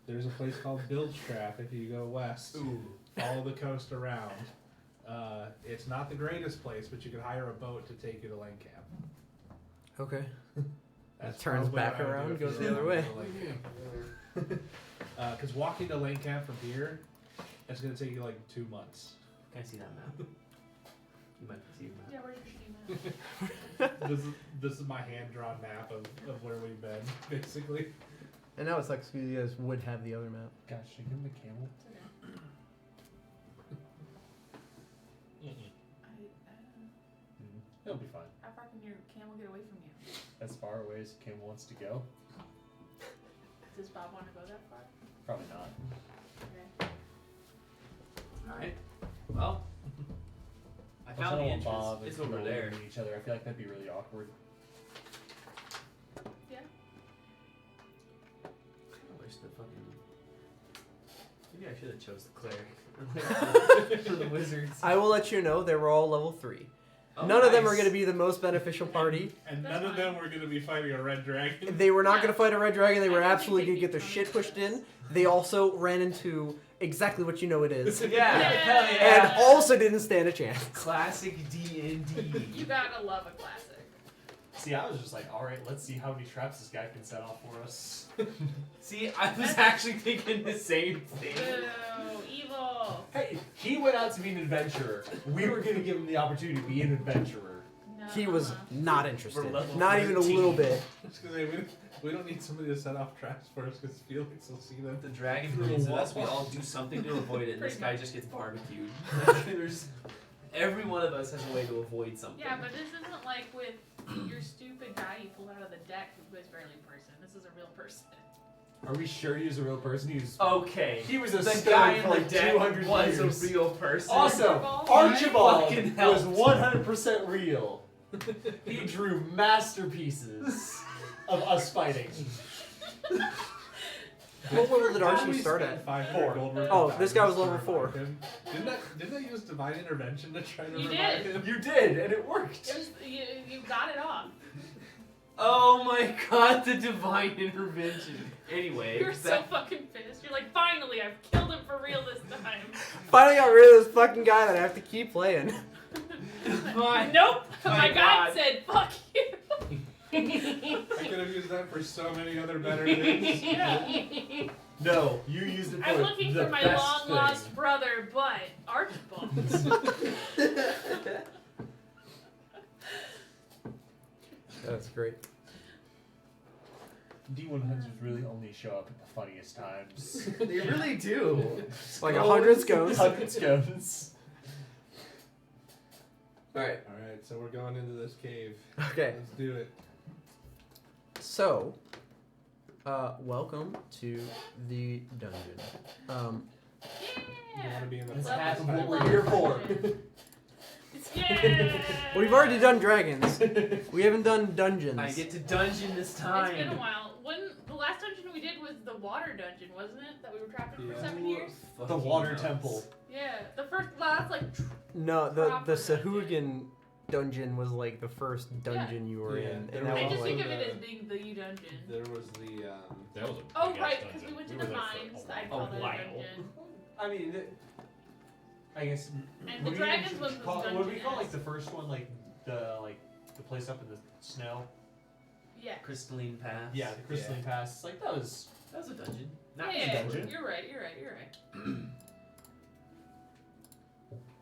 there's a place called Bilgetrap. If you go west, Ooh. follow the coast around. It's not the greatest place, but you could hire a boat to take you to Lane Camp. Okay. That's Turns probably back what I would around, do if goes you the were other going way. to Lane Camp. Because walking to Lane Camp from here, it's going to take you like 2 months. Can I see that map? You might see a map. Yeah, where's your sheet This is my hand-drawn map of where we've been, basically. And now it sucks because you guys would have the other map. Gosh, should I give him the camel? He'll be fine. How far can your camel get away from you? As far away as camel wants to go. Does Bob want to go that far? Probably not. Okay. Alright. Well, I Also, found the don't want entrance. Bob It's and over Joel there. meet each other. I feel like that'd be really awkward. Yeah. I wish the fucking. Maybe I should have chose the cleric for the wizards. I will let you know they were all level 3. Oh, None of them are nice. going to be the most beneficial party. And That's none of fine. them were going to be fighting a red dragon. They were not Yeah. going to fight a red dragon. They were I don't absolutely going think to get they'd their be shit pushed in. coming They also ran into exactly what you know it is. Yeah, Yeah. hell And yeah. also didn't stand a chance. Classic D&D. You gotta love a classic. See, I was just like, alright, let's see how many traps this guy can set off for us. See, I was actually thinking the same thing. Boo, evil. Hey, he went out to be an adventurer. We were gonna give him the opportunity to be an adventurer. No. He was not interested. We're level Not even a 13. little bit. Just 'cause we don't need somebody to set off traps for us because Felix will see them. The dragon breeds at us, we all do something to avoid it, and this guy just gets barbecued. There's, every one of us has a way to avoid something. Yeah, but this isn't like with your stupid guy you pulled out of the deck who was barely a person. This is a real person. Are we sure he was a real person? Okay. He was a The stone guy for in the like deck 200 was years. a real person. Also, Archibald fucking Archibald was helped. 100% real. He drew masterpieces of us fighting. What level did Archie We start spent at? 500 4. gold worth Oh, of this guy was diamonds level to 4. revive him. Didn't I use divine intervention to try to You revive did. him? You did, and it worked. It was, you got it off. Oh my god, the divine intervention. Anyway, You're so fucking pissed. You're like, finally, I've killed him for real this time. Finally got rid of this fucking guy that I have to keep playing. Fine. Nope. My My God God. said, fuck you. I could have used that for so many other better things. Yeah. No, you used it for I'm looking the for my best long thing. lost brother, but Archibald. That's great. D100s really only show up at the funniest times. They really do. Like 100 scones. 100 scones. Alright. Alright, so we're going into this cave. Okay, Let's do it. so, welcome to the dungeon. You want to be in the That's front half this of time? what we're here for. Yeah. We've already done dragons. We haven't done dungeons. I get to dungeon this It's time. been a while. When the last dungeon we did was the water dungeon, wasn't it? That we were trapped in for Yeah. 7 years. The Fucking water nuts. temple. Yeah, the first. Well, that's like. No, the Proper dungeon. Sahuagin dungeon was like the first dungeon you were Yeah, in, there and that I was just like think of it as being the dungeon. There was the That was a Oh, big-ass right, because dungeon. we went to were the there for mines. a I while. called it a while. dungeon. I mean, I guess. And the would we dragons even one was call, Would we call like dungeon-esque. the first one like the place up in the snow? Yeah. Crystalline Pass. Yeah, the Crystalline Pass. It's like that was. That was a dungeon. Yeah, Not yeah, dungeon. You're right. You're right.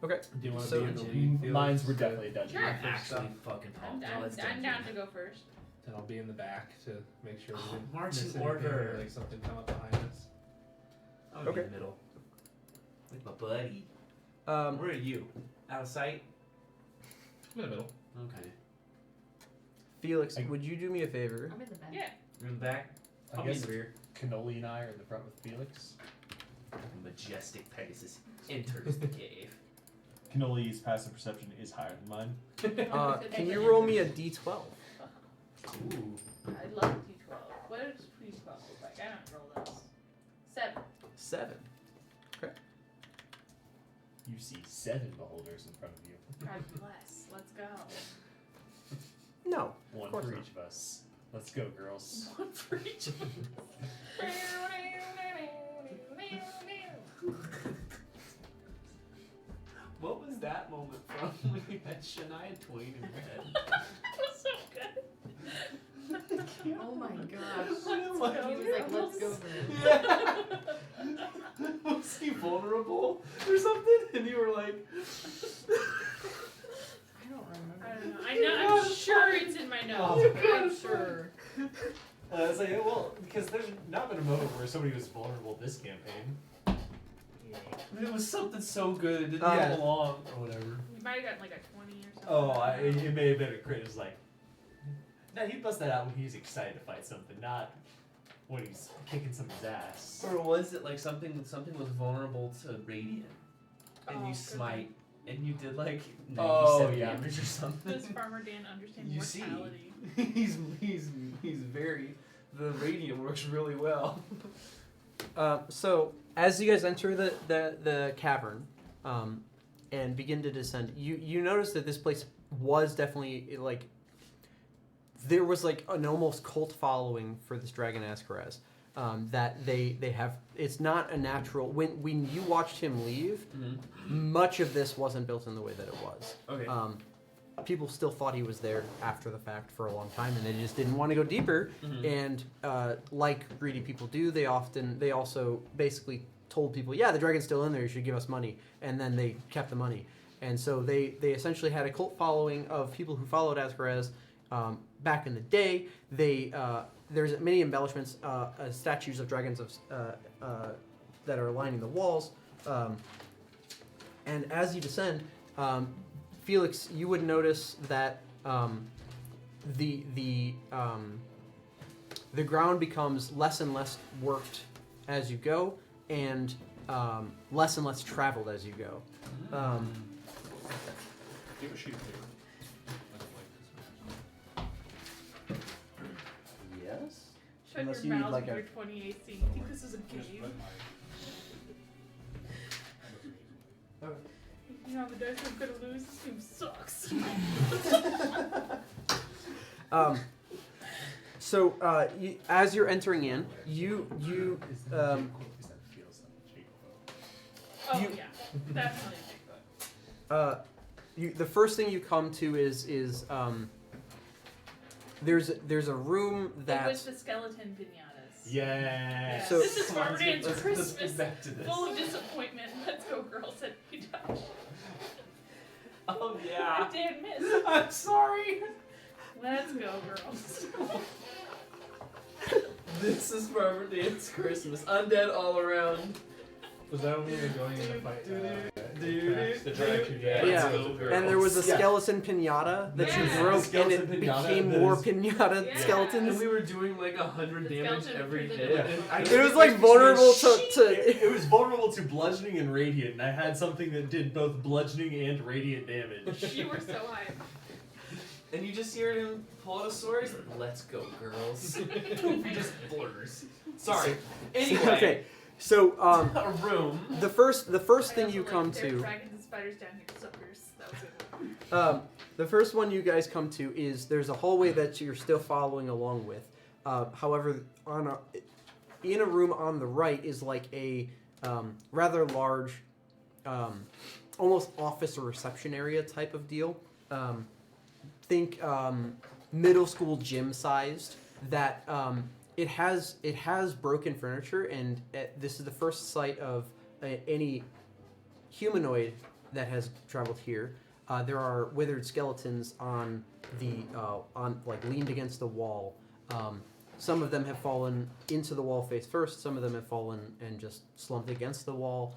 okay. Do you want to So- be in the lead? Felix? Mines were definitely a dungeon. Sure. Actually, fucking I'm, pumped. I'm, Oh, it's I'm down dungeon. to go first. And I'll be in the back to make sure we Oh, didn't marching miss anything order. or like something come up behind us. I'll be Okay. in the middle. With my buddy. Where Where are you? Out of sight? In the middle. Okay. Felix, would you do me a favor? I'm in the back. Yeah. You're in the back? I I'll be in guess the rear. Cannoli and I are in the front with Felix. Majestic Pegasus enters the cave. Cannoli's passive perception is higher than mine. Can you roll me a d12? Ooh. I love D12. What does D12 look like? I don't roll those. 7. 7. You see 7 beholders in front of you. God bless. Let's go. No. One course for not. each of us. Let's go, girls. One for each. What was that moment from when you had Shania Twain in your head? That was so good. Oh my gosh. Let's He was like, let's go then. Was he vulnerable or something? And you were like, I don't remember. I don't know. I know. I'm sure it's in my notes. I'm sure. It's like, well, because there's not been a moment where somebody was vulnerable this campaign. it was something so good, it didn't Yeah. belong or whatever. You might have gotten like a 20 or something. Oh, it may have been a crit. It was like, no, he busts that out when he's excited to fight something, not when he's kicking somebody's ass. Or was it like something was vulnerable to radiant, and Oh, you good smite, and you did like 97 Oh, yeah. damage or something? Does Farmer Dan understand You see. mortality? he's very. The radiant works really well. So as you guys enter the cavern, and begin to descend, you notice that this place was definitely like there was like an almost cult following for this dragon Ascaraz. That they have. It's not a natural. When you watched him leave, much of this wasn't built in the way that it was. Okay. People still thought he was there after the fact for a long time, and they just didn't want to go deeper. And like greedy people do, they also basically told people, yeah, the dragon's still in there, you should give us money. And then they kept the money. And so they essentially had a cult following of people who followed Ascaraz back in the day. There's many embellishments, statues of dragons that are lining the walls. And as you descend, Felix, you would notice that the ground becomes less and less worked as you go, and less and less traveled as you go. Give a sheet of paper. I don't like this. Yes. Shut Unless your you need, mouth like, with a- your 20 AC. You think this is a game? You know, the dice I'm gonna lose. This game sucks. So as you're entering in, you Oh You- yeah, definitely Bigfoot. the first thing you come to is there's a room It that was the skeleton pinatas. Yeah. So- This is Come on, Farmer Dan's let's Christmas, get back to this. full of disappointment. Let's go, girls, said Josh. Oh yeah. Dan missed. I'm sorry. Let's go, girls. This is Farmer Dan's Christmas. Undead all around. Was that when we were going in to fight? The Dragon Yeah. Let's go, girls. and there was a Yeah. skeleton pinata that Yeah. you broke, and Skeleton it pinata became that more is- pinata Yeah. skeletons. And we were doing like 100 The damage skeleton every through the hit. door. and I It was like vulnerable to It was vulnerable to bludgeoning and radiant, and I had something that did both bludgeoning and radiant damage. You were so hyped. And you just hear him pull out a sword. He's like, "Let's go, girls." He just blurs. Sorry. Anyway. Okay, so A room. the first I thing also you like, come there are to. dragons and spiders down here, suckers. That was it. The first one you guys come to is there's a hallway that you're still following along with. However, in a room on the right is like a rather large, almost office or reception area type of deal. Think middle school gym sized. That it has broken furniture, and this is the first sight of any humanoid that has traveled here. There are withered skeletons on leaned against the wall. Some of them have fallen into the wall face first. Some of them have fallen and just slumped against the wall.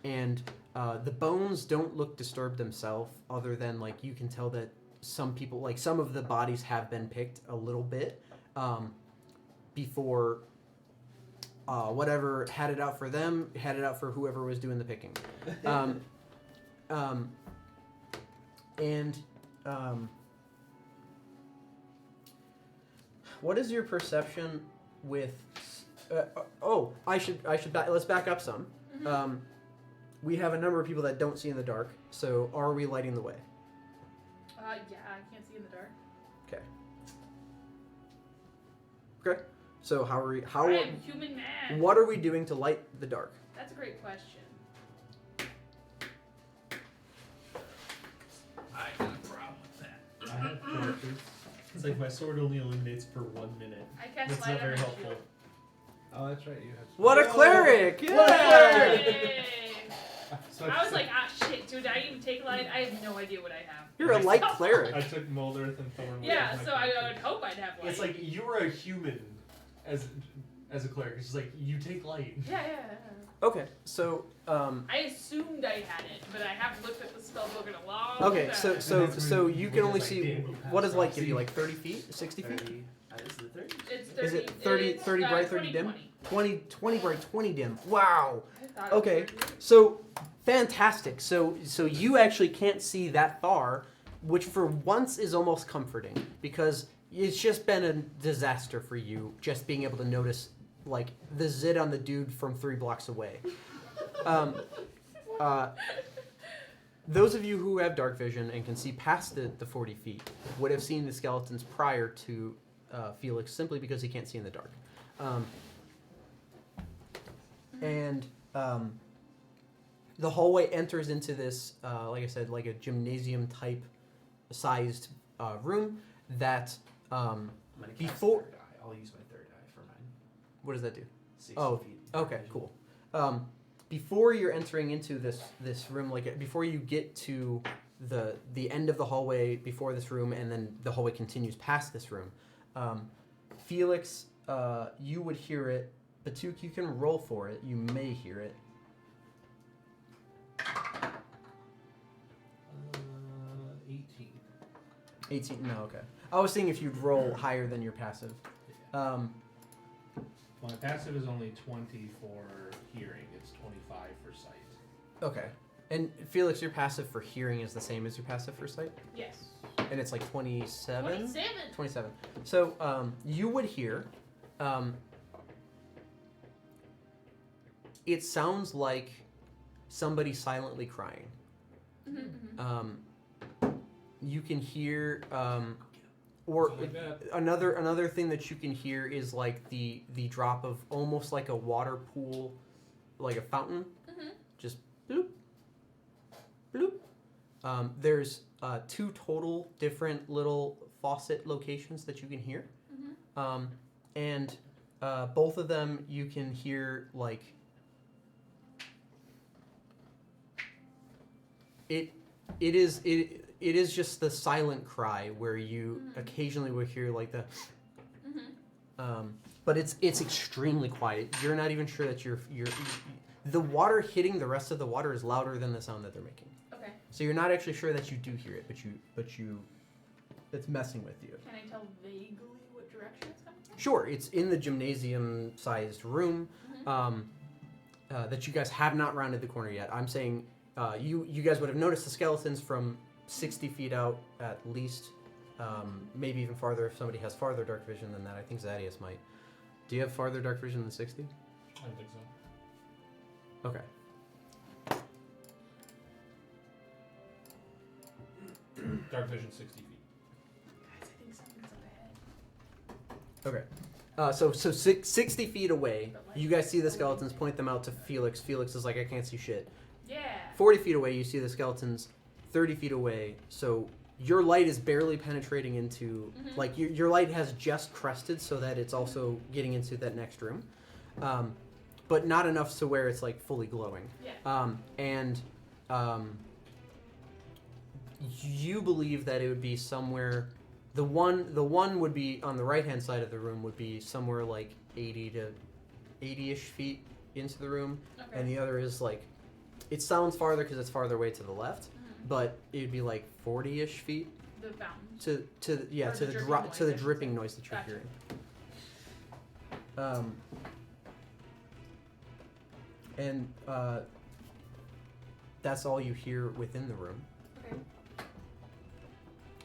And the bones don't look disturbed themselves, other than like you can tell that some people, like some of the bodies have been picked a little bit before whatever had it out for them, had it out for whoever was doing the picking. What is your perception with? Let's back up some. Mm-hmm. We have a number of people that don't see in the dark. So, are we lighting the way? Yeah, I can't see in the dark. Okay. So, how are we? I am human man. What are we doing to light the dark? That's a great question. I got a problem with that. I have torches. It's like my sword only illuminates for 1 minute. I cast That's light not on very my helpful. shield. Oh, that's right. You have. What a cleric! What a cleric! Yay! So I was like, shit, dude, I even take light? I have no idea what I have. You're a light cleric. I took mold earth and thorn. Yeah, so I would hope I'd have light. It's like you were a human as a cleric. It's just like you take light. Yeah. Okay, so I assumed I had it, but I haven't looked at the spellbook in a long okay, time. so you can only Like, see. damn, you What does passed light out. give you? Like 30 feet, 60 feet? 30. Is it 30? It's 30. Is it 30 it's, 30 bright, 30 20, dim? 20. 20 bright, 20 dim. Wow. I thought it was Okay, 30. so fantastic. So you actually can't see that far, which for once is almost comforting because it's just been a disaster for you just being able to notice like the zit on the dude from 3 blocks away. Those of you who have dark vision and can see past the 40 feet would have seen the skeletons prior to Felix simply because he can't see in the dark. The hallway enters into this, like I said, like a gymnasium type sized room that I'm gonna cast Before- third eye. I'll use my third eye for mine. what does that do? 60 Oh, feet. Okay, cool. Before you're entering into this room, like before you get to the end of the hallway before this room, and then the hallway continues past this room, Felix, you would hear it. Batuk, you can roll for it. You may hear it. 18. 18. No, okay. I was seeing if you'd roll higher than your passive. My passive is only 20 for hearing. It's 25 for sight. Okay. And Felix, your passive for hearing is the same as your passive for sight, Yes. and it's like 27. 27. 27. So you would hear. It sounds like somebody silently crying. Mm-hmm. You can hear, or Something like that. another thing that you can hear is like the drop of almost like a water pool, like a fountain, Mm-hmm. just bloop, bloop. There's 2 total different little faucet locations that you can hear, Mm-hmm. and both of them you can hear like it is just the silent cry where you occasionally will hear like the but it's extremely quiet. You're not even sure that you're the water hitting the rest of the water is louder than the sound that they're making. Okay. So you're not actually sure that you do hear it, but you it's messing with you. Can I tell vaguely what direction it's coming from? Sure, it's in the gymnasium sized room that you guys have not rounded the corner yet. I'm saying you guys would have noticed the skeletons from 60 feet out at least, maybe even farther if somebody has farther dark vision than that. I think Zadius might. Do you have farther dark vision than 60? I don't think so. Okay. Dark vision 60 feet. Guys, I think something's up ahead. Okay. So 60 feet away, you guys see the skeletons, point them out to Felix. Felix is like, I can't see shit. Yeah. 40 feet away, you see the skeletons. 30 feet away, so your light is barely penetrating into, like, your light has just crested so that it's also getting into that next room. But not enough to where it's, like, fully glowing. Yeah. You believe that it would be somewhere... The one would be on the right-hand side of the room would be somewhere, like, 80-ish feet into the room. Okay. And the other is, like... It sounds farther because it's farther away to the left. But it'd be like 40-ish feet The fountain. to the Or the dripping noise, to the I should dripping say. noise that you're Gotcha. hearing. And that's all you hear within the room. Okay.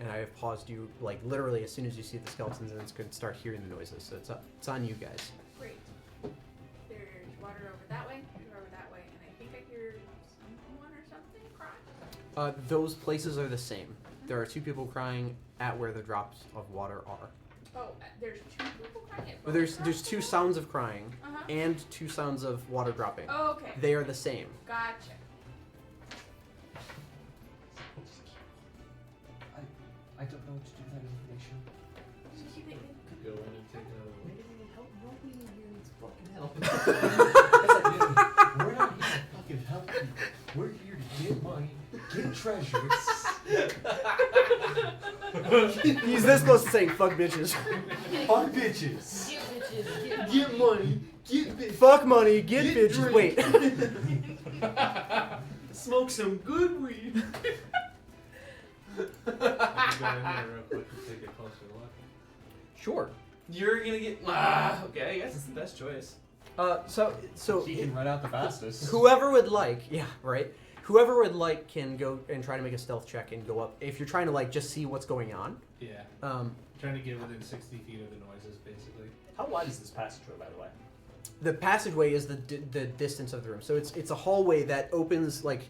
And I have paused you like literally as soon as you see the skeletons, and it's going to start hearing the noises. So it's on you guys. Great. There's water over that way, over that way, and I think I hear someone or something cry. Those places are the same. There are two people crying at where the drops of water are. Oh, there's two people crying at both There's drops two of sounds of crying Uh-huh. and two sounds of water dropping. Oh, okay. They are the same. Gotcha. I don't know what to do with that information. Just keep it in. Go in and take Maybe help. Nobody here needs fucking help. We're not here to fucking help you. We're here to get money, get treasures. He's this close to saying fuck bitches. Fuck bitches. Get bitches. Get money, get bitches. Fuck money, get bitches. drink. Wait. Smoke some good weed. go in there real quick and take a closer look. Sure. You're gonna get. Okay, I guess it's the best choice. So He can run out the fastest. whoever would like, yeah, right. Whoever would like can go and try to make a stealth check and go up. If you're trying to like just see what's going on. Yeah. Um, Trying to get within 60 feet of the noises, basically. How wide is this passageway, by the way? the passageway is the distance of the room. So it's a hallway that opens like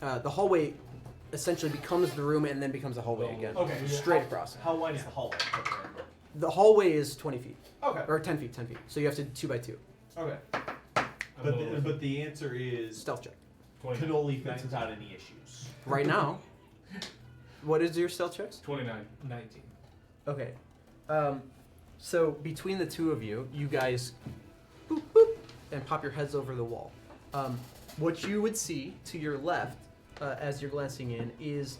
the hallway essentially becomes the room and then becomes a hallway again. Okay. Straight across. How wide is the hallway? The hallway is 20 feet. Okay. Or 10 feet, 10 feet. So you have to 2 by 2. Okay. But the answer is Stealth check. cannoli fence without any issues. Right now. What is your stealth checks? 29. 19. Okay. So between the two of you, you guys boop, boop, and pop your heads over the wall. What you would see to your left as you're glancing in is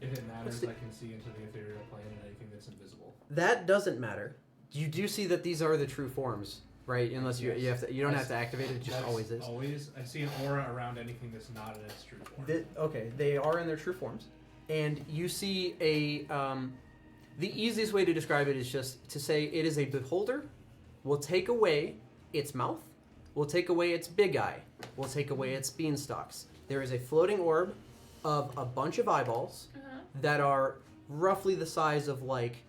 If it matters, the- I can see into the ethereal plane and anything that's invisible. that doesn't matter. You do see that these are the true forms, right? Unless you don't have to activate it; it just That's always is. Always. I see an aura around anything that's not in its true form. Okay, they are in their true forms, and you see a. The easiest way to describe it is just to say it is a beholder. We'll take away its mouth. We'll take away its big eye. We'll take away its beanstalks. There is a floating orb of a bunch of eyeballs that are roughly the size of like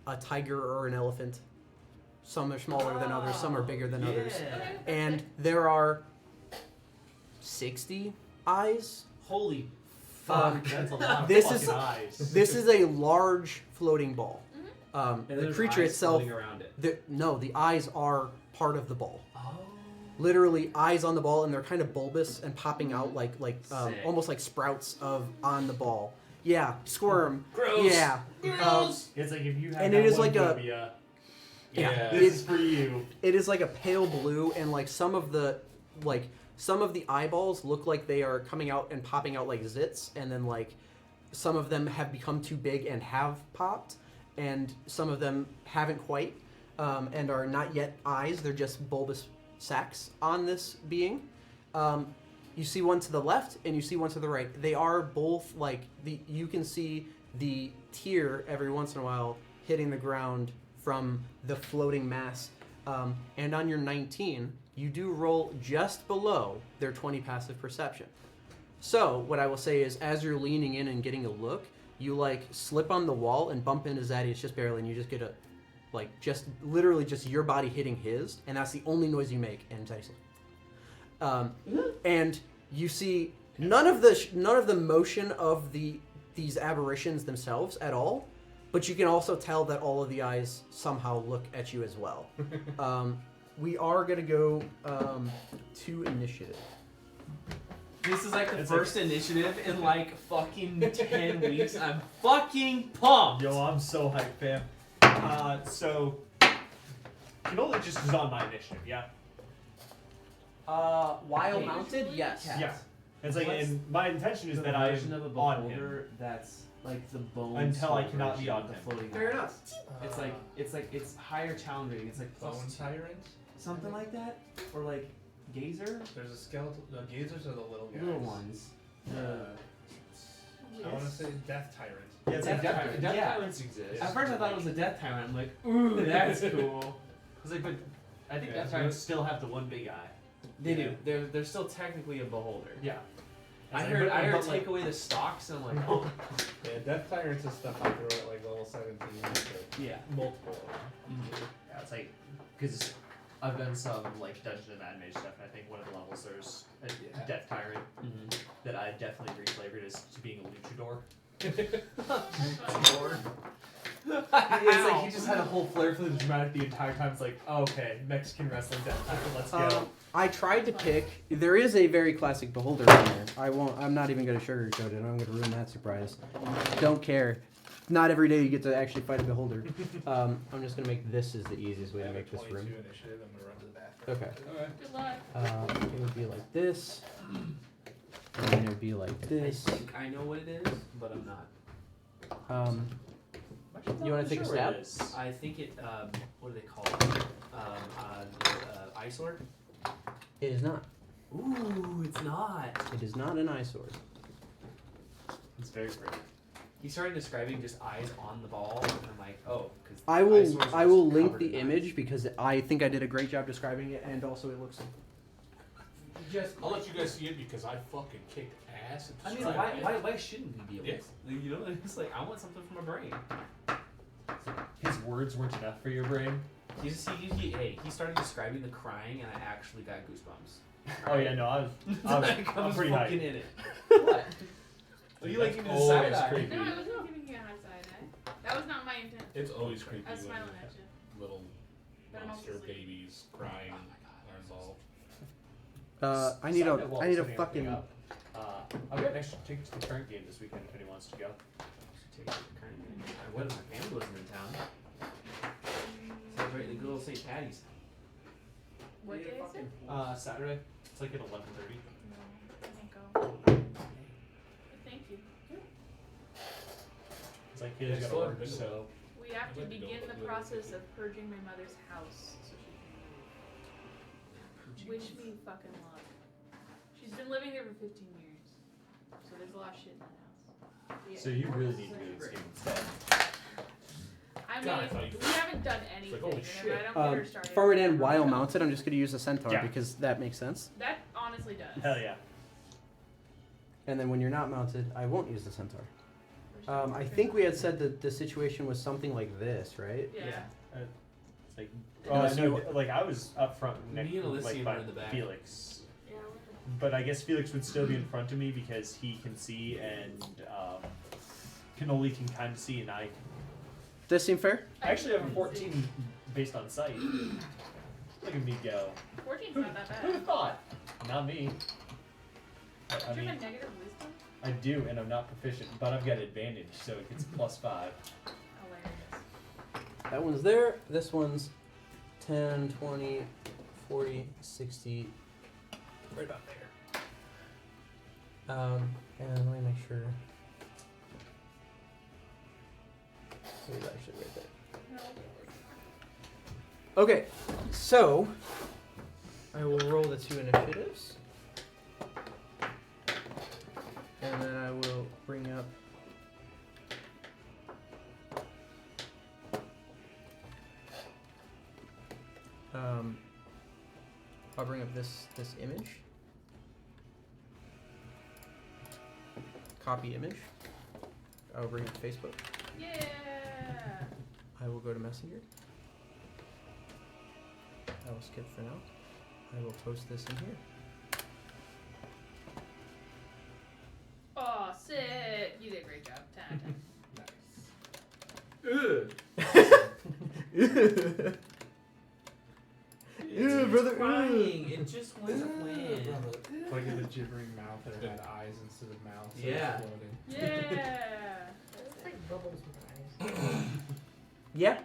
a tiger or an elephant. Some are smaller than others. Some are bigger than others. Okay. And there are 60 eyes. Holy fuck, that's a lot of this fucking is- eyes. This is a large floating ball. And The there's creature eyes itself. floating around it. The eyes are part of the ball. Oh. Literally eyes on the ball, and they're kind of bulbous and popping out like Sick. almost like sprouts on the ball. Yeah, squirm. Gross. Yeah. It's like if you have And that it is one like a- phobia, Yeah. this is for you. It is like a pale blue, and like some of the eyeballs look like they are coming out and popping out like zits, and then like some of them have become too big and have popped, and some of them haven't quite, and are not yet eyes. They're just bulbous sacs on this being. You see one to the left and you see one to the right. They are both like you can see the tear every once in a while hitting the ground from the floating mass. And on your 19, you do roll just below their 20 passive perception. So what I will say is, as you're leaning in and getting a look, you like slip on the wall and bump into Zaddy. It's just barely, and you just get just literally just your body hitting his, and that's the only noise you make. And Zaddy says, and You see none of the motion of these aberrations themselves at all, but you can also tell that all of the eyes somehow look at you as well. We are gonna go to initiative. This is like the It's first initiative in like fucking 10 weeks. I'm fucking pumped. Yo, I'm so hyped, fam. So Canola just is on my initiative, yeah. While Hey, mounted, yes. Yeah. It's like, What's and my intention is the that I'm version of a on him. beholder that's like the bone Until I skull cannot be version on with the him. floating Fair eyes. enough. It's higher challenge rating. It's like Bone plus tyrant. something like that, or like gazer, There's a skeletal. No, gazers are the little guys. little ones. I want to say death tyrant. Yeah, it's like Death Death Tyrant. Tyrant. Yeah. Tyrants exist. At first I thought it was a death tyrant. I'm like, ooh, that's cool. It's like, but I think Yeah, Death Tyrants still have the one big eye. They do. They're still technically a beholder. Yeah. I It's heard like, but take like, away the stalks and I'm like, oh, Yeah, death tyrants is stuff I throw at like level 17. But yeah. multiple. yeah, it's like, because I've done some like Dungeon and Mad Mage stuff, and I think one of the levels there's a Yeah. Death Tyrant Mm-hmm. that I definitely reflavored as to being a luchador. It's like he just had a whole flair for the dramatic the entire time. It's like, oh, okay, Mexican wrestling Death Tyrant, let's go. I tried to pick. There is a very classic beholder in there. I'm not even going to sugarcoat it. I'm going to ruin that surprise. Don't care. Not every day you get to actually fight a beholder. I'm just going to make this as the easiest way I to have a make this 22 room. initiative. I'm gonna run to the bathroom. Okay. Okay. Good luck. It would be like this. And then it would be like I this. think I know what it is, but I'm not. You want to take a stab? I think it. What do they call it? Eyesore. It is not. Ooh, it's not. It is not an eyesore. It's very pretty. He started describing just eyes on the ball, and I'm like, oh, because I will link the image because I think I did a great job describing it, and also it looks just. I'll let you guys see it because I fucking kicked ass. At I mean, why shouldn't we be able to? You know, it's like I want something from my brain. His words weren't enough for your brain. He started describing the crying, and I actually got goosebumps. Oh yeah, no, I Like, was was pretty fucking hyped. in it. What? Are you like That's giving me the side always eye? creepy. No, I wasn't giving you a high side eye. That was not my intent. It's always creepy I was when smiling at you. little But I'm also monster asleep. babies crying are involved. I need Side note while a setting everything fucking. up, I've got extra tickets to the current game this weekend if anyone wants to go. Take it to the current game. What if my family wasn't in town? Celebrate the good old St. Patty's. What day is it? Saturday. It's like at 11:30. No, I can't go. But thank you. It's like he doesn't Yeah, go to work, still so We have to I'd like to go, begin but the we don't process get of purging my mother's house so she can wish me fucking luck. She's been living there for 15 years, so there's a lot of shit in that house. Yeah. so you really need to do this game instead. I mean, God, I thought you- we haven't done anything, holy and shit. I don't get her started. Forward and while mounted, I'm just going to use a centaur Yeah. because that makes sense. That honestly does. Hell yeah. And then when you're not mounted, I won't use the centaur. I think we had said that the situation was something like this, right? Yeah. It's like, Unless no, you- like I was up front next, Me and Elysium like were by in the back. Felix, Yeah. but I guess Felix would still be in front of me because he can see and Cannoli can kind of see and I can. Does seem fair? I actually have a 14 based on sight. Look at me go. 14's not that Who'd have bad. thought? Not me. I Do you mean, have a negative wisdom? I do, and I'm not proficient, but I've got advantage, so it gets +5. Hilarious. That one's there. This one's 10, 20, 40, 60. Right about there. And let me make sure. It was actually right there. No. Okay, so I will roll the 2 initiatives. And then I will bring up I'll bring up this image. Copy image. I'll bring up Facebook. Yeah. I will go to Messenger. I will skip for now. I will post this in here. it. You did a great job. 10 out of 10. Nice. It's Ew, just brother, crying. It just wants to win. Like in the gibbering mouth that had eyes instead of mouth. So Yeah. Exploding. Yeah. It's like bubbles with eyes. Yeah.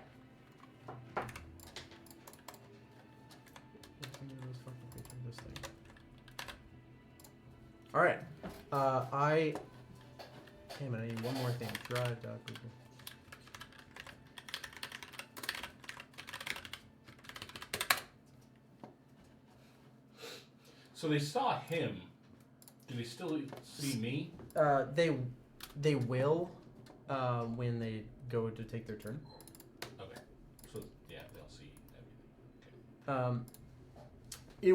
All right. Damn it! I need one more thing. Drive dog Google. So they saw him. Do they still see me? They will when they go to take their turn. Okay. So yeah, they'll see everything. It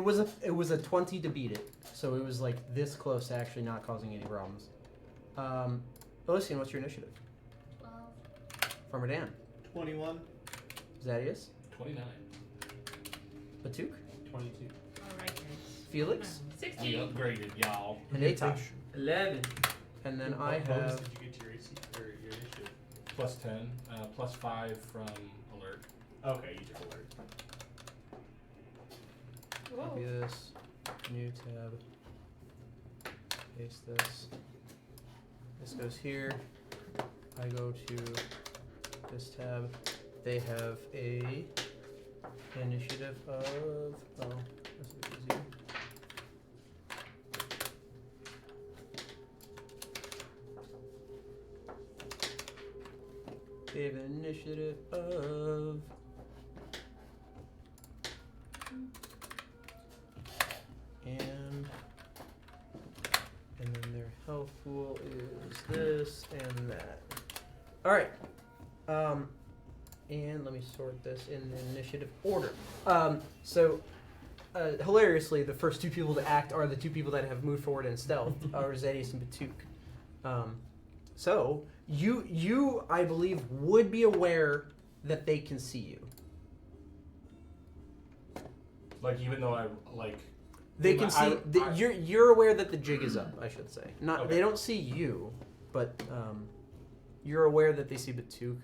was a 20 to beat it, so it was like this close to actually not causing any problems. Elysian, what's your initiative? 12. Farmer Dan, 21. Zadius, 29. Batuk, 22. Alright, guys. Felix, 16. We upgraded, y'all. and Atosh. 11. And then What I bonus have did you get to your AC or your initiative? Plus 10. Plus 5 from alert. Okay, you took alert. copy this, new tab, paste this. This goes here. I go to this tab. They have a initiative of that's a bit easier. They have an initiative of and then their health pool is this and that. All right. And let me sort this in initiative order. Hilariously, the first two people to act are the two people that have moved forward in stealth, are Zedius and Batuk. So you, I believe, would be aware that they can see you. Like, even though I, like... They can see. You're aware that the jig is up. I should say. Not. Okay. They don't see you, but you're aware that they see Batuk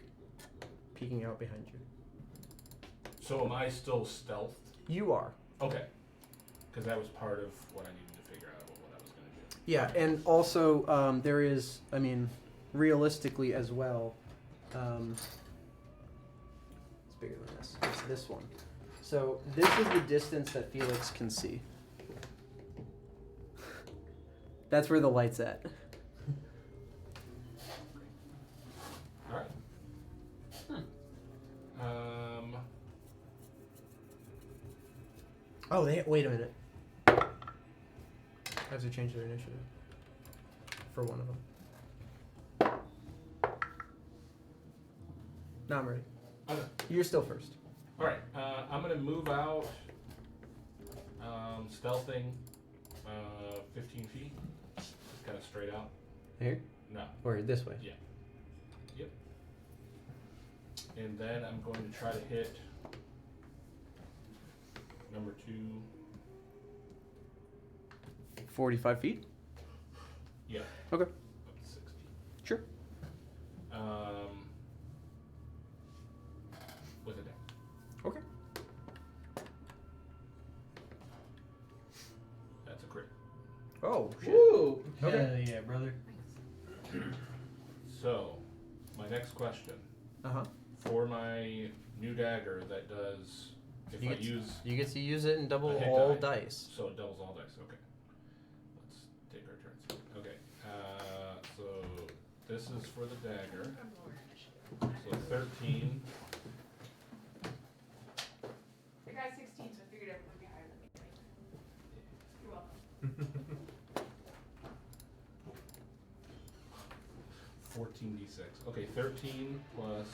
peeking out behind you. So am I still stealthed? You are. Okay. Because that was part of what I needed to figure out what I was going to do. Yeah, and also there is. I mean, realistically as well. It's bigger than this. It's this one. So this is the distance that Felix can see. That's where the light's at. All right. Oh, wait a minute. I have to change their initiative for one of them. Now I'm ready. Okay. You're still first. All right. I'm going to move out, stealthing 15 feet. Just kind of straight out. Here? No. Or this way? Yeah. Yep. And then I'm going to try to hit number 2. 45 feet? Yeah. Okay. Up to 60. Sure. With a deck. Okay. That's a crit. Oh, shit. Woo! Okay. Hell yeah, brother. So, my next question. Uh-huh. For my new dagger that does, if You I get to- use, You get to use it and double A hit all die. dice. so it doubles all dice. Okay. Let's take our turns. Okay. So this is for the dagger. So 13. I got 16, so I figured it would be higher than me. You're welcome. 14d6. Okay, 13 plus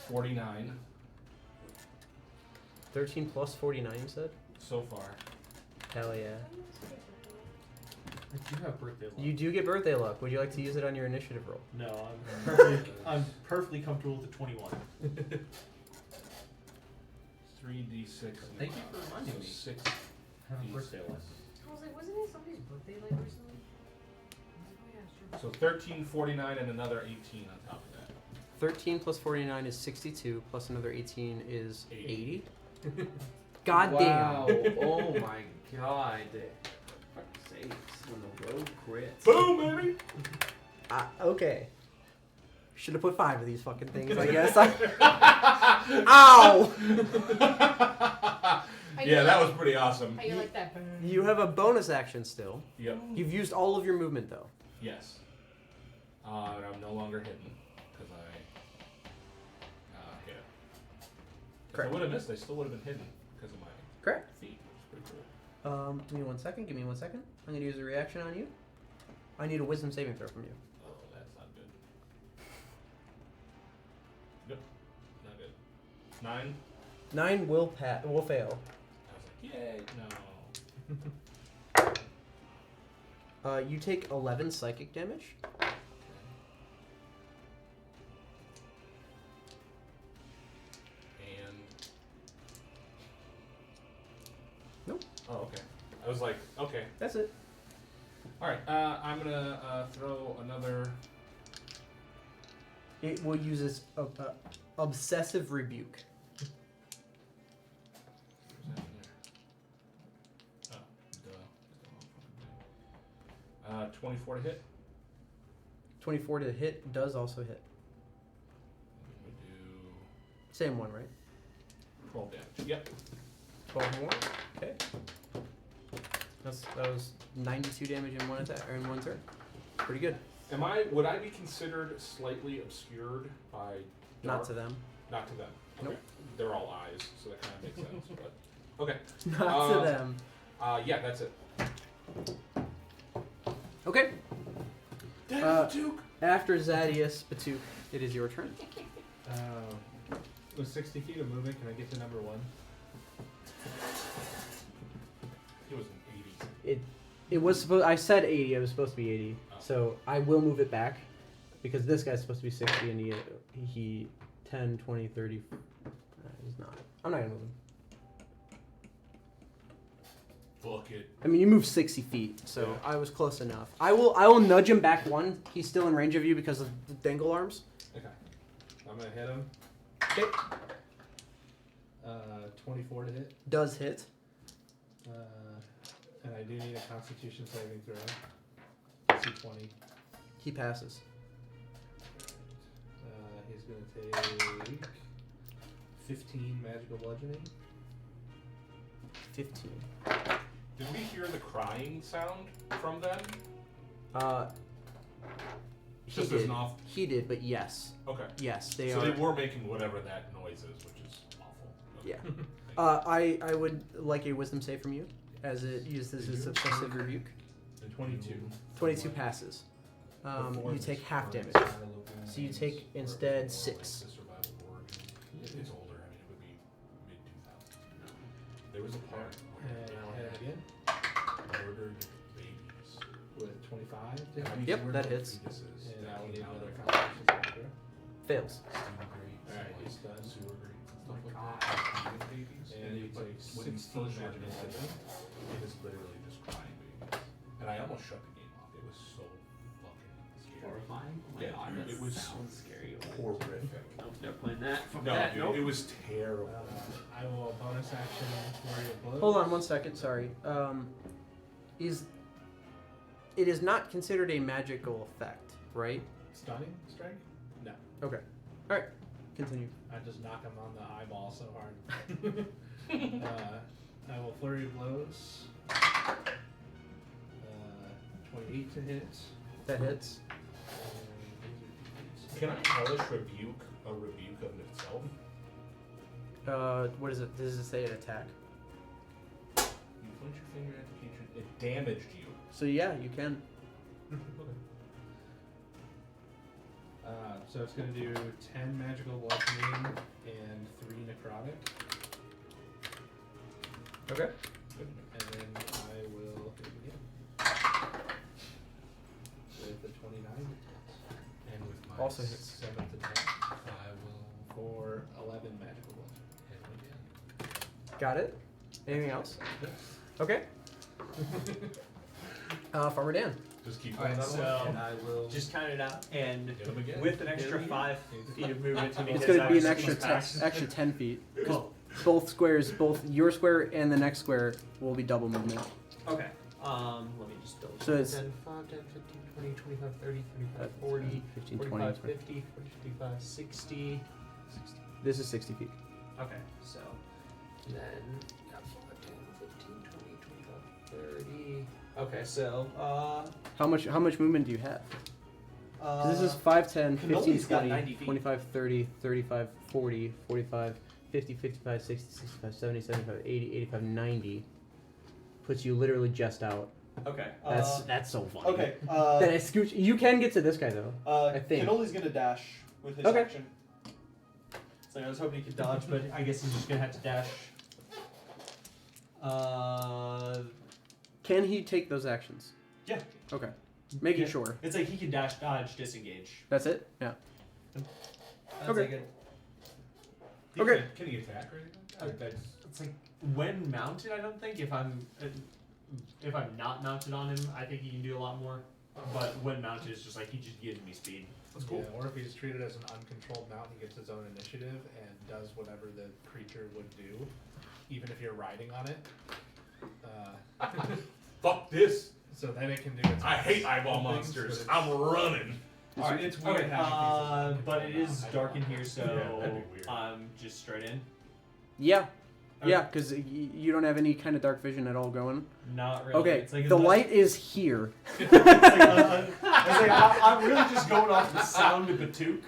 49 13 plus 49, you said? so far. Hell yeah. I do have birthday luck. You do get birthday luck. Would you like to use it on your initiative roll? No, I'm perfectly comfortable with the 21. 3d6. Thank you for reminding me. 6. Happy birthday luck. I was like, wasn't it somebody's birthday like recently? So 13, 49, and another 18 on top of that. 13 plus 49 is 62, plus another 18 is 80. 80. God Wow. damn. Oh my god. Fuck's sakes. When the road quits. Boom, baby! Okay. Should have put 5 of these fucking things, I guess. Ow! Yeah, that was pretty awesome. How you like that? You have a bonus action still. Yep. You've used all of your movement, though. Yes. And I'm no longer hidden because I hit it. If I Correct. would have missed, I still would have been hidden because of my Correct. feet. Which is pretty cool. Give me 1 second. Give me 1 second. I'm going to use a reaction on you. I need a wisdom saving throw from you. Oh, that's not good. Nope. Not good. 9. 9 will fail. I was like, yay! No. You take 11 psychic damage. And. Nope. Oh, okay. I was like, okay. That's it. Alright, I'm gonna throw another. It will use its obsessive rebuke. Where's that in there? Oh, duh. 24 to hit. 24 to hit does also hit. We do Same one, right? 12 damage. Yep. 12 more. Okay. That was 92 damage in one attack or in one turn. Pretty good. Would I be considered slightly obscured by Not dark? to them. Not to them. Okay. Nope. They're all eyes, so that kind of makes sense. But okay. Not to them. Yeah, that's it. Okay. Damn, Duke. After Zadius, Batuk, it is your turn. With 60 feet of movement, can I get to number 1? It was an 80. It was supposed. I said 80. It was supposed to be 80. Oh. So I will move it back because this guy's supposed to be 60 and he 10, 20, 30. He's not. I'm not gonna move him. Fuck it. I mean, you moved 60 feet, so Yeah. I was close enough. I will nudge him back 1. He's still in range of you because of the dangle arms. Okay. I'm gonna hit him. Okay. 24 to hit. Does hit. And I do need a Constitution saving throw. DC 20. He passes. He's gonna take 15 magical bludgeoning. 15. Did we hear the crying sound from them? He Just as did. an off. He did, but yes. Okay. Yes, they So are. they were making whatever that noise is, which is awful. Okay. Yeah. I would like a wisdom save from you, as it uses its obsessive rebuke. 22. 22 passes. You take half damage. So you take instead 6. The survival origin. It's older. I mean, it would be mid 2000s. There was a part where And I'll hit him again murdered babies. with 25 to hit. How many Yep, were that the hits. fetuses And that I will came need out another of Constitution saving throw. Fails. steam grates, Alright, like he's done. sewer grates and Oh stuff my like God. that. Steam babies. And you like, take when you 16 first went magical into bludgeoning. them, it was literally just crying babies. And I almost shut the game off. It was so fucking scary. Horrifying. Oh my Yeah, god, that it was sounds scary. Horrific. Nope, never playing that. Fuck No, that. dude, Nope. it was terrible. I will bonus action Flurry of Blows. Hold on 1 second. Sorry. It is not considered a magical effect, right? Stunning strike? No. Okay. All right. Continue. I just knock him on the eyeball so hard. I will Flurry of Blows. 28 to hit. That hits. Can I hellish rebuke a rebuke of itself? What is it? Does it say an attack? You point your finger at the creature. It damaged you. So yeah, you can. So it's going to do 10 magical bludgeoning and 3 necrotic. Okay. And then I will hit him again. With the 29. And with my Also hits. 7th attack I will for 11 magical bludgeoning. hit again. Got it. Anything else? Okay. Farmer Dan. Just keep Alright, going that so way. And I will. just count it out, and Hit him again. with an extra Hit 5 feet of movement to me. It's going to be an extra 10 feet. Cool. Both squares, both your square and the next square, will be double movement. Okay. Let me just double check. So it's 10, 5, 10, 15, 20, 25, 30, 35, 40, 15, 45, 20. 50, 55, 60. This is 60 feet. Okay, so then got 5, 10, 15, 20, 25, 30. Okay, so How much movement do you have? So this is 5, 10, 15, Cannoli's got 20, 90 feet. 25, 30, 35, 40, 45, 50, 55, 60, 65, 70, 75, 80, 85, 90. Puts you literally just out. okay. That's so funny. Okay. Then I scooch. You can get to this guy though. I think. Cannoli's gonna dash with his Okay. action. So I was hoping he could dodge, but I guess he's just gonna have to dash. Can he take those actions? Yeah. Okay. Making Yeah. sure. It's like he can dash, dodge, disengage. That's it? Yeah. That's Okay. like it. Okay. Can he attack or anything? That's It's like when mounted. I don't think if I'm not mounted on him, I think he can do a lot more. But when mounted, it's just like he just gives me speed. that's cool. Yeah, or if he's treated as an uncontrolled mount, he gets his own initiative and does whatever the creature would do, even if you're riding on it. Fuck this! So then it can do its I hate own eyeball things, monsters. but I'm running. Alright, it's weird okay, having things but it is dark in here, so Yeah, that'd be weird. I'm just straight in. Yeah. Okay. Yeah, because you don't have any kind of dark vision at all going. Not really. Okay. It's like The unless- light is here. it's like, I'm really just going off the sound of Batook.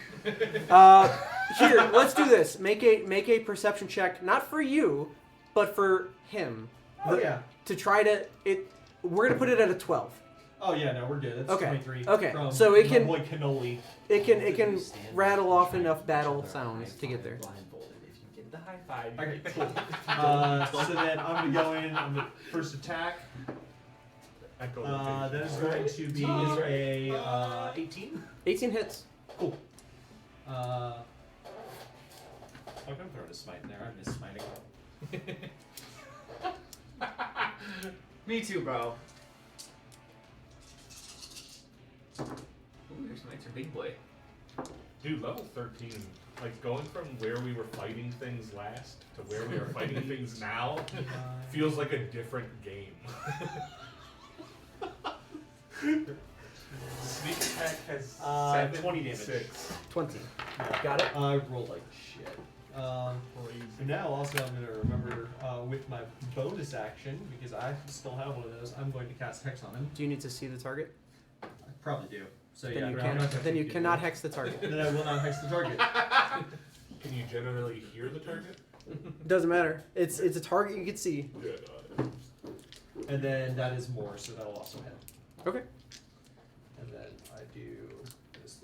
Here, let's do this. Make a perception check, not for you, but for him. Oh yeah. To try to we're gonna put it at a 12. Oh yeah, no, we're good. That's Okay, 23. okay, From so it my can- boy Cannoli. It can rattle off enough battle sounds to get there. Blindfolded. If you get the high five. Okay, cool. So then I'm gonna go in. I'm gonna first attack. Echo That is going to be a 18. 18 hits. Cool. I'm gonna throw a smite in there. I miss smiting. Me too, bro. Ooh, your smites are big boy. Dude, level 13, like going from where we were fighting things last to where we are fighting things now feels like a different game. Sneak attack has 20 damage. 6. 20. Got it. I rolled like shit. But now also I'm going to remember with my bonus action, because I still have one of those, I'm going to cast Hex on him. Do you need to see the target? I probably do. So Then yeah, you but I'm not can't. Then you cannot hex the target. then I will not hex the target. Can you generally hear the target? Doesn't matter. It's a target you can see. Good. And then that is more, so that'll also hit. Okay. And then I do this.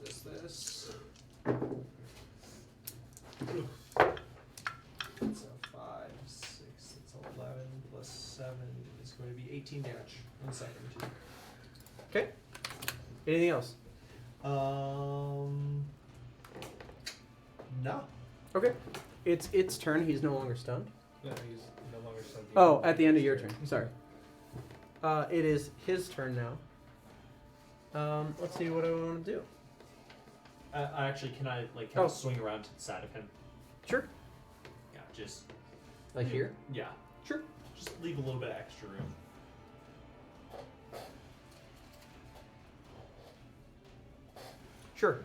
So 5, 6, that's 11 plus 7 is going to be 18 damage on the second. Okay. Anything else? No. Okay. It's its turn. He's no longer stunned. no, he's no longer stunned. Oh, at the end of your turn. Sorry. It is his turn now. Let's see what I want to do. Actually, can I Oh. swing around to the side of him? Sure. Yeah, just Like here? yeah. Sure. Just leave a little bit of extra room. Sure.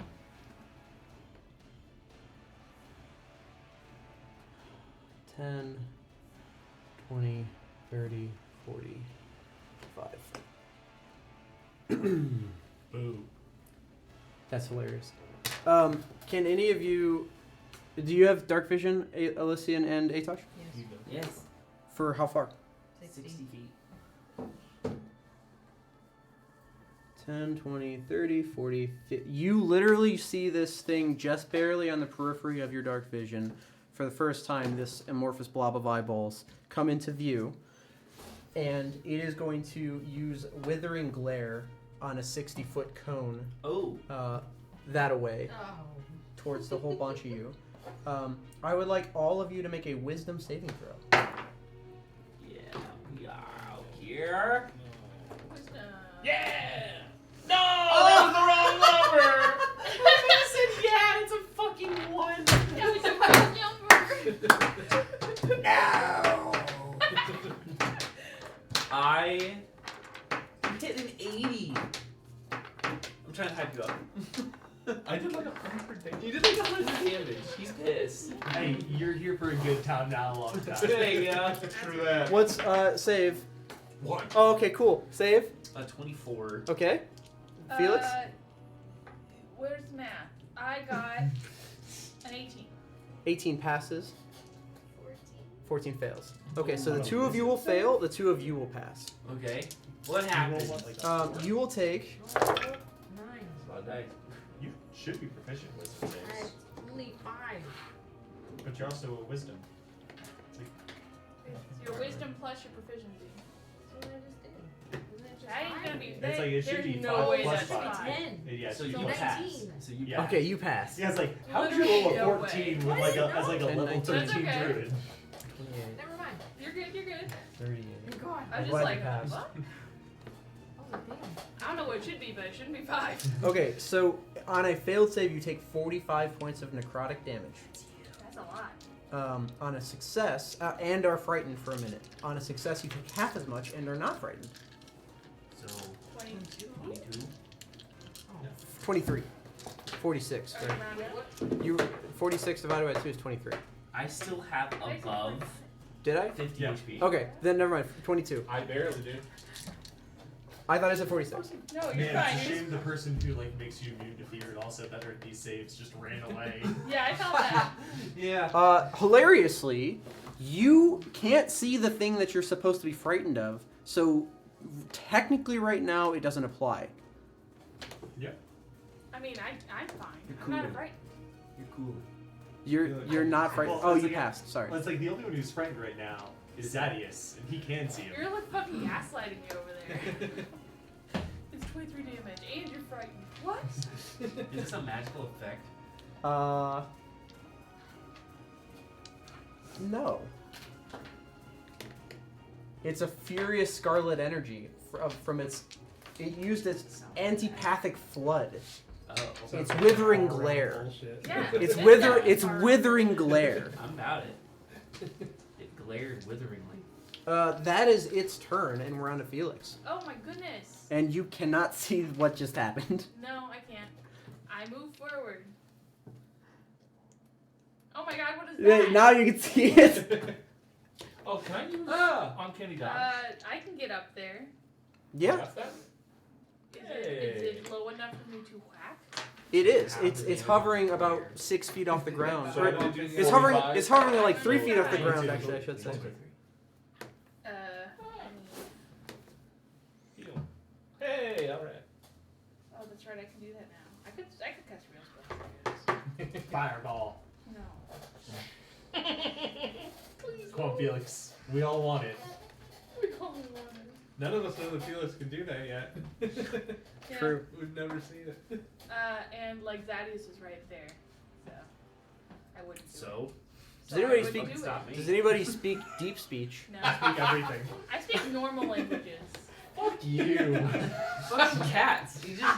$10, 20, 30, 40, 5. Boo. That's hilarious. Can any of you... Do you have dark vision, Elysian and Atosh? Yes. Yes. For how far? 60. 60 feet. 10, 20, 30, 40, 50. You literally see this thing just barely on the periphery of your dark vision. For the first time, this amorphous blob of eyeballs come into view. And it is going to use Withering Glare on a 60-foot cone Oh. that away Oh. towards the whole bunch of you. I would like all of you to make a Wisdom saving throw. Yeah, we are out here. Wisdom. Yeah! You hit an 80. I'm trying to hype you up. I did like 100 damage. You did like 100 damage. He's pissed. Hey, you're here for a good time, not a long time. There you go. True that. What's save? One. Oh, okay, cool. Save. 24. Okay. Felix. Where's math? I got an 18. 18 passes. 14. 14 fails. Okay, so the two of you will fail. The two of you will pass. Okay. What happened? You will take. 9. About dice. You should be proficient with wisdom I saves, only 5. but you're also a wisdom. It's your wisdom plus your proficiency. That's what I just did. Isn't it just That ain't 5? gonna be. It's like it should there's be no 5 way plus that's 5. 5. 10. Yeah, So you you 19. pass. So you Yeah. Okay, you pass. Yeah, it's like, how'd you Literally roll a no 14 way. with like a, as like a 10, level 19. 13 That's okay. druid? Never mind. You're good. You're good. 38. Thank God. I was glad just like, you passed. what? Oh, damn. I don't know what it should be, but it shouldn't be 5. Okay, so on a failed save, you take 45 points of necrotic damage. That's a lot. On a success, and are frightened for a minute. On a success, you take half as much and are not frightened. So 22. 22. 23. 46. Or Right? around it. You 46 divided by 2 is 23. I still have above Did I? 50 Yeah. HP. Okay, then never mind. 22. I barely do. I thought I said 46. No, you're Man, fine. it's a You're shame the person who like makes you immune to fear and also better at these saves just ran away. Yeah, I felt that. Yeah. Hilariously, you can't see the thing that you're supposed to be frightened of, so technically right now it doesn't apply. I mean, I'm fine. You're I'm not cool. afraid. You're cool. You're not frightened. Well, Oh, it's you like- passed. Sorry. Well, it's like the only one who's frightened right now is Zadius, and he can see him. You're like fucking gaslighting me over there. It's 23 damage, and you're frightened. What? Is this a magical effect? No. It's a furious scarlet energy from its. It used its antipathic flood. Oh. It's withering glare. Bullshit. Yeah. It's Yeah. It's withering glare. I'm about it. It glared witheringly. That is its turn, and we're on to Felix. Oh my goodness. And you cannot see what just happened. No, I can't. I move forward. Oh my god, what is that? Now you can see it. Oh, can I use Uncanny Dodge? I can get up there. Yeah, Got that? Is it low enough for me to whack? it is. It's hovering about 6 feet off the ground. So Or I did do it's hovering. 45. It's hovering at like 3 feet off the Nice. ground. Actually, I should say. Heal. Hey, alright. Oh, that's right. I can do that now. I could cast real spells. Fireball. No. Come on, Felix. We all want it. We call me one. None of us know that Felix can do that yet. Yeah. True. We've never seen it. And like Zadius is right there, so I wouldn't do it. So? Does anybody I wouldn't speak- do Stop it. me. Does anybody speak deep speech? No. Speak everything. I speak normal languages. Fuck you. Fucking cats. You just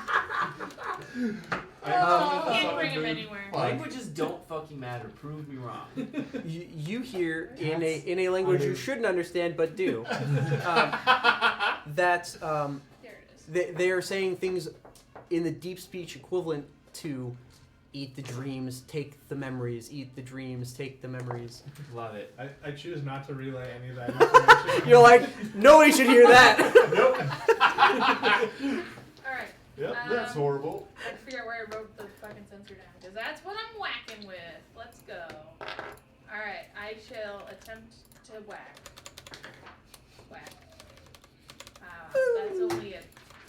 Oh, can't bring him anywhere. languages don't fucking matter. Prove me wrong. You hear in a language you shouldn't understand but do. That There it is. they are saying things in the deep speech equivalent to eat the dreams, take the memories, eat the dreams, take the memories. Love it. I choose not to relay any of that information. You're like, nobody should hear that. Alright. Yep, that's horrible. I have to figure out where I wrote the fucking sensor down, because that's what I'm whacking with. Let's go. Alright, I shall attempt to whack. Whack.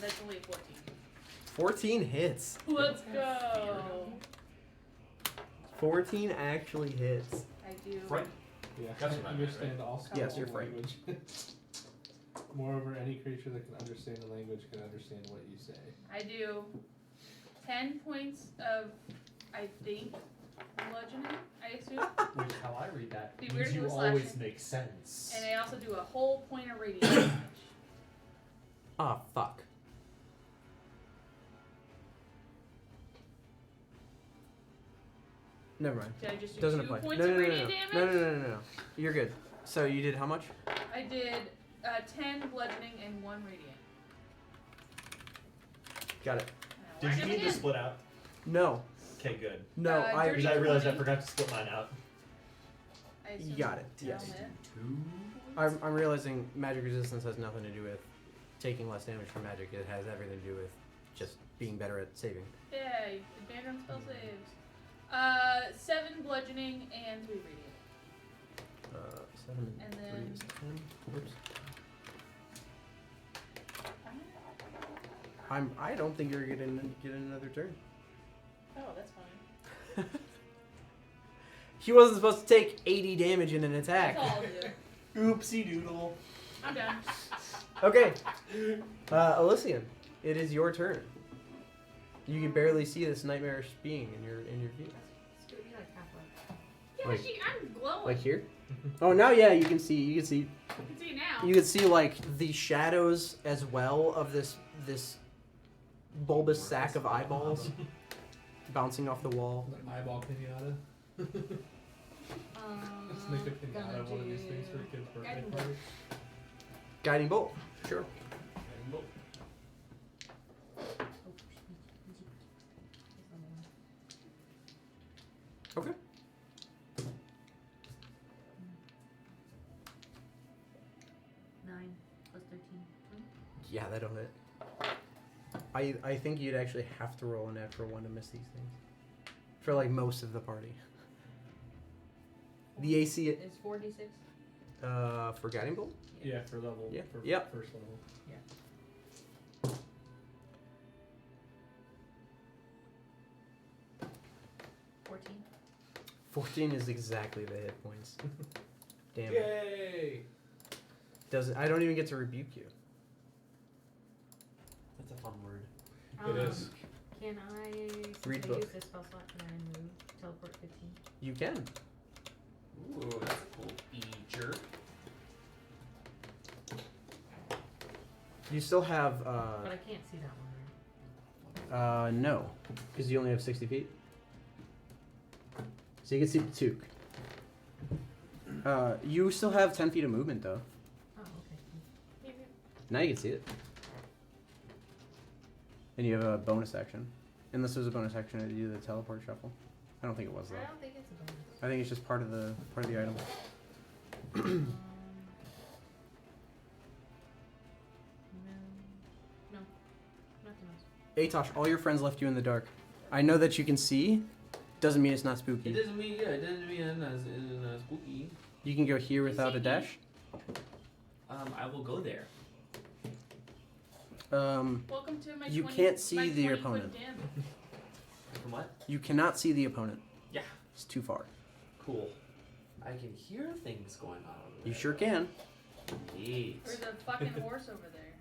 That's only a 14. 14 hits. Let's go. 14 actually hits. I do. Right. Yeah, That's I what I understand all Yes, sorts you're of frightened. language. Moreover, any creature that can understand the language can understand what you say. I do 10 points of, I think, bludgeoning, I assume. Which, how I read that, Be means weird you with always slashing. make sense. And I also do a whole point of radiant damage. Ah, fuck. Never mind. Did I just do Doesn't 2 apply. points No, of no, no, radiant no. damage? No, no, no, no, no. You're good. So you did how much? I did 10 bludgeoning and 1 radiant. Got it. Now, Did you whack need him to again. split out? No. Okay, good. No, I. dirty- Because I realized I 20. forgot to split mine out. I assume You got it, that'll yes. hit. I'm realizing magic resistance has nothing to do with taking less damage from magic. It has everything to do with just being better at saving. Yay, advantage on spell saves. 7 bludgeoning and 3 radiant. 7 And three then- is 10. Whoops. I don't think you're getting another turn. Oh, that's fine. He wasn't supposed to take 80 damage in an attack. That's all I'll do. Oopsie doodle. I'm done. Okay. Elysian, it is your turn. You can barely see this nightmarish being in your view. It's gonna be like halfway. Yeah, Like- I'm glowing. Like here? Oh, now yeah, you can see. I can see now. You can see like the shadows as well of this bulbous sack of eyeballs bouncing off the wall. An eyeball pinata. Let's make a pinata of one of these things for a kid's birthday guiding party. Guiding bolt. Sure. Okay. Nine plus 13. Yeah, that'll hit. I think you'd actually have to roll a natural one to miss these things. For like most of the party. The AC Is 4d6? for guiding bolt? Yeah, for level. Yeah. For Yep. first level. 14. 14 is exactly the hit points. Damn it. Yay! I don't even get to rebuke you. That's a fun word. It is. Can I, since Read I book. use this spell slot, can I move teleport 15? You can. Ooh, that's a cool feature. You still have But I can't see that one, right? no, because you only have 60 feet. So you can see Patuk. You still have 10 feet of movement though. Oh, okay. Now you can see it. And you have a bonus action. Unless there's a bonus action to do the teleport shuffle. I don't think it was though. I don't think it's a bonus. I think it's just part of the item. No, nothing else. Atosh, all your friends left you in the dark. I know that you can see. Doesn't mean it's not It spooky. doesn't mean it doesn't mean it's spooky. You can go here without a dash. I will go there. Welcome to my You 20 can't see my the 20 opponent. foot damage. From what? You cannot see the opponent. Yeah. It's too far. Cool. I can hear things going on over there. You sure can. Neat. There's a fucking horse over there.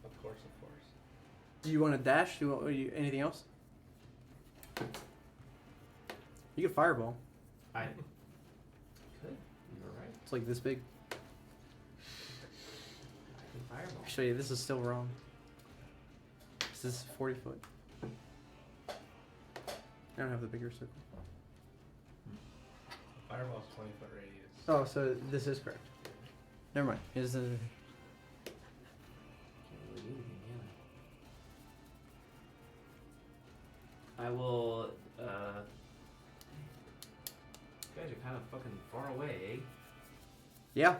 Of course, of course. Do you want to dash? Do you want anything else? You can fireball. I could. You're right. It's like this big. I can fireball. Actually, this is still wrong. This is 40 foot. I don't have the bigger circle. Fireball's 20-foot radius. Oh, so this is correct. Never mind. Is the Can't really do anything, can I? I will. You guys are kind of fucking far away, eh? yeah.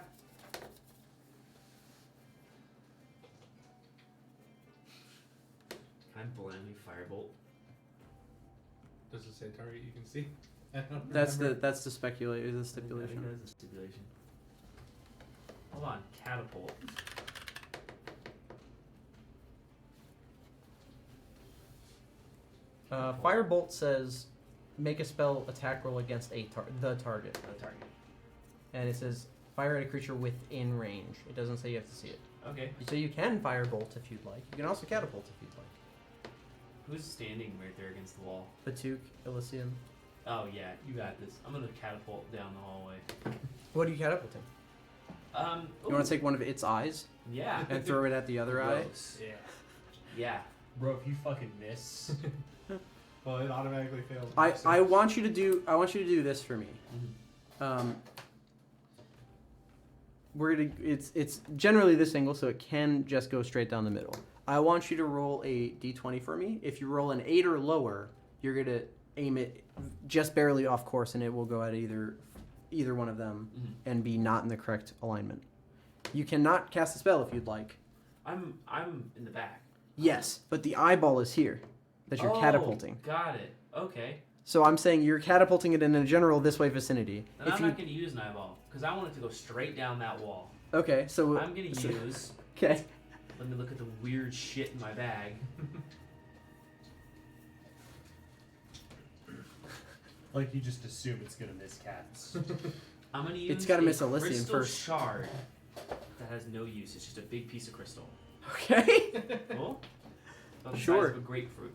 Can I blindly firebolt? Does it say target you can see? I don't That's remember. the stipulation. The stipulation. That is a stipulation. Hold on, catapult. Firebolt says, make a spell attack roll against the target, The target. and it says fire at a creature within range. It doesn't say you have to see it. Okay. So you can firebolt if you'd like. You can also catapult if you'd like. Who's standing right there against the wall? Batuk, Elysium. Oh yeah, you got this. I'm gonna catapult down the hallway. What are you catapulting? You want to take one of its eyes Yeah. and throw it at the other eye? Gross. Yeah. Yeah. Bro, if you fucking miss. Well, it automatically fails. I want you to do this for me. Mhm. It's generally this angle, so it can just go straight down the middle. I want you to roll a d20 for me. If you roll an 8 or lower, you're gonna aim it just barely off course, and it will go at either one of them and be not in the correct alignment. You cannot cast a spell if you'd like. I'm in the back. Yes, but the eyeball is here that you're catapulting. Got it. Okay. So I'm saying you're catapulting it in a general this way vicinity. Then I'm not going to use an eyeball because I want it to go straight down that wall. Okay, so I'm going to use. Okay. Let me look at the weird shit in my bag. Like you just assume it's gonna miss cats. I'm going to use. It's got to miss Elysium crystal first. shard that has no use. It's just a big piece of crystal. Okay. Cool. About the Sure. size of a grapefruit.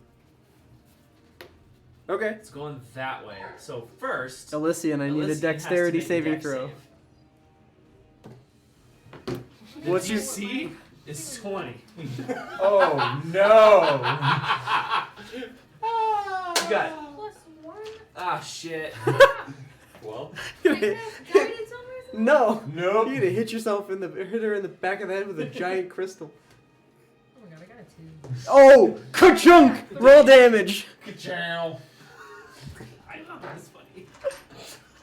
Okay. It's going that way. So first, Elysian, I need a Elysian has to dexterity make a saving dex throw. save. What's The your DC? Is 20. Oh no! You got it. +1. Ah, shit. Well, I have guidance on myself? No. nope. You're gonna hit yourself hit her in the back of the head with a giant crystal. Oh my god, I got a 2. Oh, ka-chunk! Roll damage. Ka-chow. I know that's funny.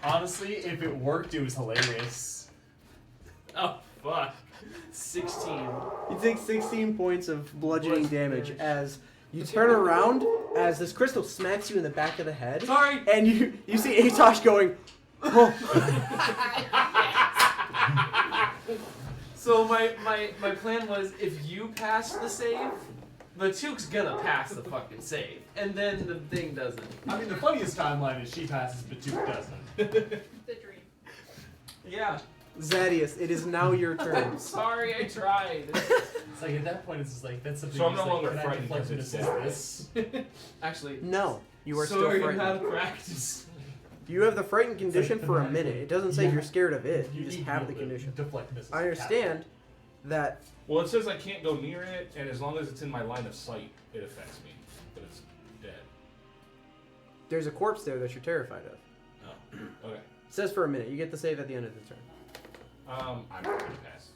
Honestly, if it worked, it was hilarious. Oh, fuck. 16. You take 16 points of bludgeoning damage as you turn around as this crystal smacks you in the back of the head, Sorry. and you see Atosh going, oh. So my plan was if you pass the save, the Took's gonna pass the fucking save, and then the thing doesn't. I mean, the funniest timeline is she passes, but Duke doesn't. The dream. Yeah. Zadius, it is now your turn. I'm sorry, I tried. It's like at that point, it's just like that's something. So I'm that's no like, longer can I frightened deflect because and it's assist this? Actually, No, you are so still you frightened. have practice. You have the frightened condition like- for a minute. It doesn't say Yeah. you're scared of it. You You just need to have be the able to condition. Deflect missiles. I understand that. Well, it says I can't go near it, and as long as it's in my line of sight, it affects me. But it's dead. There's a corpse there that you're terrified of. Oh, okay. It says for a minute. You get the save at the end of the turn. I'm not gonna pass.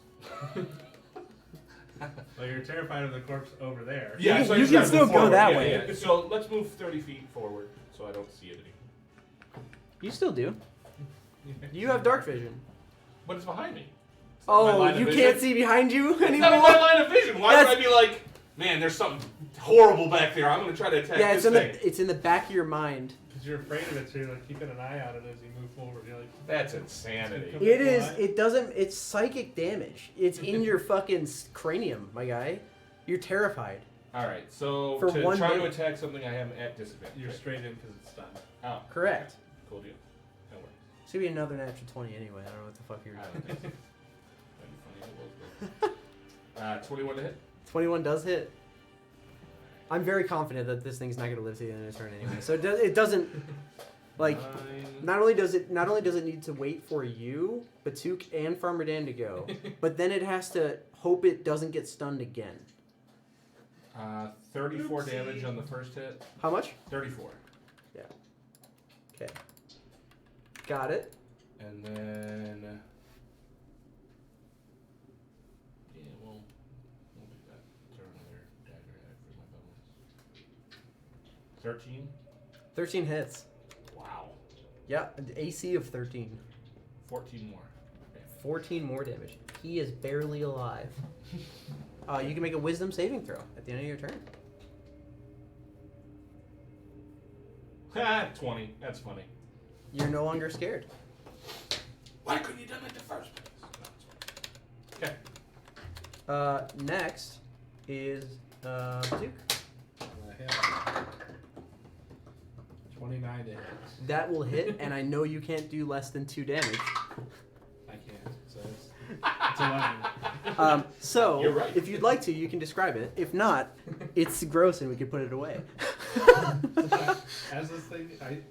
Well, you're terrified of the corpse over there. Yeah, You so I can just gotta still move go forward. that Yeah, way. yeah. So let's move 30 feet forward, so I don't see it anymore. You still do. You have dark vision. But it's behind me. It's not my Oh, line of you vision. can't see behind you It's not in anymore. my line of vision. Why would That's- I be like, man, there's something horrible back there. I'm gonna try to attack Yeah, this it's thing. it's in the back of your mind. Because you're afraid of it, so you're like keeping an eye on it as you move forward. You're like, That's insanity. It is. It doesn't. It's psychic damage. It's in your fucking cranium, my guy. You're terrified. All right, so For to one try to minute. attack something I am at disadvantage. you're right? straight in because it's stunned. Oh, Correct. cool deal. That works. It's gonna be another natural 20 anyway. I don't know what the fuck you're I doing. don't think so. That'd be funny if it was, but- 21 to hit. 21 does hit. I'm very confident that this thing's not gonna live to the end of the turn anyway. So it doesn't. Like, 9. not only does it need to wait for you, Batuk, and Farmer Dan to go, but then it has to hope it doesn't get stunned again. 34 damage on the first hit. How much? 34. Okay. Got it. And then. Yeah, we'll do that. Throw another dagger at for my bonus. 13. 13 hits. Wow. Yeah, an AC of 13. 14 more. 14 more damage. He is barely alive. You can make a wisdom saving throw at the end of your turn. Ha! 20. That's funny. You're no longer scared. Why couldn't you done it the first place? No, it's fine. Next is Batuk. Hit. 29 to hit. That will hit, and I know you can't do less than 2 damage. I can't. So it's 11. So, You're right. if you'd like to, you can describe it. If not, it's gross and we can put it away. As this thing,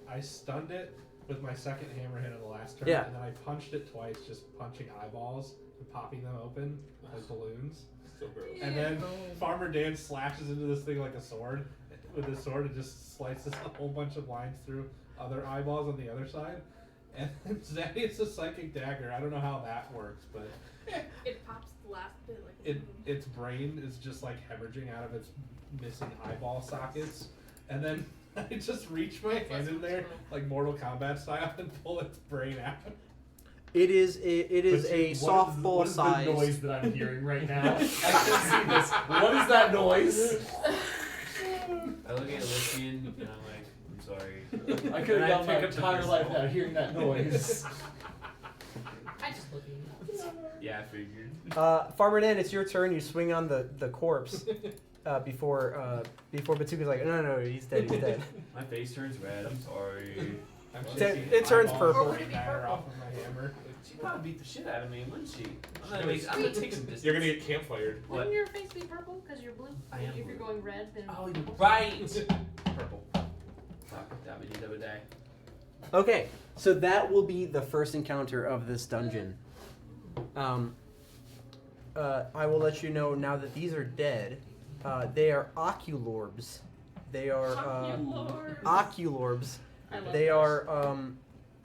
I stunned it with my second hammer hit of the last turn, Yeah. and then I punched it twice, just punching eyeballs and popping them open like balloons. So gross. And then Farmer Dan slashes into this thing like a sword with his sword and just slices a whole bunch of lines through other eyeballs on the other side. And Zaddy is a psychic dagger. I don't know how that works, but It pops the last bit like a balloon. its brain is just like hemorrhaging out of its missing eyeball sockets. And then I just reach my hand in there, like Mortal Kombat style, and pull its brain out. It is a softball What is the size. noise that I'm hearing right now? I can see this. What is that noise? I look at Elysian and I'm like, I'm sorry. I could And have done my pick up the entire life pistol. without hearing that noise. I just look at you. Yeah, I figured. Farmer Dan, it's your turn. You swing on the corpse before Bazooka's like, no, he's dead, he's dead. My face turns red. I'm sorry. I'm It- shaking it turns eyeballs purple. with a batter off of my hammer. She'd probably beat the shit out of me, wouldn't she? I'm gonna take some distance. You're gonna get campfired. What? Wouldn't your face be purple? Because you're blue? I am If you're blue. going red, then. Oh, you're right. Purple. Fuck, that would need die. Okay, so that will be the first encounter of this dungeon. I will let you know now that these are dead. They are oculorbs. They are Oculors. oculorbs. I love They those. are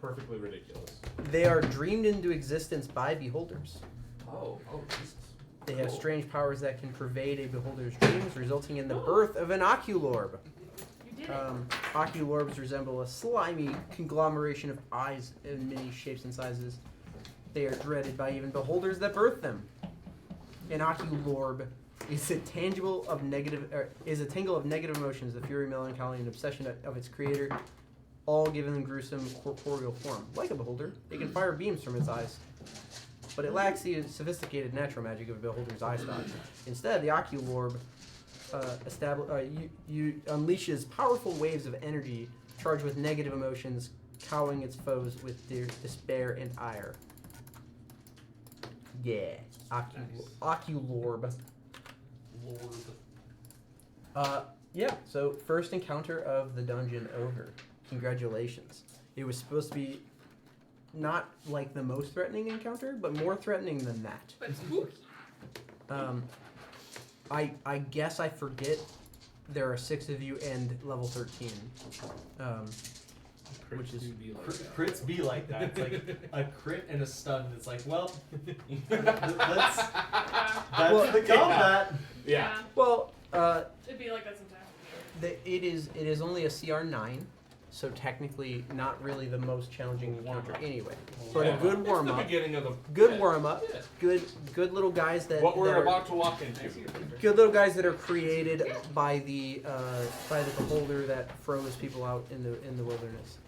Perfectly ridiculous. they are dreamed into existence by beholders. Oh, Jesus. They have Cool. strange powers that can pervade a beholder's dreams, resulting in the birth of an oculorb. You did it. Oculorbs resemble a slimy conglomeration of eyes in many shapes and sizes. They are dreaded by even beholders that birth them. An oculorb is a tangle of negative emotions, the fury, melancholy, and obsession of its creator, all given in gruesome corporeal form. Like a beholder, it can fire beams from its eyes, but it lacks the sophisticated natural magic of a beholder's eye stalk. Instead, the oculorb unleashes powerful waves of energy charged with negative emotions, cowing its foes with despair and ire. Yeah, oculorb. Yeah, so first encounter of the dungeon over. Congratulations. It was supposed to be not like the most threatening encounter, but more threatening than that. But spooky. I guess I forget there are 6 of you and level 13. Which is Crits be like that. It's like a crit and a stun. It's like, well, that's Well, the combat. Yeah. well, It'd be like that sometimes. it is only a CR 9, so technically not really the most challenging encounter anyway. But a good warm It's the up. beginning of the Good yeah. warm up. Yeah. Good little guys that What we're that are- about to walk into. good little guys that are created by the beholder that froze people out in the wilderness.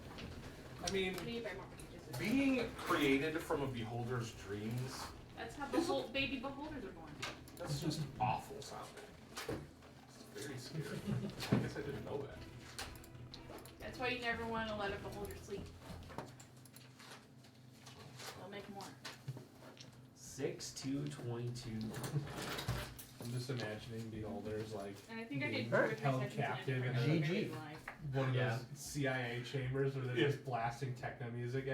I mean, We need very more pages. being created from a beholder's dreams, That's how baby beholders are born. that's just awful sounding. It's very scary. I guess I didn't know that. That's why you never want to let a beholder sleep. They'll make more. 6, 2, 22. I'm just imagining beholders like And I think I did Alright. two of my held sessions in a captive different in a- area GG. in life. one of Yeah. those CIA chambers where they're just blasting techno music at